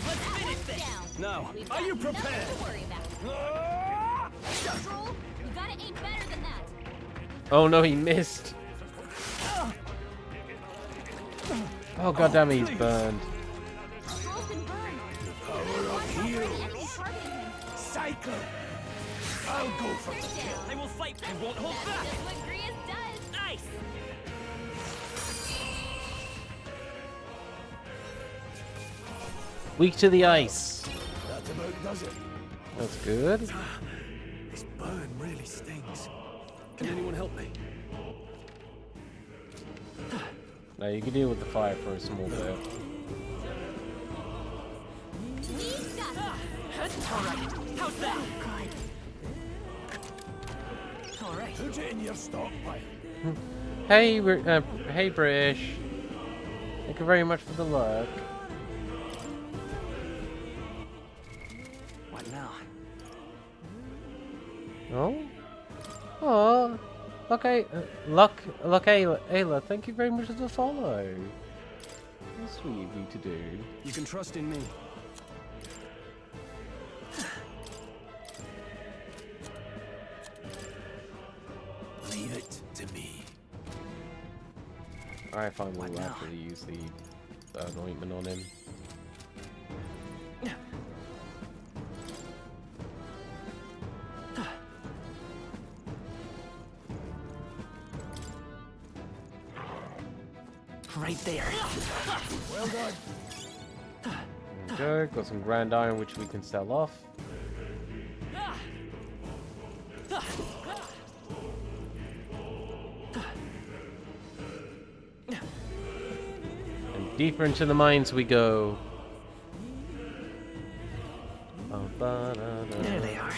Let's finish this. Now, We've are got you nothing prepared? to worry Ah! about. Troll, you gotta aim better than that. Oh no, he missed. Oh goddamn, he's burned. Troll's been burned. Power of heroes. Enemies targeting him. Cycle. I'll go for the kill. I will fight. I won't hold That's back. just what Grius does. Ice. Weak to the ice. That about does it. That's good. This burn really stings. Can anyone help me? Now you can deal with the fire for a small bit. We've got All right. How's that? All right. Put it in your stockpile. Hey, hey British. Thank you very much for the luck. What now? Oh? Oh. Okay. Luck Ayla, thank you very much for the follow. That's sweet of you to do. You can trust in me. Leave it to me. Alright, fine, we'll now? actually use the anointment on him. Right there. Well done. There we go, got some grand iron which we can sell off. And deeper into the mines we go. There they are.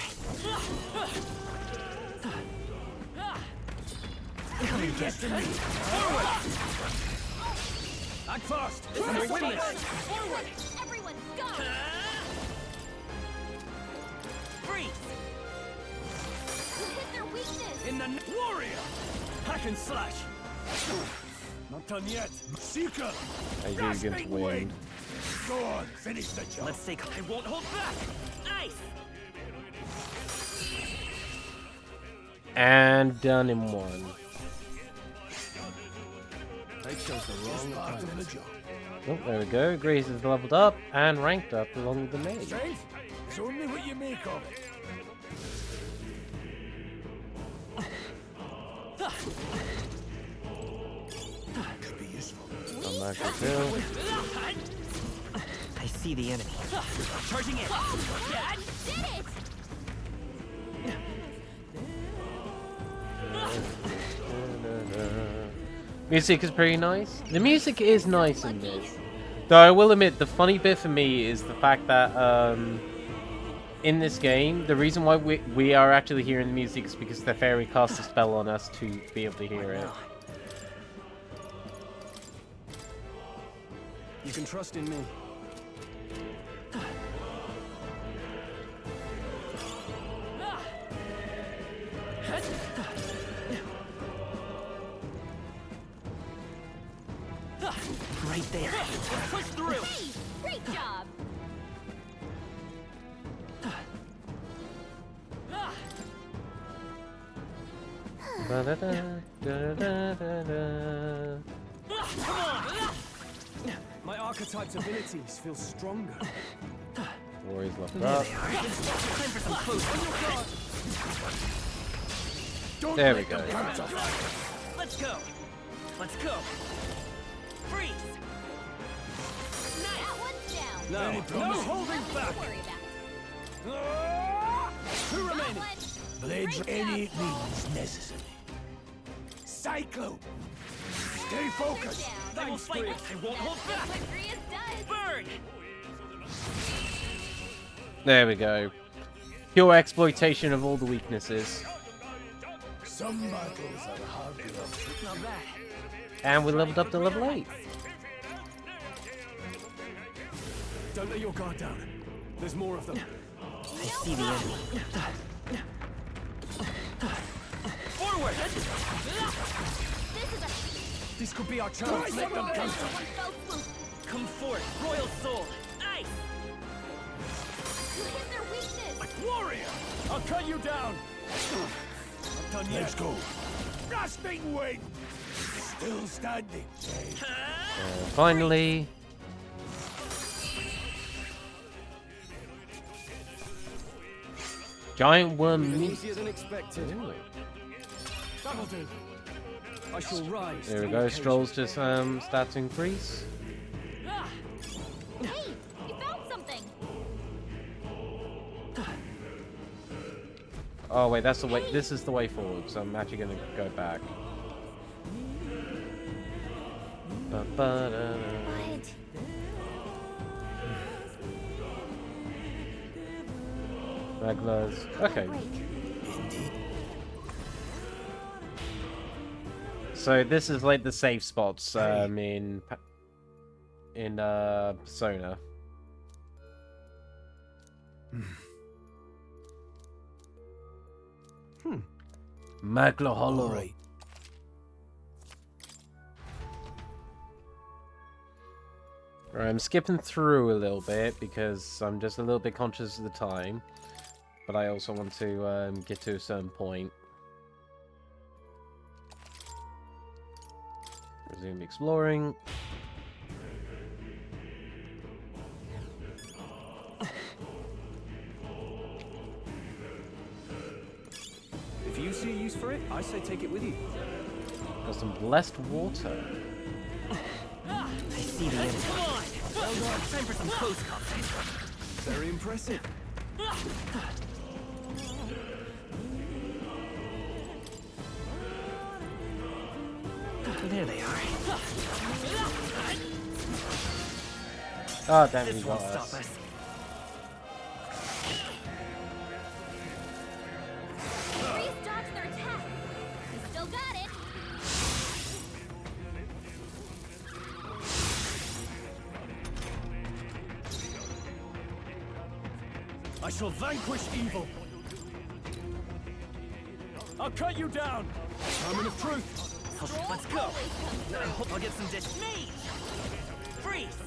Come and get to me. Forward. Act fast. forward. Everyone, go. Freeze. You hit their weakness. In the warrior. Hack and slash. Not done yet. Seeker. I do against Rasping wind. Wing. Go on, finish the job. Let's take. I won't hold back. Ice. And done in one. They chose the wrong Part of the opponent. job. Oh, there we go. Grace is leveled up and ranked up along with the maid. Strength is only what you make of it. Could be useful. I'm actually too. I see the enemy. Charging in. Yeah, you did it. Music is pretty nice. The music is nice in this. Though I will admit, the funny bit for me is the fact that in this game, the reason why we are actually hearing the music is because the fairy cast a spell on us to be able to hear it. You can trust in me. Right there. Push through. Hey, great job. My archetype's abilities feel stronger. Warriors leveled There up. they are. Time for some close combat. There we go. Let's go. Let's go. Freeze. That one's down. No holding back. Don't worry about Two remaining. Blades any means necessary. Cyclope! Stay focused! I will fight. I won't hold back. Burn. There we go. Pure exploitation of all the weaknesses. Some battles are hard enough. Not bad. And we leveled up to level 8. Don't let your guard down. There's more of them. I see the enemy. Forward! This could be our chance. Let them counter. Come forth, royal soul. Ice! You hit their weakness. Warrior! I'll cut you down. I'm done yet. Let's go. Grasping wind! Still standing. Finally. Giant worm meat. Easier than expected. That'll do. I shall rise. There we go. Strolls just stats increase. Hey, you found something. Oh wait, that's the way. This is the way forward. So I'm actually gonna go back. Ba-ba-da-da. Regulars. Okay. So this is like the safe spots in Persona. Magla Hollow. Right. Right, I'm skipping through a little bit because I'm just a little bit conscious of the time, but I also want to get to a certain point. Resume exploring. If you see a use for it, I say take it with you. Got some blessed water. I see the enemy. Come on! Well done. Time for some close combat. Very impressive. There they are. Oh, damn it, This you won't got stop us. us. Freeze dodged their attack. You still got it. I shall vanquish evil. I'll cut you down. Moment of truth. Let's go. I hope I'll get some dish. Mage! Freeze!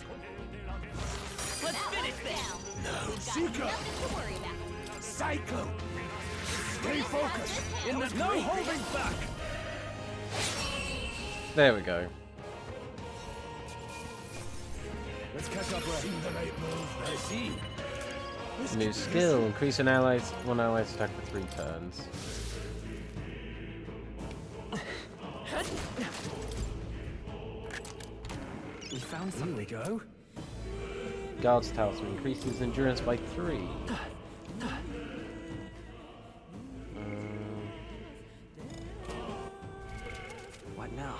Let's finish this! No, Seeker! Nothing to worry about. Cyclope! Stay focused! In the No holding back! There we go. Let's catch up, right? The right move. I see. New skill. Increase an ally's one ally's attack for 3 turns. We found something. Here we go. Guard's talisman increases endurance by 3. What now?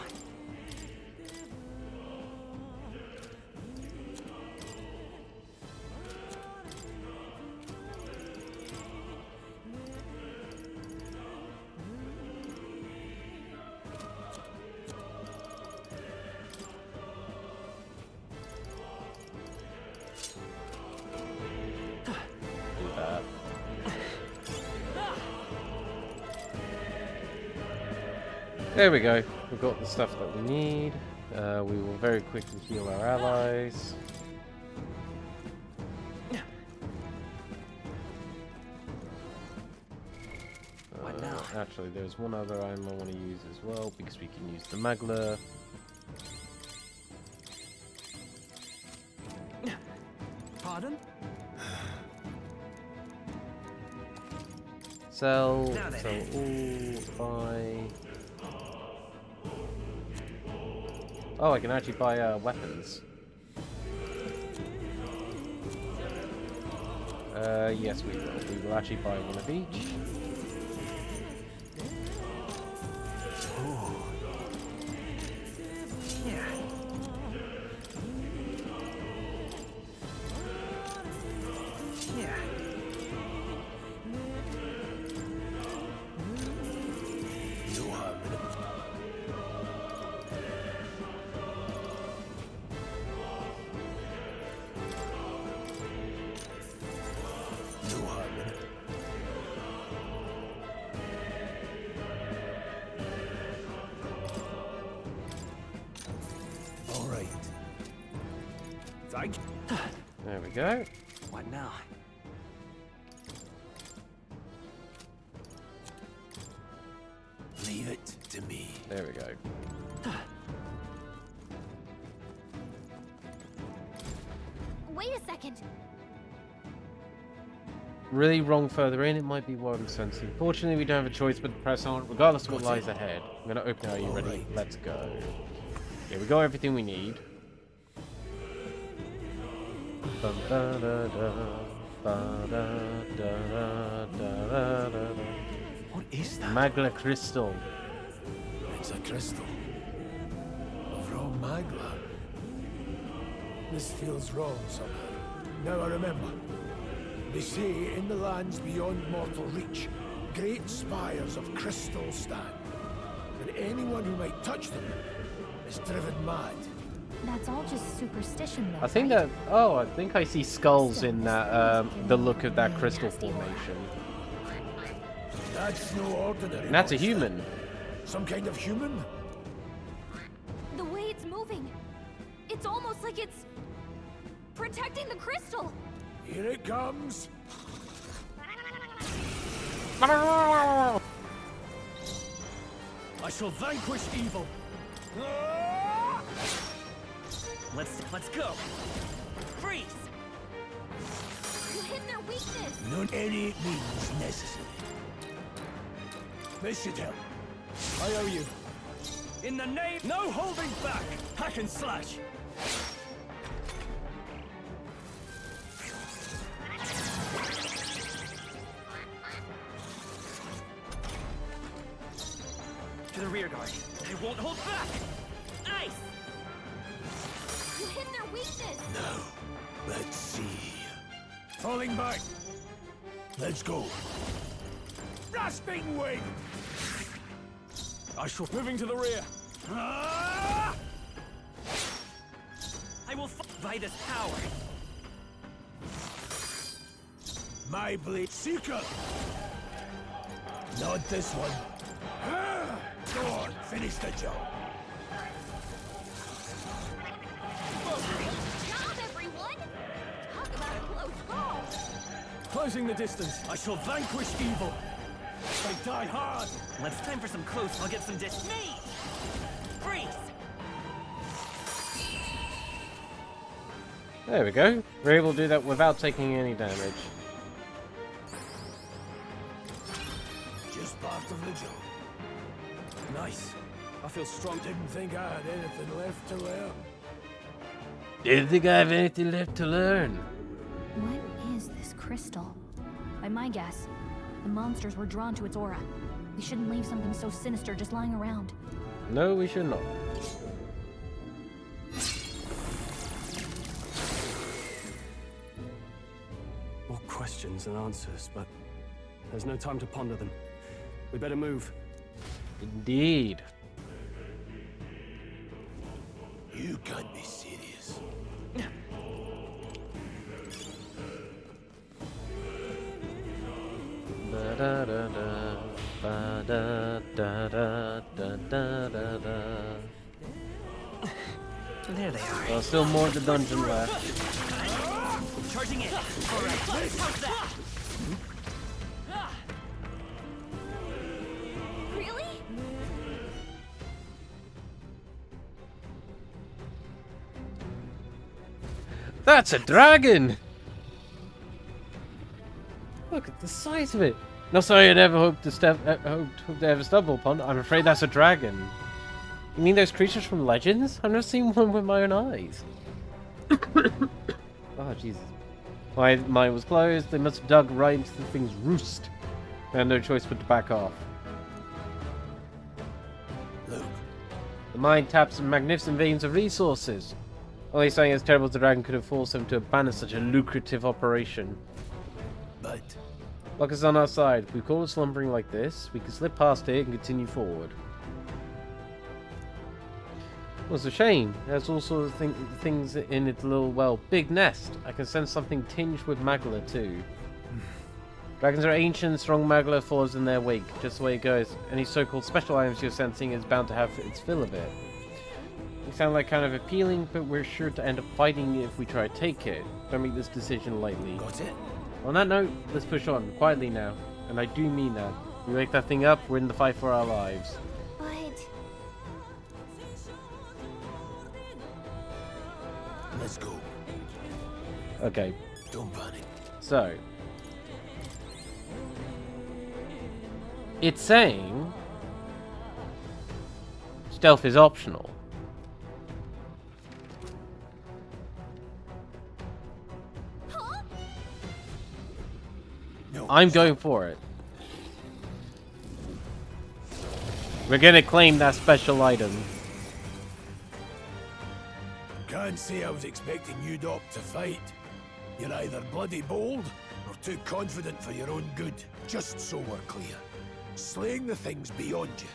Do that. There we go. We've got the stuff that we need. We will very quickly heal our allies. What now? Actually, there's one other item I want to use as well, because we can use the Magla. Pardon? sell all, buy. Oh, I can actually buy weapons. Yes, we will. We will actually buy one of each. Ooh. Yeah. Yeah. No harm in it. No harm in it. All right. Thank you. There we go. What now? Leave it to me. There we go. Wait a second. Really wrong further in, it might be what I'm sensing. Fortunately, we don't have a choice but to press on, regardless of what lies ahead. I'm gonna open it. Are you ready? Right. Let's go. Yeah, we got everything we need. Bum, da, da, da, ba, da, da, da, da, da, da. What is that? Magla crystal. It's a crystal. From Magla. This feels wrong somehow. Now I remember. They say in the lands beyond mortal reach, great spires of crystal stand. And anyone who might touch them is driven mad. That's all just superstition, though. I think right? that. Oh, I think I see skulls in that. The look of that crystal formation. That's no ordinary. And that's a monster. human. Some kind of human? The way it's moving, it's almost like it's protecting the crystal. Here it comes. I shall vanquish evil. Let's go. Freeze. You hit their weakness. Not any means necessary. This should help. I owe you. In the name, no holding back. Hack and slash. To the rear guard. I won't hold back. Ice. You hit their weakness. Now, let's see. Falling back. Let's go. Rasping wing. I shall moving to the rear. I will by this power. My blade seeker. Not this one. Go on, finish the job. Great job, everyone. Talk about a close call. Closing the distance. I shall vanquish evil. They die hard. Let's time for some close. I'll get some Me. Freeze. There we go. We're able to do that without taking any damage. Just part of the job. Nice. I feel strong. Didn't think I had anything left to learn. Didn't think I have anything left to learn. What is this crystal? By my guess, the monsters were drawn to its aura. We shouldn't leave something so sinister just lying around. No, we should not. More questions than answers, but there's no time to ponder them. We better move. Indeed. You can't be serious. Da da da da, ba da da da da da da da. There they are. There's still more of the dungeon left. Charging in. All right. How's that? Really? That's a dragon! Look at the size of it. Not something I never hoped to ever stumble upon. I'm afraid that's a dragon. You mean those creatures from Legends? I've never seen one with my own eyes. Oh, Jesus. My mind was closed. They must have dug right into the thing's roost. I had no choice but to back off. Look. The mine taps some magnificent veins of resources. Only something as terrible as the dragon could have forced them to abandon such a lucrative operation. But... Luck is on our side. If we call it slumbering like this, we can slip past it and continue forward. Well, it's a shame. There's all sorts of things in its little, well, big nest. I can sense something tinged with magla too. Dragons are ancient, strong magla follows in their wake, just the way it goes. Any so-called special items you're sensing is bound to have its fill of it. You sound like kind of appealing, but we're sure to end up fighting if we try to take it. Don't make this decision lightly. Got it? On that note, let's push on, quietly now. And I do mean that. We wake that thing up, we're in the fight for our lives. But... Let's go. Okay. Don't panic. So... it's saying... stealth is optional. No. I'm going for it. We're gonna claim that special item. Can't say I was expecting you, Doc, to fight. You're either bloody bold or too confident for your own good. Just so we're clear. Slaying the thing's beyond you.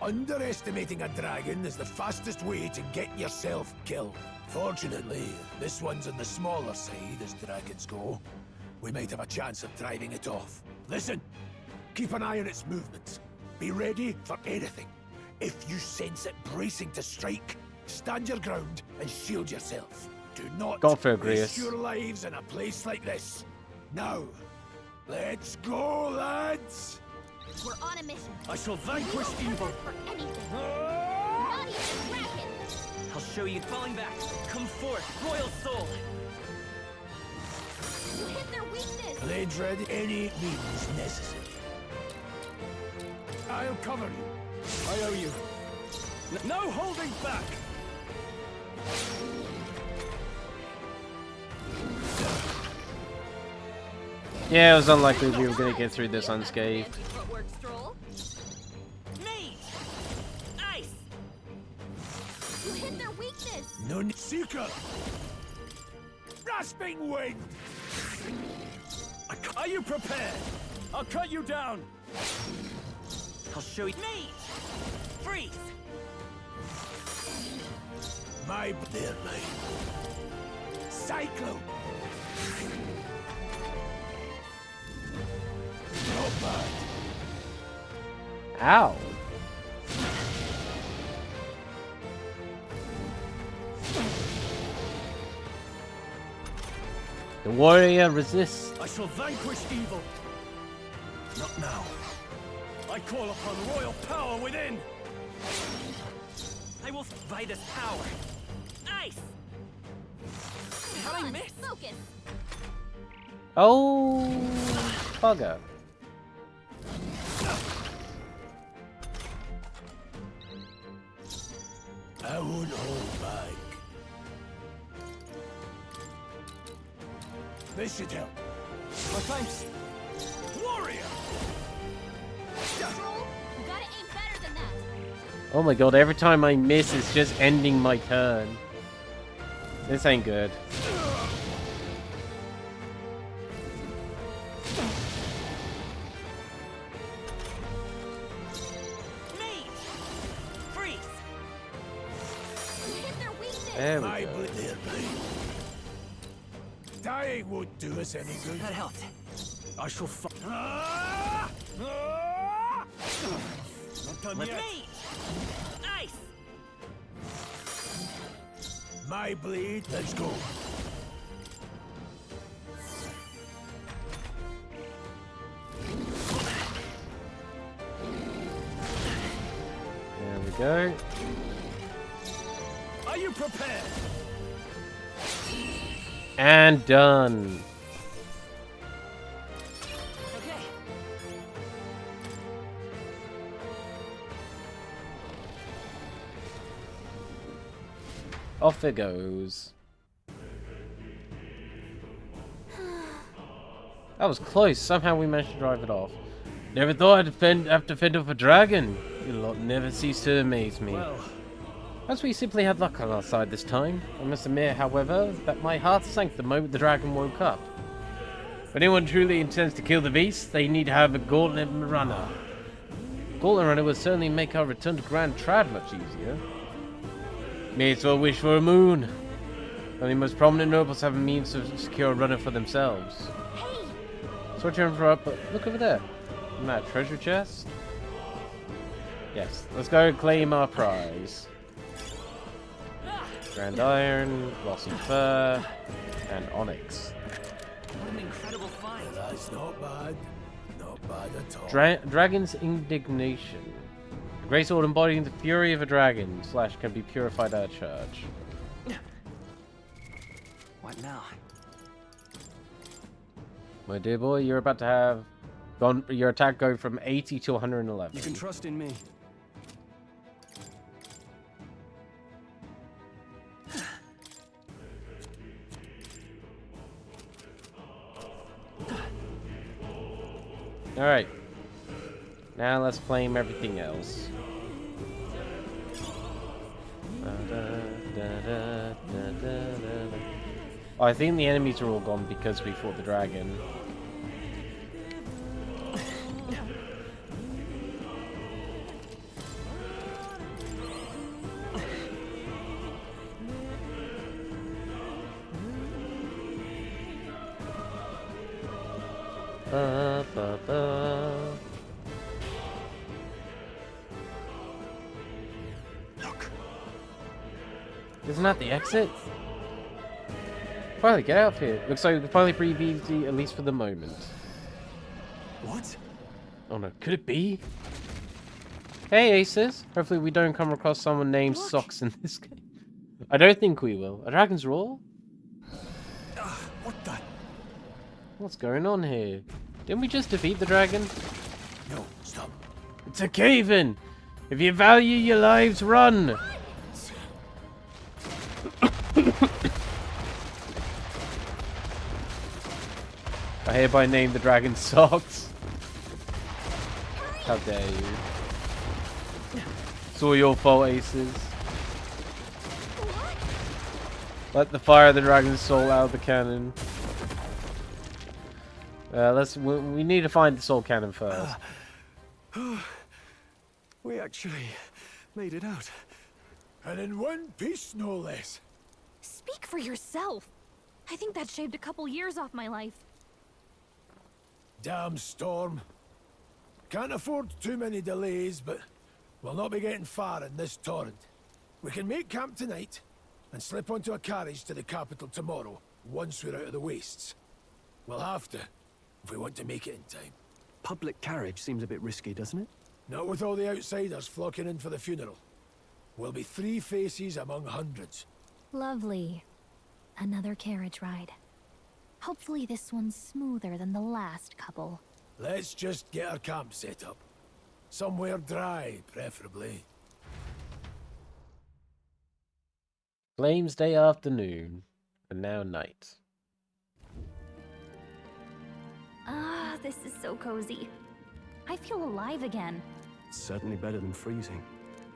Underestimating a dragon is the fastest way to get yourself killed. Fortunately, this one's on the smaller side as dragons go. We might have a chance of driving it off. Listen, keep an eye on its movements. Be ready for anything. If you sense it bracing to strike, stand your ground and shield yourself. Do not waste your lives in a place like this. Now, let's go, lads! We're on a mission. I shall vanquish evil. For anything. Not even a dragon. I'll show you falling back. Come forth, royal soul. You hit their weakness. Blades ready. Any means necessary. I'll cover you. I owe you. No holding back. Yeah, it was unlikely we were going to get through this unscathed. Ice. You hit their weakness. No Seeker. Rasping wind. Are you prepared? I'll cut you down. I'll show you. Me. Freeze. My there, mate. Cyclone. Not bad. Ow. The warrior resists. I shall vanquish evil. Not now. I call upon royal power within. I will by this power. Ice. How'd I miss? Focus. Oh, bugger. I won't hold back. This should help. My thanks. Warrior! Control, you gotta aim better than that. Oh my god, every time I miss, it's just ending my turn. This ain't good. There we go. Dying won't do us any good. That helped. I shall fight. Not done With yet. me. Ice. My blade, let's go. There we go. Are you prepared? And done. Okay. Off it goes. That was close. Somehow we managed to drive it off. Never thought I'd have to fend off a dragon. You lot never cease to amaze me. Well, As we simply had luck on our side this time. I must admit, however, that my heart sank the moment the dragon woke up. If anyone truly intends to kill the beast, they need to have a gauntlet runner. Gauntlet runner would certainly make our return to Grand Trad much easier. May as well wish for a moon. Only most prominent nobles have a means to secure a runner for themselves. Sorry to interrupt, but look over there. Isn't that a treasure chest? Yes, let's go claim our prize. Grand Iron, Glossy Fur, and Onyx. What an incredible find. That's not bad. Not bad at all. Dragon's Indignation. A great sword embodying the fury of a dragon, / can be purified at a church. What now? My dear boy, you're about to have your attack go from 80 to 111. You can trust in me. Alright. Now let's claim everything else. Oh, I think the enemies are all gone because we fought the dragon. Look. Isn't that the exit? Finally, get out of here. Looks like we can finally breathe easy, at least for the moment. What? Oh no, could it be? Hey, Aces. Hopefully we don't come across someone named Socks in this game. I don't think we will. A dragon's roar? What the? What's going on here? Didn't we just defeat the dragon? No, stop. It's a cave-in! If you value your lives, run! I hereby name the dragon Socks. How dare you. It's all your fault, Aces. Let the fire of the dragon's soul out of the cannon. We need to find the soul cannon first. We actually made it out. And in one piece, no less. Speak for yourself. I think that shaved a couple years off my life. Damn storm. Can't afford too many delays, but we'll not be getting far in this torrent. We can make camp tonight and slip onto a carriage to the capital tomorrow, once we're out of the wastes. We'll have to, if we want to make it in time. Public carriage seems a bit risky, doesn't it? Not with all the outsiders flocking in for the funeral. We'll be 3 faces among hundreds. Lovely. Another carriage ride. Hopefully this one's smoother than the last couple. Let's just get our camp set up. Somewhere dry, preferably. Flames Day afternoon, and now night. Ah, this is so cozy. I feel alive again. It's certainly better than freezing.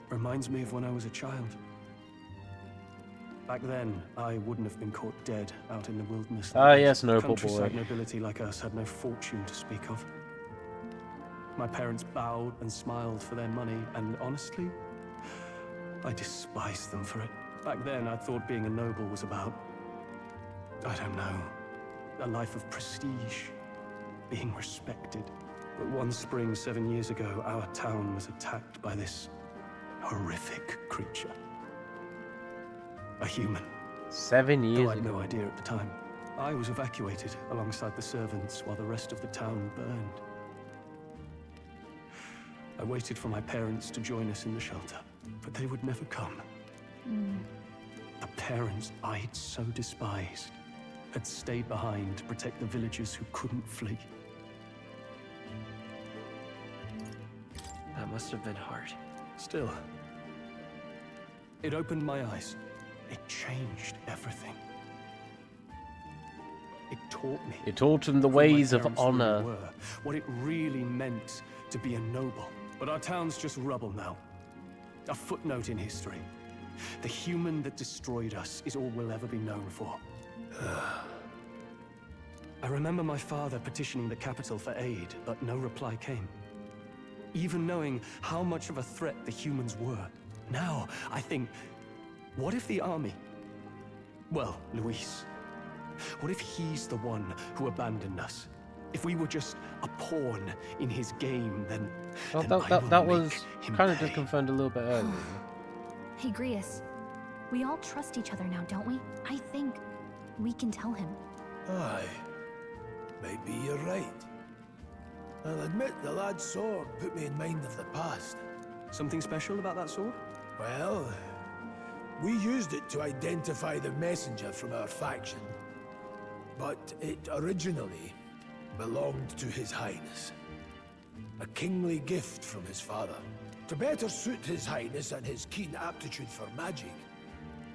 Reminds me of when I was a child. Back then, I wouldn't have been caught dead out in the wilderness. Ah, yes, noble boy. Countryside nobility like us had no fortune to speak of. My parents bowed and smiled for their money, and honestly, I despised them for it. Back then, I thought being a noble was about, I don't know, a life of prestige, being respected. But one spring 7 years ago, our town was attacked by this horrific creature. A human. 7 years ago. I had ago. no idea at the time. I was evacuated alongside the servants while the rest of the town burned. I waited for my parents to join us in the shelter, but they would never come. The parents I'd so despised had stayed behind to protect the villagers who couldn't flee. That must have been hard. Still, it opened my eyes. It changed everything. It taught me. It taught him the who my ways of parents really honor. were, what it really meant to be a noble. But our town's just rubble now. A footnote in history. The human that destroyed us is all we'll ever be known for. I remember my father petitioning the capital for aid, but no reply came. Even knowing how much of a threat the humans were. Now, I think, what if the army? Well, Luis. What if he's the one who abandoned us? If we were just a pawn in his game, then... Well, then that was kind of just confirmed a little bit earlier. Hey, Grius. We all trust each other now, don't we? I think we can tell him. Aye. Maybe you're right. I'll admit the lad's sword put me in mind of the past. Something special about that sword? Well, we used it to identify the messenger from our faction. But it originally belonged to His Highness. A kingly gift from his father. To better suit His Highness and his keen aptitude for magic,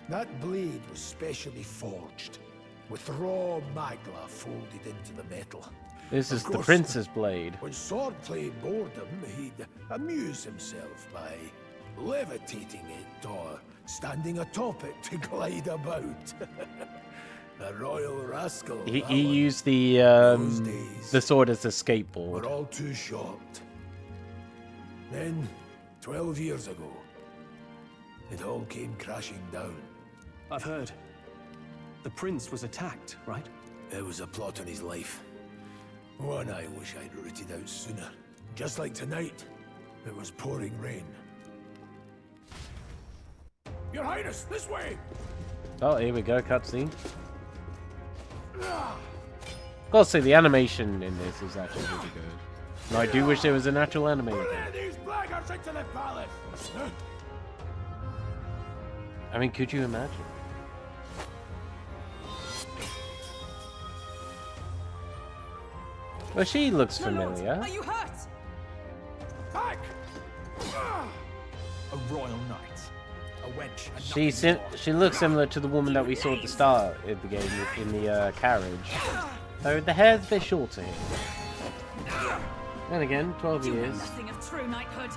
that blade was specially forged, with raw magla folded into the metal. This is the Prince's blade. When swordplay bored him, he'd amuse himself by levitating it or standing atop it to glide about. A royal rascal. He used the sword as a skateboard. We're all too short. Then, 12 years ago, it all came crashing down. I've heard. The prince was attacked, right? It was a plot on his life. One I wish I'd rooted out sooner. Just like tonight, it was pouring rain. Your Highness, this way! Oh, here we go, cutscene. Gotta say, the animation in this is actually really good. And I do wish there was an actual animator. Let these blackguards into the palace! I mean, could you imagine? Well, she looks familiar. Are you hurt? Back! A royal knight. A wench. She looks similar to the woman that we saw at the start of the game in the carriage. Though the hair's a bit shorter here. And again, 12 You know years. nothing of true knighthood. I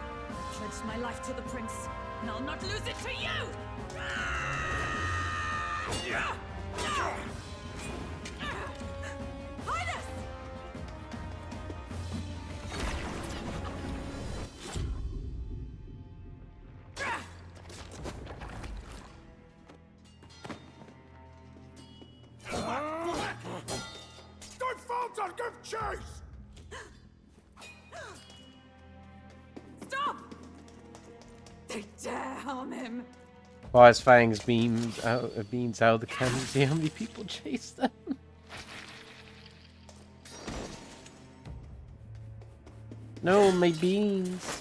pledged my life to the prince, and I'll not lose it to you! Highness! Don't falter, give chase! Stop! They dare harm him. While his fangs beams out of the cannon, see how many people chase them. No, my beans.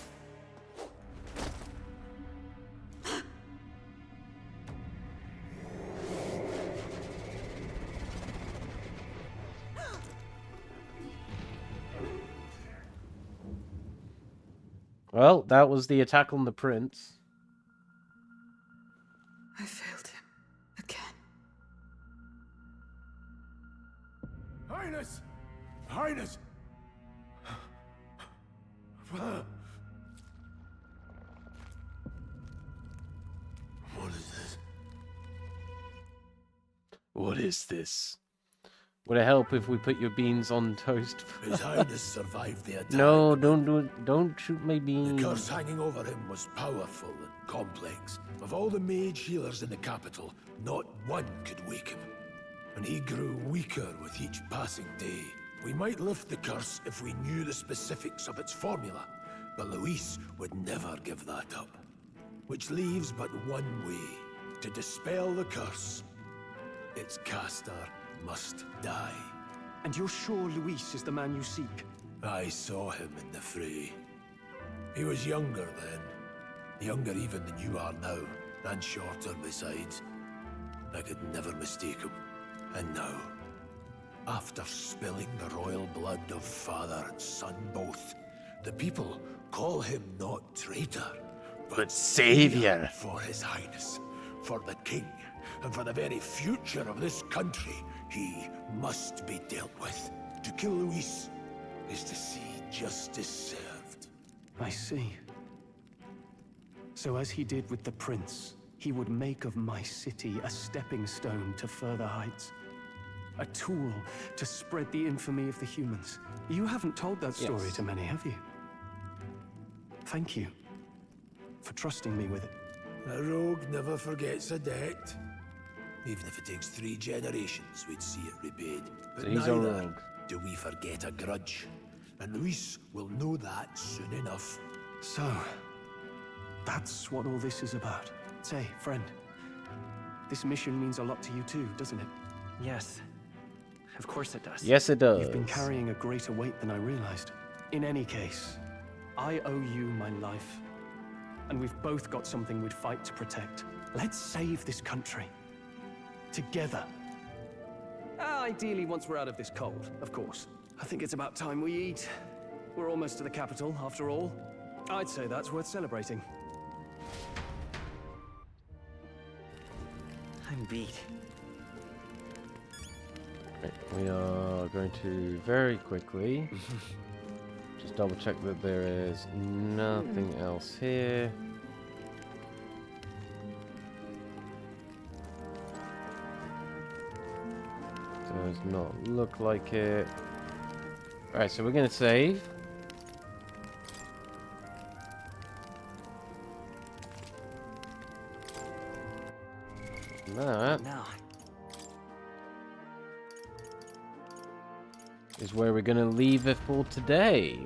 Well, that was the attack on the prince. I failed him again. Highness! Highness! What is this? What is this? Would it help if we put your beans on toast? His Highness survived the attack. No, don't do it. Don't shoot my beans. The curse hanging over him was powerful and complex. Of all the mage healers in the capital, not one could wake him. And he grew weaker with each passing day. We might lift the curse if we knew the specifics of its formula, but Luis would never give that up. Which leaves but one way to dispel the curse. Its caster must die. And you're sure Luis is the man you seek? I saw him in the fray. He was younger then. Younger even than you are now, and shorter besides. I could never mistake him. And now, after spilling the royal blood of father and son both, the people call him not traitor, but savior. For His Highness, for the king. and for the very future of this country, he must be dealt with. To kill Luis is to see justice served. I see. So as he did with the prince, he would make of my city a stepping stone to further heights. A tool to spread the infamy of the humans. You haven't told that story to many, have you? Thank you for trusting me with it. A rogue never forgets a debt. Even if it takes 3 generations, we'd see it repaid. But So he's a neither rogue. do we forget a grudge. And Luis will know that soon enough. So, that's what all this is about. Say, friend, this mission means a lot to you too, doesn't it? Yes. Of course it does. Yes, it does. You've been carrying a greater weight than I realized. In any case, I owe you my life. And we've both got something we'd fight to protect. Let's save this country. Together. Ideally, once we're out of this cold, of course. I think it's about time we eat. We're almost to the capital, after all. I'd say that's worth celebrating. I'm beat. Right, we are going to very quickly just double check that there is nothing else here. Does not look like it. Alright, so we're going to save. That is where we're going to leave it for today.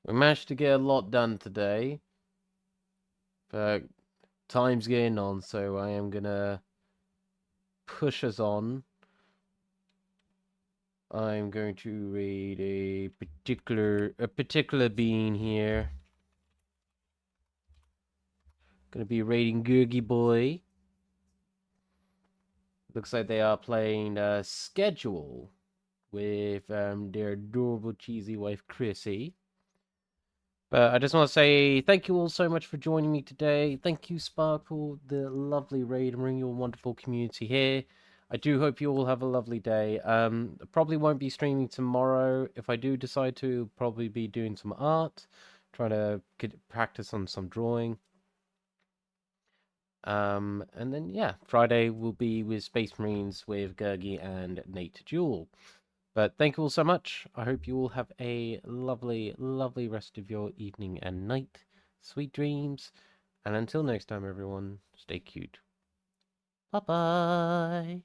We managed to get a lot done today, but time's getting on, so I am gonna push us on. I'm going to read a particular being here. Gonna be raiding Gurgi Boy. Looks like they are playing Schedule with their adorable cheesy wife Chrissy. But I just want to say thank you all so much for joining me today. Thank you, Spark, for the lovely raid and bringing your wonderful community here. I do hope you all have a lovely day. Probably won't be streaming tomorrow. If I do decide to, probably be doing some art, trying to practice on some drawing. And then, yeah, Friday will be with Space Marines with Gurgi and Nate Jewel. But thank you all so much. I hope you all have a lovely, lovely rest of your evening and night. Sweet dreams. And until next time, everyone, stay cute. Bye-bye.